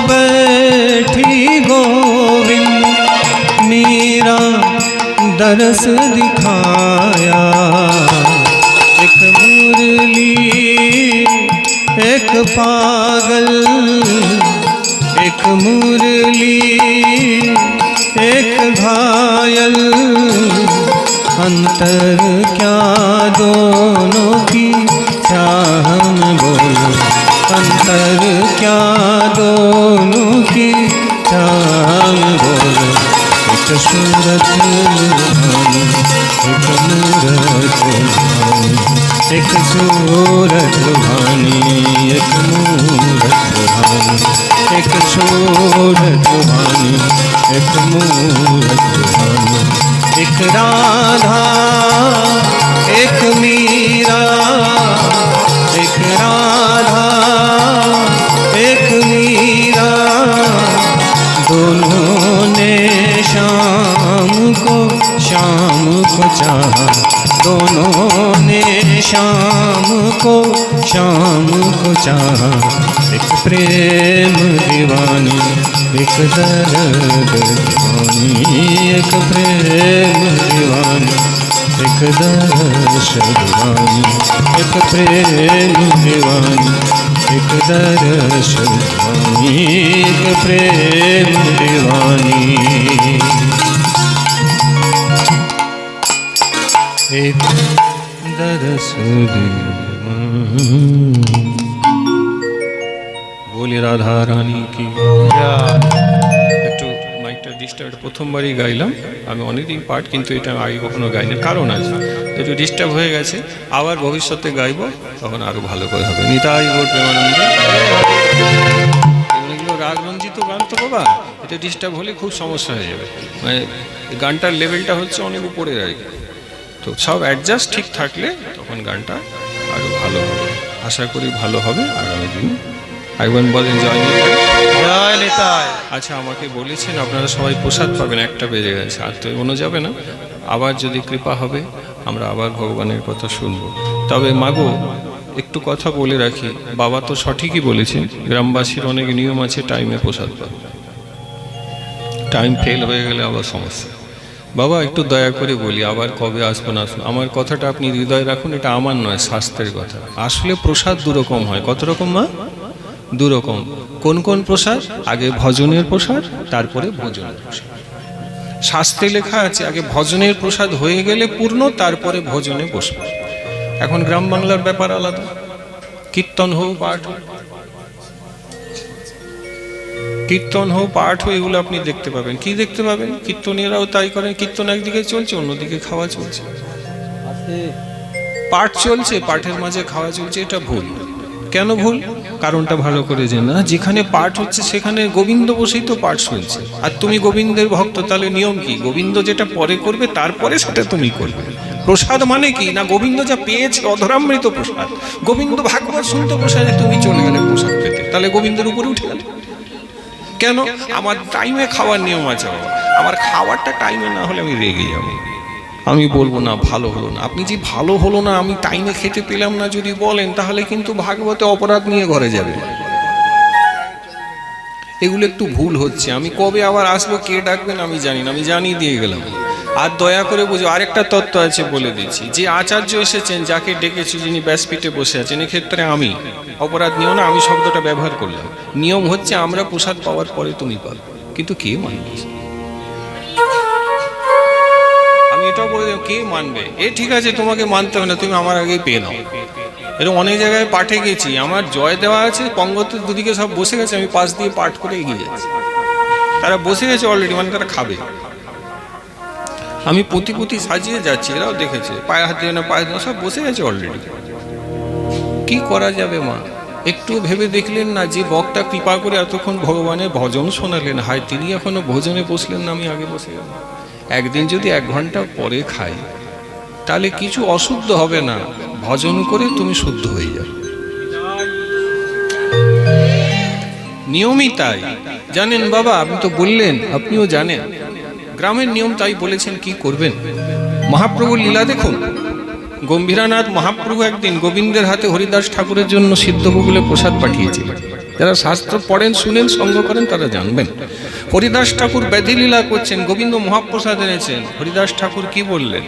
बैठी गोविंद, मीरा दरस दिखाया। एक मुरली एक पागल, एक मुरली एक घायल। अंतर क्या दोनों की चाह में बोलो, अंतर क्या दोनों की चाह में बोलो। एक सूरत लुभानी, एक मूरत लुभानी, एक सूरत लुभानी, एक मूरत लुभानी, एक सूरत वाणी एक मूरत वाणी एक राधा एक मीरा एक राधा एक मीरा दोनों ने शाम को चाहा दोनों ने शाम को चाहा एक प्रेम दीवानी एक दर्द दीवानी एक प्रेम दीवानी एक दर्श दीवानी एक प्रेम दीवानी एक दर्श दीवानी एक प्रेम दीवानी एक दर्श दीवानी। बोली राधा रानी की একটু মাইকটা ডিস্টার্ব প্রথমবারই গাইলাম আমি অনেকদিন পাঠ কিন্তু এটা আগে কখনো গাইনি কারণ আছে একটু ডিস্টার্ব হয়ে গেছে আবার ভবিষ্যতে গাইবো তখন আরো ভালো করে হবে নিতাই গৌর প্রেমানন্দে এগুলো রাগ রঞ্জিত গান তো বাবা এটা ডিস্টার্ব হলে খুব সমস্যা হয়ে যাবে মানে গানটার লেভেলটা হচ্ছে অনেক উপরে আর কি তো সব অ্যাডজাস্ট ঠিক থাকলে তখন গানটা আরো ভালো হবে আশা করি ভালো হবে আগামী দিন আইবান বলেন জয় নিতাই জয় নিতাই। আচ্ছা আমাকে বলেছেন আপনারা সবাই প্রসাদ পাবেন একটা বেজে গেছে আর তো এগোনো যাবে না আবার যদি কৃপা হবে আমরা আবার ভগবানের কথা শুনবো তবে মাগো একটু কথা বলে রাখি বাবা তো সঠিকই বলেছেন গ্রামবাসীর অনেক নিয়ম আছে টাইমে প্রসাদ পাবে টাইম ফেল হয়ে গেলে আবার সমস্যা বাবা একটু দয়া করে বলি আবার কবে আসবো না আসবো আমার কথাটা আপনি হৃদয়ে রাখুন এটা আমার নয় শাস্ত্রের কথা আসলে প্রসাদ দুরকম হয় কত রকম মা দুরকম কোন কোন প্রসাদ আগে ভজনের প্রসাদ তারপরে ভোজনের প্রসাদ শাস্ত্রে লেখা আছে আগে ভজনের প্রসাদ হয়ে গেলে পূর্ণ তারপরে ভোজনে বসবে এখন গ্রাম বাংলার ব্যাপার আলাদা কীর্তন হোক পাঠ হোক এগুলো আপনি দেখতে পাবেন কি দেখতে পাবেন কীর্তনীয়রাও তাই করেন কীর্তন একদিকে চলছে অন্যদিকে খাওয়া চলছে পাঠ চলছে পাঠের মাঝে খাওয়া চলছে এটা ভুল কেন ভুল কারণটা ভালো করে জেনে না যেখানে পাঠ হচ্ছে সেখানে গোবিন্দ বসেই তো পাঠ শুনছে আর তুমি গোবিন্দের ভক্ত তাহলে নিয়ম কি গোবিন্দ যেটা পরে করবে তারপরে সেটা তুমি করবে প্রসাদ মানে কি না গোবিন্দ যা পেয়েছে অধরামৃত প্রসাদ গোবিন্দ ভাগবত শুনতে প্রসাদে তুমি চলে গেলে প্রসাদ পেতে তাহলে গোবিন্দের উপরে উঠে গেল কেন আমার টাইমে খাওয়ার নিয়ম আছে বাবা আমার খাওয়ারটা টাইমে না হলে আমি রেগে যাবো আমি বলবো না ভালো হলো না আপনি যে ভালো হলো না আমি টাইমে খেতে পেলাম না যদি বলেন তাহলে কিন্তু ভাগবতে অপরাধ নিয়ে ঘরে যাবে এগুলো একটু ভুল হচ্ছে আমি কবে আবার আসবো কে ডাকবেন আমি জানি না আমি জানিয়ে দিয়ে গেলাম আর দয়া করে বুঝো আরেকটা তত্ত্ব আছে বলে দিচ্ছি যে আচার্য এসেছেন যাকে ডেকেছি যিনি ব্যাসপীঠে বসে আছেন এক্ষেত্রে আমি অপরাধ নিও না আমি শব্দটা ব্যবহার করলাম নিয়ম হচ্ছে আমরা প্রসাদ পাওয়ার পরে তুমি পাবে কিন্তু কে মানবে আমি এটাও বলে দেব কে মানবে ঠিক আছে তোমাকে মানতে হবে না তুমি আমার আগেই পেয়ে নাও এরকম অনেক জায়গায় পাঠে গেছি আমার জয় দেওয়া আছে পঙ্গতের দুদিকে সব বসে গেছে আমি পাশ দিয়ে পাঠ করে এগিয়ে যাচ্ছি তারা বসে গেছে অলরেডি মানে তারা খাবে আমি পুঁতি সাজিয়ে যাচ্ছি এরাও দেখেছে পায়ে হাত দিয়ে না পায়ে দিয়ে সব বসে গেছে অলরেডি কি করা যাবে মা একটু ভেবে দেখলেন না যে বক্তা কৃপা করে এতক্ষণ ভগবানের ভজন শোনালেন হায় তিনি এখনো ভোজনে বসলেন না আমি আগে বসে গেলাম একদিন যদি 1 ঘন্টা পরে খাই তাহলে কিছু অশুদ্ধ হবে না ভজন করে তুমি শুদ্ধ হয়ে যাবে নিয়মই তাই জানেন বাবা আপনি তো বললেন আপনিও জানেন গ্রামের নিয়ম তাই বলেছেন কি করবেন মহাপ্রভুর লীলা দেখুন গম্ভীরানাথ মহাপ্রভু একদিন গোবিন্দের হাতে হরিদাস ঠাকুরের জন্য সিদ্ধভোগলে প্রসাদ পাঠিয়েছিলেন যারা শাস্ত্র পড়েন শুনেন সঙ্গ করেন তারা জানবেন হরিদাস ঠাকুর ব্যাধি লীলা করছেন গোবিন্দ মহাপ্রসাদ এনেছেন হরিদাস ঠাকুর কি বললেন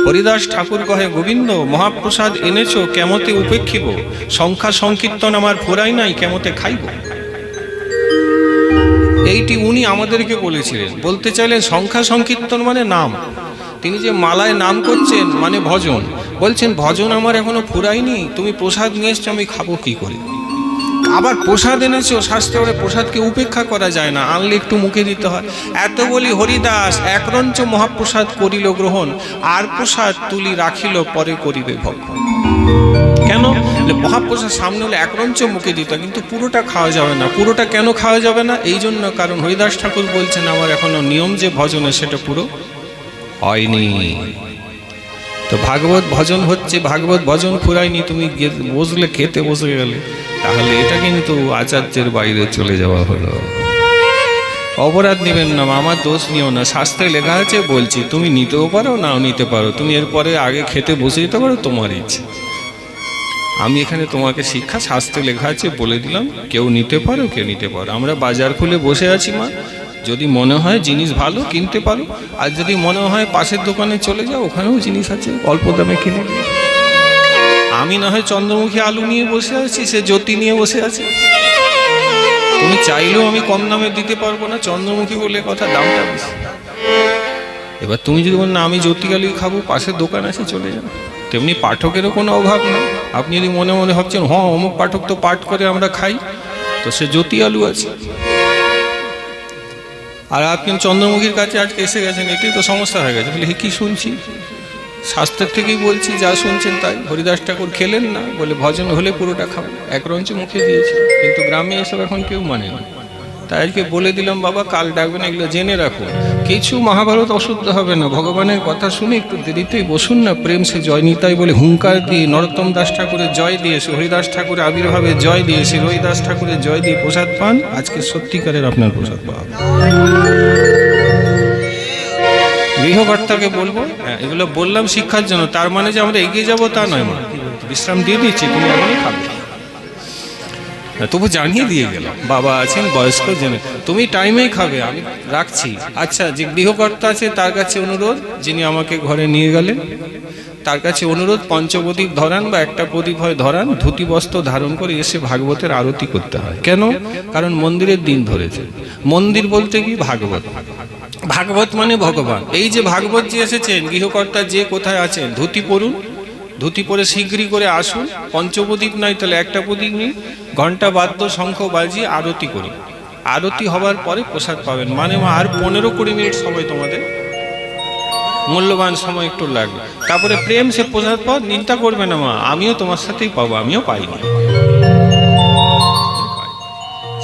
হরিদাস ঠাকুর কহে গোবিন্দ মহাপ্রসাদ এনেছো কেমতে উপেক্ষিব সংখ্যা সংকীর্তন আমার ফোরাই নাই কেমতে খাইব এইটি উনি আমাদেরকে বলেছিলেন বলতে চাইলেন সংখ্যা সংকীর্তন মানে নাম তিনি যে মালায় নাম করছেন মানে ভজন বলছেন ভজন আমার এখনো ফুরায়নি তুমি প্রসাদ নিয়ে এসছো আমি খাবো কি করে আবার প্রসাদ এনেছো শাস্ত্রে প্রসাদকে উপেক্ষা করা যায় না আনলে একটু মুখে দিতে হয় এত বলি হরিদাস একরঞ্চ মহাপ্রসাদ করিল গ্রহণ আর প্রসাদ তুলি রাখিল পরে করিবে ভক্ষণ কেন মহাপ্রসাদ সামনে হলে এক রঞ্চ মুখে দিত, কিন্তু পুরোটা খাওয়া যাবে না। পুরোটা কেন খাওয়া যাবে না? এই জন্য, কারণ হরিদাস ঠাকুর বলছেন আমার এখনো নিয়ম যে ভজনে সেটা পুরো হয়নি। তো ভাগবত ভজন হচ্ছে, ভাগবত ভজন ফুরায়নি, তুমি বসলে খেতে বসে গেলে, তাহলে এটা কিন্তু আচার্যের বাইরে চলে যাওয়া হলো। অপরাধ নেবেন না, আমার দোষ নিও না, শাস্ত্রে লেখা আছে বলছি, তুমি নিতেও পারো নাও নিতে পারো, তুমি এরপরে আগে খেতে বসে যেতে পারো, তোমার ইচ্ছে। আমি এখানে তোমাকে শিক্ষা, শাস্ত্রে লেখা আছে বলে দিলাম, কেউ নিতে পারো কেউ নিতে পারো। আমরা বাজার খুলে বসে আছি মা, যদি মনে হয় জিনিস ভালো কিনতে পারো, আর যদি মনে হয় পাশের দোকানে চলে যাও, ওখানেও জিনিস আছে, অল্প দামে কিনে নিও। আমি না হয় চন্দ্রমুখী আলু নিয়ে বসে আছি, সে জ্যোতি নিয়ে বসে আছে। তুমি চাইলেও আমি কম দামে দিতে পারবো না, চন্দ্রমুখী বলে কথা, দামটা বেশি। এবার তুমি যদি বলেন না আমি জ্যোতি আলু খাবো, পাশের দোকান আছে চলে যাও। তেমনি পাঠকেরও কোনো অভাব নেই। আপনি যদি মনে মনে ভাবছেন হ্যাঁ অমুক পাঠক তো পাঠ করে আমরা খাই, তো সে জ্যোতি আলু আছে। আর আপনি চন্দ্রমুখীর কাছে আজকে এসে গেছেন, এটাই তো সমস্যা হয়ে গেছে। বলে কি শুনছি? শাস্ত্রের থেকেই বলছি, যা শুনছেন তাই। হরিদাস ঠাকুর খেলেন না, বলে ভজন হলে পুরোটা খাবো, এক রঞ্চ মুখে দিয়েছে, কিন্তু গ্রামে এসব এখন কেউ মানে না। তাই আজকে বলে দিলাম বাবা, কাল ডাকবেন, এগুলো জেনে রাখুন। কিছু মহাভারত অশুদ্ধ হবে না, ভগবানের কথা শুনে একটু দেরিতেই বসুন না। প্রেম সে জয় নিতাই বলে হুঙ্কার দিয়ে নরোত্তম দাস ঠাকুরের জয় দিয়েছে, হরিদাস ঠাকুরের আবির্ভাবে জয় দিয়েছে, রবিদাস ঠাকুরের জয় দিয়ে প্রসাদ পান। আজকে সত্যিকারের আপনার প্রসাদ পাওয়া। গৃহকর্তাকে বলবো, এগুলো বললাম শিক্ষার জন্য, তার মানে যে আমরা এগিয়ে যাবো তা নয় মা। বিশ্রাম দিয়ে দিচ্ছি, তুমি এখনই খাবে, তবু জানিয়ে দিয়ে গেলাম বাবা আছেন বয়স্ক জেনে, তুমি টাইমেই খাবে, আমি রাখছি। আচ্ছা, যে গৃহকর্তা আছে তার কাছে অনুরোধ, যিনি আমাকে ঘরে নিয়ে গেলেন, তার কাছে অনুরোধ, পঞ্চপ্রদীপ ধরান বা একটা প্রদীপ হয় ধরান, ধুতি বস্ত্র ধারণ করে এসে ভাগবতের আরতি করতে হয়। কেন? কারণ মন্দিরের দিন ধরেছে। মন্দির বলতে কি? ভাগবত। ভাগবত মানে ভগবান। এই যে ভাগবত যে এসেছেন, গৃহকর্তা যে কোথায় আছেন, ধুতি পরুন, ধুতি পরে শীঘ্রই করে আসুন। পঞ্চপ্রদীপ নাই তাহলে একটা প্রদীপ নিন, ঘণ্টা বাদ্য শঙ্খ বাজিয়ে আরতি করুন। আরতি হবার পরে প্রসাদ পাবেন। মানে আর 15-20 মিনিট সময়, তোমাদের মূল্যবান সময় একটু লাগবে। তারপরে প্রেম সে প্রসাদ পাও, নিন্দা করবে না মা, আমিও তোমার সাথেই পাবো, আমিও পাইনি।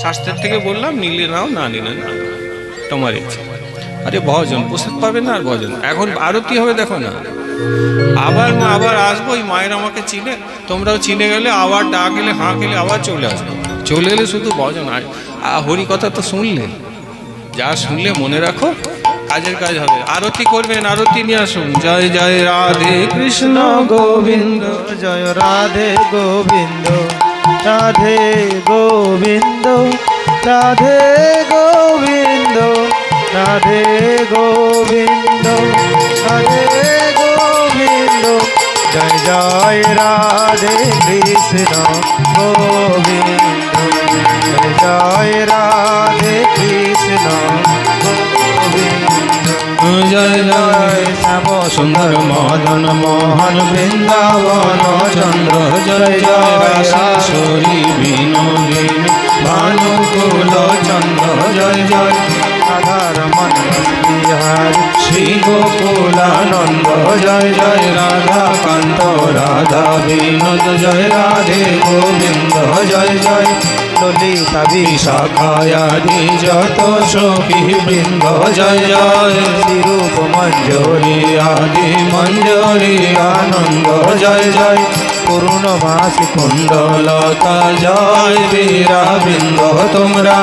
শাস্ত্রের থেকে বললাম, নিলে নাও, না নিলে না, তোমার ইচ্ছা। আরে ভজন, প্রসাদ পাবে না আর ভজন। এখন আরতি হবে, দেখো না, আবার আসবো। ওই মায়ের আমাকে চিনে, তোমরাও চিনে গেলে, আবার ডাক এলে, হাঁ গেলে আবার চলে আসবো। চলে এলে শুধু ভজন। আর হরি কথা তো শুনলে, যা শুনলে মনে রাখো, কাজের কাজ হবে। আরতি করবেন, আরতি নিয়ে আসুন। জয় জয় রাধে কৃষ্ণ গোবিন্দ, জয় রাধে গোবিন্দ, রাধে গোবিন্দ, রাধে গোবিন্দ, রাধে গোবিন্দ, রাধে গোবিন্দ, জয় জয় রাধে কৃষ্ণ গোবিন্দ, জয় জয় রাধে কৃষ্ণ গোবিন্দ, জয় জয় শ্যাম সুন্দর মদন মোহন বৃন্দাবন চন্দ্র, জয় জয় রাসেশ্বরী বিনোদিনী ভানুকুল চন্দ্র, জয় জয় রাধারমণ বিহারী শ্রী গোকুলানন্দ, জয় জয় রাধাকান্ত রাধা বিনোদ, জয় রাধে গোবিন্দ, জয় জয় ললিতা বিশাখায়াদি যত সখী বৃন্দ, জয় জয় বিরূপ মঞ্জরি আদি মঞ্জরি আনন্দ, জয় জয় পূর্ণমাসি কুণ্ডলতা, জয় বীরাবৃন্দ, তোমরা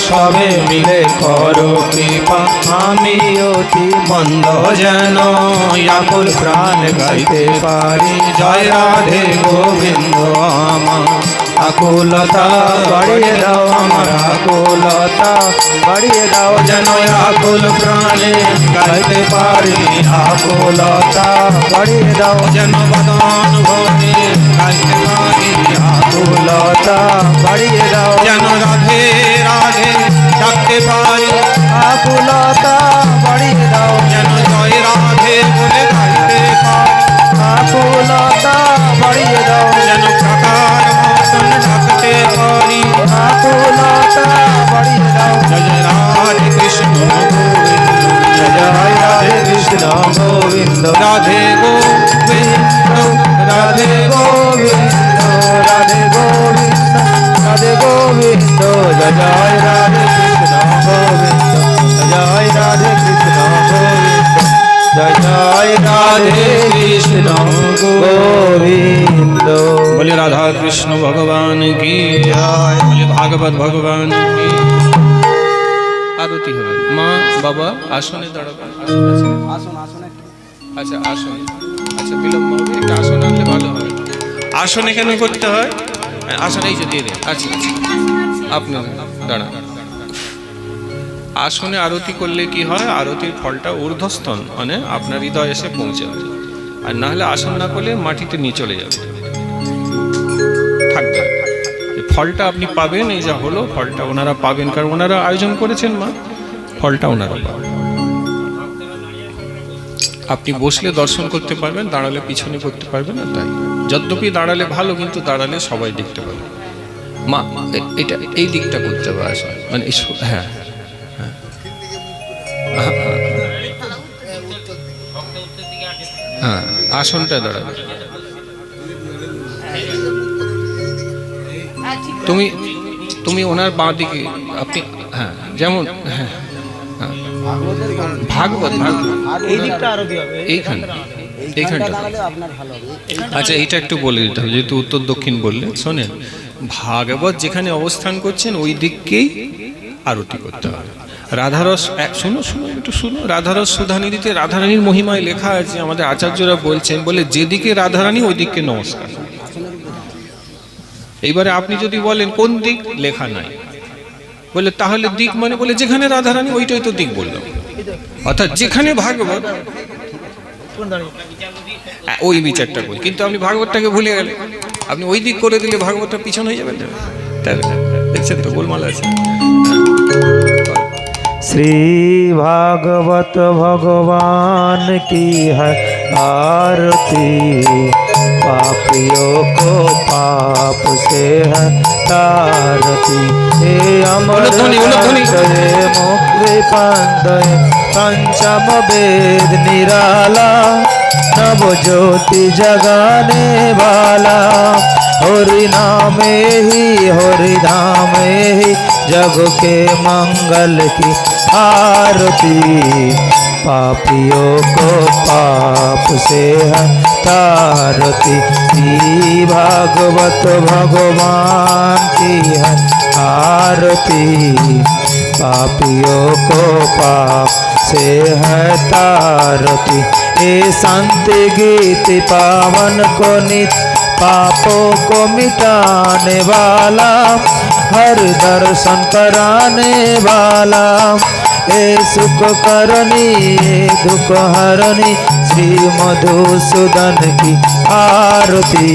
সবে মিলে করো কৃপা, আমি অতি মন্দ যেন আকুল প্রাণ গাইতে পারি, জয় রাধে গোবিন্দ। আমার আকুলতা বাড়িয়ে দাও, আমার আকুলতা বাড়িয়ে দাও, যেন আকুল প্রাণে গাইতে পারি, আকুলতা বাড়িয়ে দাও, যেন বদন ভরে গাইতে পারি, আকুলতা বাড়িয়ে দাও, যেন রাধে রাধে ডাকতে পারি, আকুলতা বাড়িয়ে দাও, যেন জয় রাধে বলে গাইতে পারি, আকুলতা বাড়িয়ে দাও, যেন কাকার মতন ডাকতে পারি, আকুলতা বাড়িয়ে দাও, জয় জয় রাধে কৃষ্ণ গোবিন্দ, জয় জয় রাধে কৃষ্ণ গোবিন্দ, রাধে গোবিন্দ, রাধে গোবিন্দ, গোবিন্দ জয় জয় রাধে কৃষ্ণ গোবিন্দ জয় রাধে কৃষ্ণ গোবিন্দ জয় জয় রাধে কৃষ্ণ গোবিন্দ बोले राधा कृष्ण भगवान की जय, बोले भागवत भगवान की। आरती হবে মা বাবা আসনে দাঁড়াবেন। আসন আচ্ছা আসন আচ্ছা বিলম্ব হবে একটা আসন আনলে ভালো হয়। আসনে কেন করতে হয়? আসন এই যে দিয়ে দেন। আচ্ছা আচ্ছা আপনার দাঁড়ান। আসনে আরতি করলে কি হয়? আরতির ফলটা ঊর্ধ্বস্তন মানে আপনার হৃদয় এসে পৌঁছাবে, আর না হলে আসন না করলে মাটিতে নিয়ে চলে যাবে, থাকবে। এই ফলটা আপনি পাবেন, এই যা হলো ফলটা ওনারা পাবেন, কারণ ওনারা আয়োজন করেছেন মা, ফলটা ওনারা পাবেন। আপনি বসলে দর্শন করতে পারবেন, দাঁড়ালে পিছনে করতে পারবেন না। তাই যদ্যপি দাঁড়ালে ভালো, কিন্তু দাঁড়ালে সবাই দেখতে পাবে। মা এটা এই দিকটা করতে হবে আসলে, মানে হ্যাঁ হ্যাঁ হ্যাঁ আসনটা দাঁড়াবে। তুমি তুমি ওনার বাঁ দিকে আপনি, হ্যাঁ যেমন হ্যাঁ হ্যাঁ ভাগবত এই দিকটা আরতি হবে, এইখানটা। আচ্ছা এইটা একটু বলে দিতে হবে, যেহেতু উত্তর দক্ষিণ বললে। শোনেন, ভাগবত যেখানে অবস্থান করছেন ওই দিককেই আরতি করতে হবে। রাধারস শুনো শুনো একটু শুনো, রাধারস সুধানিধিতে রাধারানীর মহিমায় লেখা আছে, আমাদের আচার্যরা বলছেন, বলে যেদিকে রাধারানী ওই দিককে নমস্কার। এইবারে আপনি যদি বলেন কোন দিক, লেখা নাই, বলে তাহলে দিক মানে বলে যেখানে রাধারানী ওইটাই তো দিক বললাম, অর্থাৎ যেখানে ভাগবত ওই বিচারটা করি। কিন্তু আপনি ভাগবতটাকে ভুলে গেলেন, আপনি ওই দিক করে দিলে ভাগবতটা পিছন হয়ে যাবেন, তাই দেখছেন তো গোলমাল আছে। श्री भागवत भगवान की है आरती, पापियों को पाप से है तारती। हे अमर मुक्ति पंदय पंचम वेद निराला, नव ज्योति जगाने वाला। हरि नामे ही हरि धामे ही जग के मंगल की आरती, पापियों को पाप से है तारती। श्री भागवत भगवान की है आरती, पापियों को पाप से है तारती। ये संत गीत पावन को नित्य पापों को मिटाने वाला, हर दर्शन कराने वाला। ए सुख करनी दुख हरनी, श्री मधुसूदन की आरती,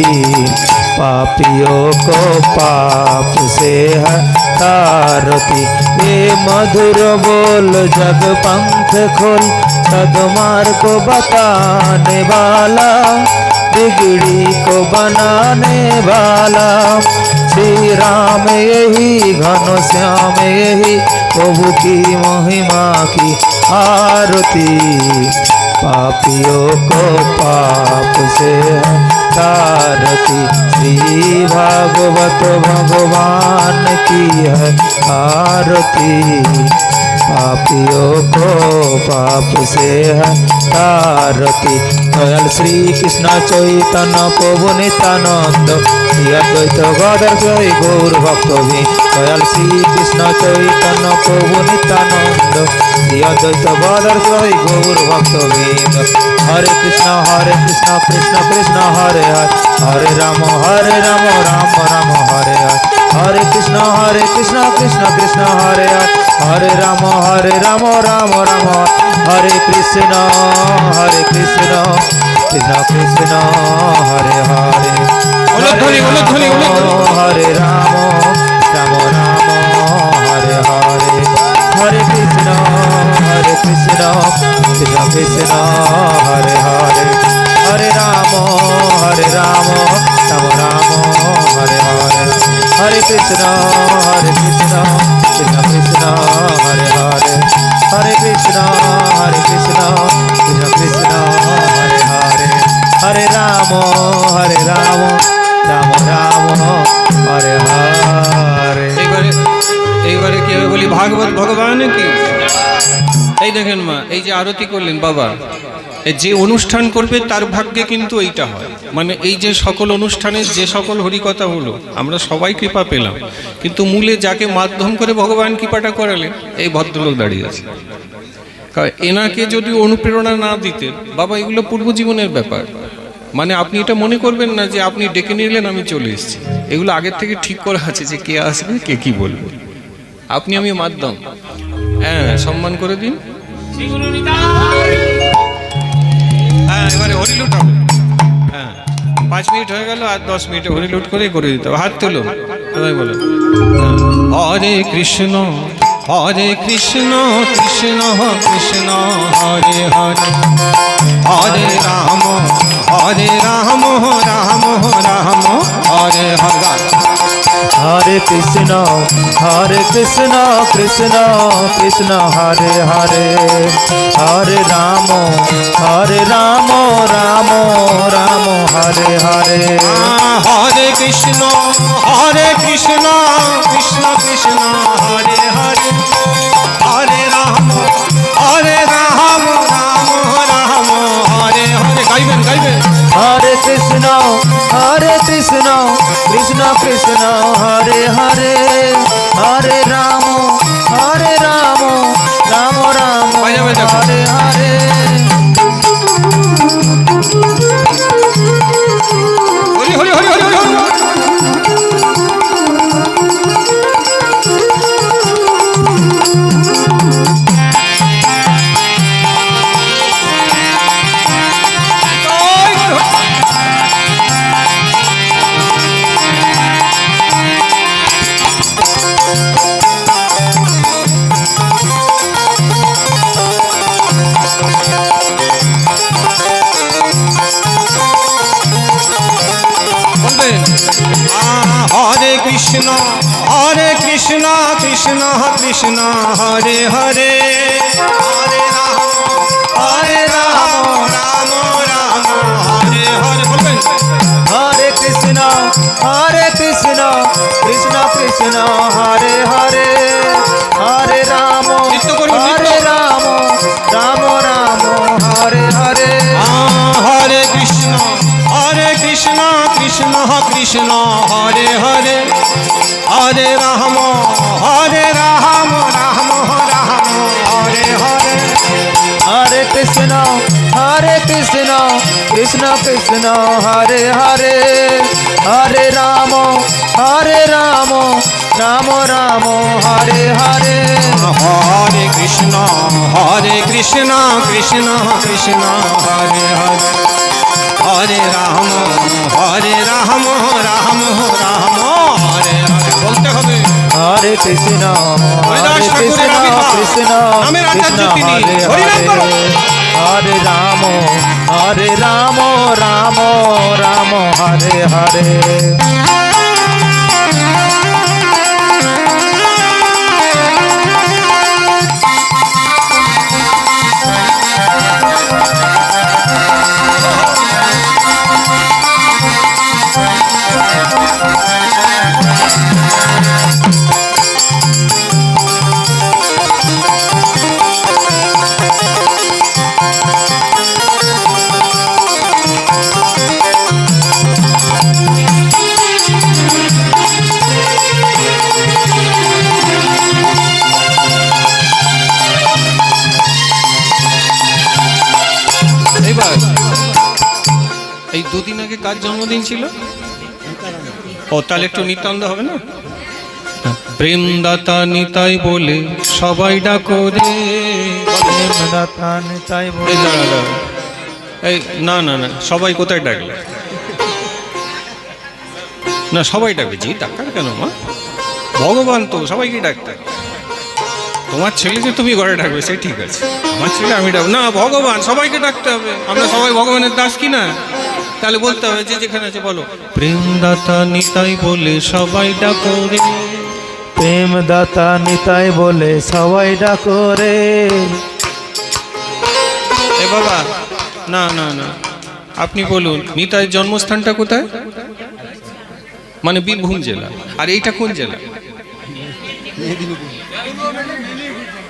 पापियों को पाप से है तारती। ये मधुर बोल जग पंख खोल, सद्मार्ग को बताने वाला, बिगड़ी को बनाने वाला। श्री राम यही घन श्याम यही, प्रभु की महिमा की आरती, पापियों को पाप से है तारती। श्री भागवत भगवान की है आरती, पापियों को पाप से है तारती। दयाल श्री कृष्ण चैतन्य प्रभु नित्यानंद, श्री अद्वैत गदाधर जय गौर भक्त भी। दयाल श्री कृष्ण चैतन्य प्रभु नित्यानंद, श्री अद्वैत गदाधर जय गौर भक्त भी। हरे कृष्ण कृष्ण कृष्ण हरे हरे, हरे राम राम राम हरे हरे। हरे कृष्ण कृष्ण कृष्ण हरे हरे, हरे राम राम राम। हरे कृष्ण कृष्ण कृष्ण हरे हरे, हरे राम राम हरे हरे। हरे कृष्ण कृष्ण कृष्ण हरे हरे, हरे राम राम राम हरे हरे। हरे कृष्ण कृष्ण कृष्ण हरे हरे, हरे कृष्ण कृष्ण कृष्ण हरे हरे। हरे राम राम राम हरे हरे। ভাগবত ভগবান কি। এই দেখেন মা, এই যে আরতি করলেন বাবা, এই যে অনুষ্ঠান করবে তার ভাগ্যে কিন্তু এইটা হয়। মানে এই যে সকল অনুষ্ঠানের যে সকল হরিকথা হলো, আমরা সবাই কৃপা পেলাম, কিন্তু মূলে যাকে মাধ্যম করে ভগবান কৃপাটা করালেন এই ভদ্রলোক দাঁড়িয়ে আছে। এনাকে যদি অনুপ্রেরণা না দিতেন, বাবা এগুলো পূর্বজীবনের ব্যাপার। মানে আপনি এটা মনে করবেন না যে আপনি ডেকে নিলেন আমি চলে এসেছি, এগুলো আগের থেকে ঠিক করা আছে যে কে আসবে কে কি বলবে। আপনি আমি মাধ্যম। হ্যাঁ, সম্মান করে দিন। হ্যাঁ, এবারে হরিলুট হবে। হ্যাঁ, 5 মিনিট হয়ে গেল, আর 10 মিনিটে হরিলুট করে দিতে হবে। হাত তুলো, সবাই বলো হরে কৃষ্ণ হরে কৃষ্ণ কৃষ্ণ কৃষ্ণ হরে হরে, হরে রাম রাম রাম রাম হরে হরে। हरे कृष्ण कृष्ण कृष्ण हरे हरे, हरे राम राम राम हरे हरे। हरे कृष्ण कृष्ण कृष्ण हरे हरे, हरे राम राम राम हरे हरे। गाइबेन गाइबेन। हरे कृष्ण कृष्ण कृष्ण हरे हरे, हरे राम राम राम हरे हरे। हरि हरि हरि हरि हरि। हरे कृष्ण कृष्ण कृष्ण हरे हरे, हरे राम राम राम हरे हरे। बोलবেন हरे कृष्ण कृष्ण कृष्ण हरे हरे, हरे राम राम राम हरे हरे। हरे कृष्ण कृष्ण कृष्ण हरे हरे, हरे राम राम राम हरे हरे। हरे कृष्ण कृष्ण कृष्ण हरे हरे, हरे राम राम राम हरे हरे। हरे कृष्ण कृष्ण कृष्ण हरे हरे, हरे राम राम राम हरे हरे। बोलते হবে हरे कृष्ण कृष्ण कृष्ण नामेर आचार्य তিনি, हरे হরিনাম করো। हरे राम राम राम हरे हरे। এবার এই দুদিন আগে কার জন্মদিন ছিল? ও তাহলে একটু নিতান্ত হবে না? প্রেমদাতা নিতাই বলে সবাই ডাকো রে। প্রেমদাতা নিতাই বলে। এই দাঁড়া দাঁড়া, এই না না না, সবাই কোথায় ডাকলে? না সবাই ডাকবে, জি ডাকার কেন মা? ভগবান তো সবাইকে ডাকতে। তোমার ছেলেকে তুমি ঘরে ডাকবে সে ঠিক আছে, আমার ছেলে আমি ডাকবো না। ভগবান সবাইকে ডাকতে হবে, আমরা সবাই ভগবানের দাস কি না? তাহলে বলতে হবে যে যেখানে আছে বলো প্রেমদাতা নিতাই বলে সবাই ডাকো রে। প্রেমদাতা নিতাই বলে সবাই ডাকো রে। এ বাবা না না না, আপনি বলুন নিতাইয়ের জন্মস্থানটা কোথায়? মানে বীরভূম জেলা। আর এইটা কোন জেলা?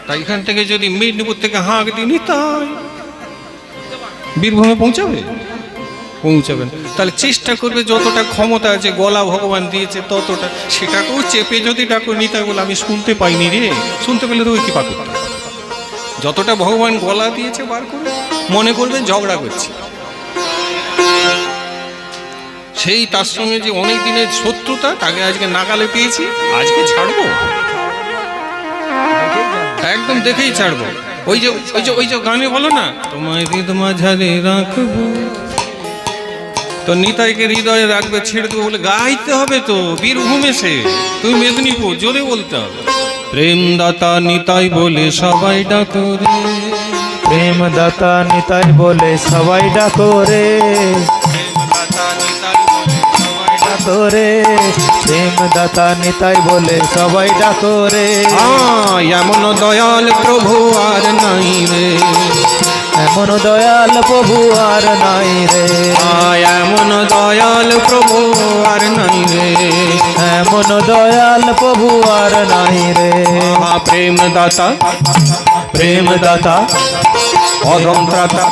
তাই এখান থেকে যদি মেদিনীপুর থেকে হাঁক দিই নিতাই, বীরভূমে পৌঁছাবে? পৌঁছাবেন। তাহলে চেষ্টা করবে যতটা ক্ষমতা আছে, গলা ভগবান দিয়েছে ততটা, সেটাকেও চেপে যদি ডাকো নিতাই বলে আমি শুনতে পাইনি রে, শুনতে পেলে তো ওই কি পা করতে হবে। যতটা ভগবান গলা দিয়েছে বার করে মনে করবে ঝগড়া করছে। সেই তার সঙ্গে যে অনেক দিনের শত্রুতা, তাকে আজকে নাগালে পেয়েছি, আজকে ছাড়বো? একদম দেখেই ছাড়বো। ওই যে গানে বলো না, তোমায় হৃদ মাঝারে রাখবো, তো নিতাইকে হৃদয়ে রাখবে, ছেড়ে দেবো বলে গাইতে হবে তো। বীরভূমে সে, তুমি মেদিনীপুর, জোরে বলতে হবে। প্রেম দাতা নিতাই বলে সবাই ডাকো রে, প্রেম দাতা নিতাই বলে সবাই ডাকো রে, ডাকো রে, প্রেম দাতা নিতাই বলে সবাই ডাকো রে। এমন দয়াল প্রভু আর নাই রে, এমন দয়াল প্রভু আর নাই রে, এমন দয়াল প্রভু আর নাই রে, এমন দয়াল প্রভু আর নাই রে। প্রেম দাতা, প্রেম দাতা অধম ত্রাতা,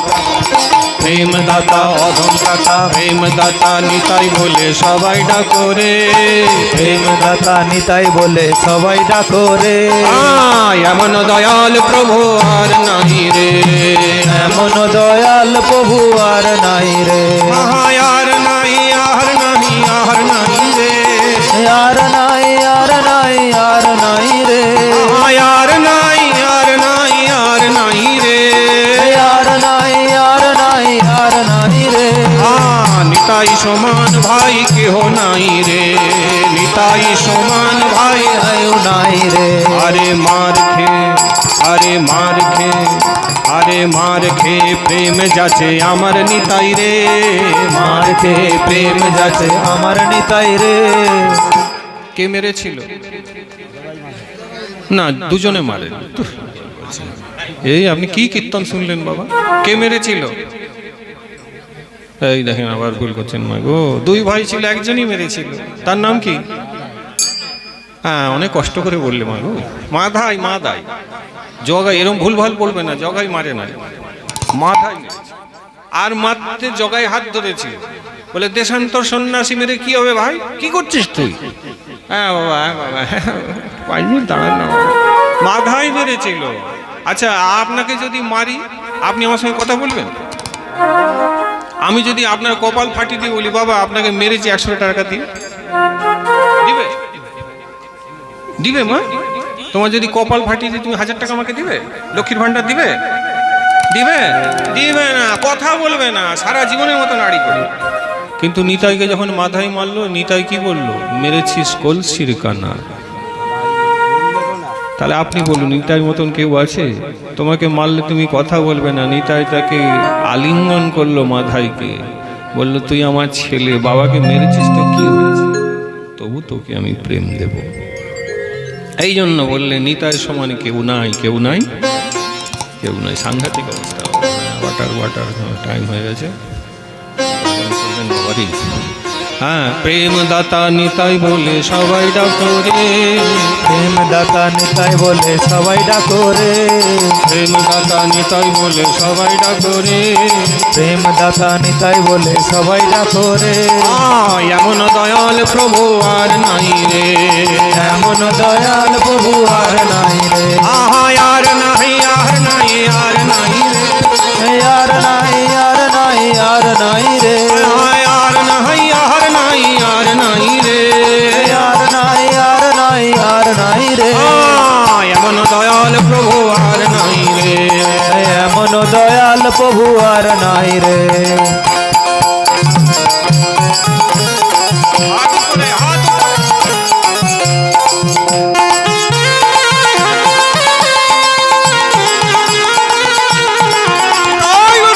প্রেম দাতা অধম ত্রাতা, প্রেম দাতা নিতাই বলে সবাই ডাকো রে, প্রেম দাতা নিতাই বলে সবাই ডাকো রে। এমন দয়াল প্রভু আর নাই রে, এমন দয়াল প্রভু আর নাই রে, আর নাই, আর নাই, আর নাই রে, আর নাই, আর নাই, আর নাই রে, আর নাই, আর নাই, আর নাই রে, আর নাই, আর নাই, আর নাই রে। নিতাই সমান ভাই কেহ নাই রে, নিতাই সমান ভাই আয়ু নাই রে। আরে মার খে, আরে মার খে, আরে মার খে প্রেম যাচ্ছে আমার নিতাই রে, মার খে প্রেম যাচ্ছে। আমার নিতাই রে। কে মেরেছিল? না, দুজনে মারে। এই আপনি কি কীর্তন শুনলেন বাবা? কে মেরেছিল? এই দেখেন আবার ভুল করছেন মা গো, দুই ভাই ছিল, একজনই মেরেছিল। তার নাম কি? হ্যাঁ, অনেক কষ্ট করে বললে মা গো। মাধাই, মাধাই। জগাই, এরকম ভুল ভাল বলবে না, জগাই মারে না, মাধাই মেরেছে। আর মারতে জগাই হাত ধরেছিল, বলে দেশান্তর সন্ন্যাসী মেরে কি হবে ভাই, কি করছিস তুই? হ্যাঁ বাবা, হ্যাঁ বাবা, 5 মিনিট দাঁড়ান না। মাধাই মেরেছিল। আচ্ছা, আপনাকে যদি মারি, আপনি আমার সঙ্গে কথা বলবেন? আমি যদি আপনার কপাল ফাটিয়ে দিয়ে বলি বাবা আপনাকে মেরেছি 100 টাকা দিন, দিবে? দিবে মা? তোমার যদি কপাল ফাটিয়ে দিয়ে তুমি 1000 টাকা আমাকে দিবে? লক্ষ্মীর ভান্ডার দিবে? দিবে? দিবে না, কথা বলবে না, সারা জীবনের মতো নাড়ি করে। কিন্তু নিতাইকে যখন মাথায় মারলো, নিতাই কি বললো? মেরেছিস কলসির কানা। তাহলে আপনি বলুন, নিতাইয়ের মতন কেউ আছে? তোমাকে মারলে তুমি কথা বলবে না, নিতাই তাকে আলিঙ্গন করলো মাথাইকে, বললো তুই আমার ছেলে, বাবাকে মেরেছিস তো কি হয়েছে, তবু তোকে আমি প্রেম দেব। এই জন্য বললে নিতাইয়ের সমানে কেউ নাই, কেউ নাই, কেউ নাই। সাংঘাতিক অবস্থা। ওয়াটার ওয়াটার টাইম হয়ে গেছে। হ্যাঁ, প্রেম দাতা নিতাই বলে সবাই ডাকো রে, প্রেম দাতা নিতাই বলে সবাই ডাকো রে, প্রেম দাতা নিতাই বলে সবাই ডাকো রে, প্রেম দাতা নিতাই বলে সবাই ডাকো রে। এমন দয়াল প্রভু আর নাই রে, এমন দয়াল প্রভু আর নাই রে, আর নাই, আর নাই, আর নাই রে, আর নাই, আর নাই, আর নাই রে, আর নাই, আর নাই, আর নাই রে, আর নাই, আর নাই, আর নাই রে। এমন দয়াল প্রভু আর নাই রে, এমন দয়াল প্রভু আর নাই রে। হাত উপরে, হাত উপরে।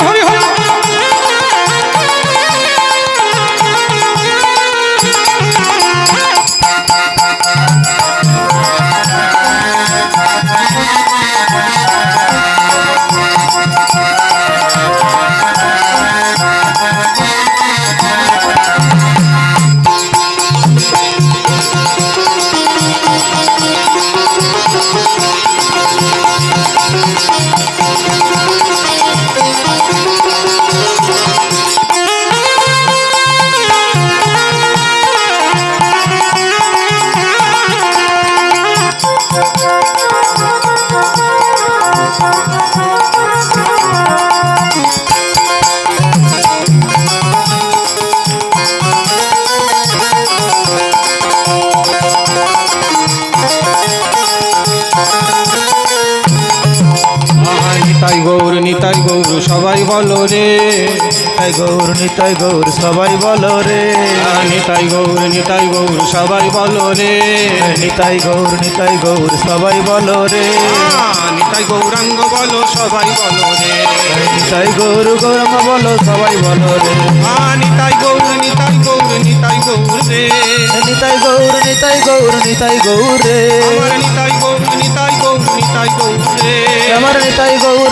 হরি হরি। নিতাই গৌর সবাই বলো রে, নিতাই গৌর সবাই বলো রে, নিতাই গৌর সবাই বলো রে, নিতাই গৌর সবাই বলো রে, নিতাই গৌরাঙ্গ বলো সবাই বলো রে, নিতাই গৌর গৌরাঙ্গ বলো সবাই বলো রে, নিতাই গৌর রে, নিতাই গৌর নিতাই গৌর রে, আমার নিতাই গৌর রে, আমার নিতাই গৌর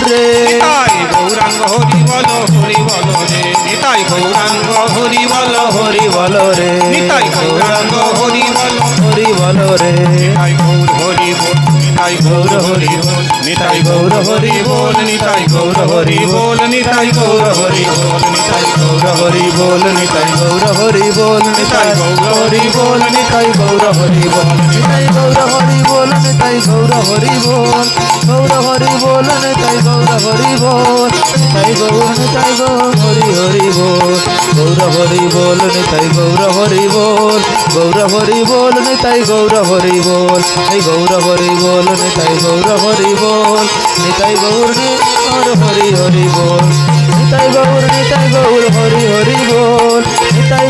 রে, নিতাই গৌরাঙ্গ হরি বলো রে, নিতাই গৌরাঙ্গ হরি বলো, হরি বলো রে, নিতাই গৌরাঙ্গ হরি বলো, হরি বলো রে, নিতাই গৌর হরি বল, নিতাই গৌর হরি বল, নিতাই গৌর হরি বল, নিতাই গৌর হরি বল, নিতাই গৌর হরি বল, নিতাই গৌর হরি বল, নিতাই গৌর হরি বল, নিতাই গৌর হরি বল, নিতাই গৌর হরি বল, নিতাই গৌর হরি বল, নিতাই গৌর হরি বল, গৌর হরি বল, নিতাই গৌর হরি বল, নিতাই গৌর হরি হরি বল, গৌর হরি বল, নিতাই গৌর হরি বল, গৌর হরি বল, নিতাই গৌর হরি বল, এই গৌর হরি বল, নিতাই গৌর হরি বল, নিতাই গৌর হরি হরি বল, নিতাই গৌর হরি হরি বল, নিতাই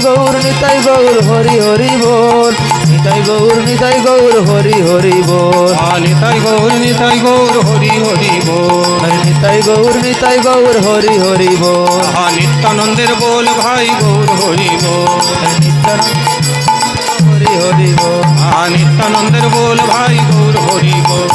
গৌর হরি হরি বল, নিতাই গৌর হরি হরি বল, নিতাই গৌর হরি হরি বল, নিতাই গৌর হরি হরি বল, নিত্যানন্দের বল ভাই গৌর হরি বল, নিত্যানন্দ হরি হরি বল, নিত্যানন্দের বল ভাই গৌর হরি বল,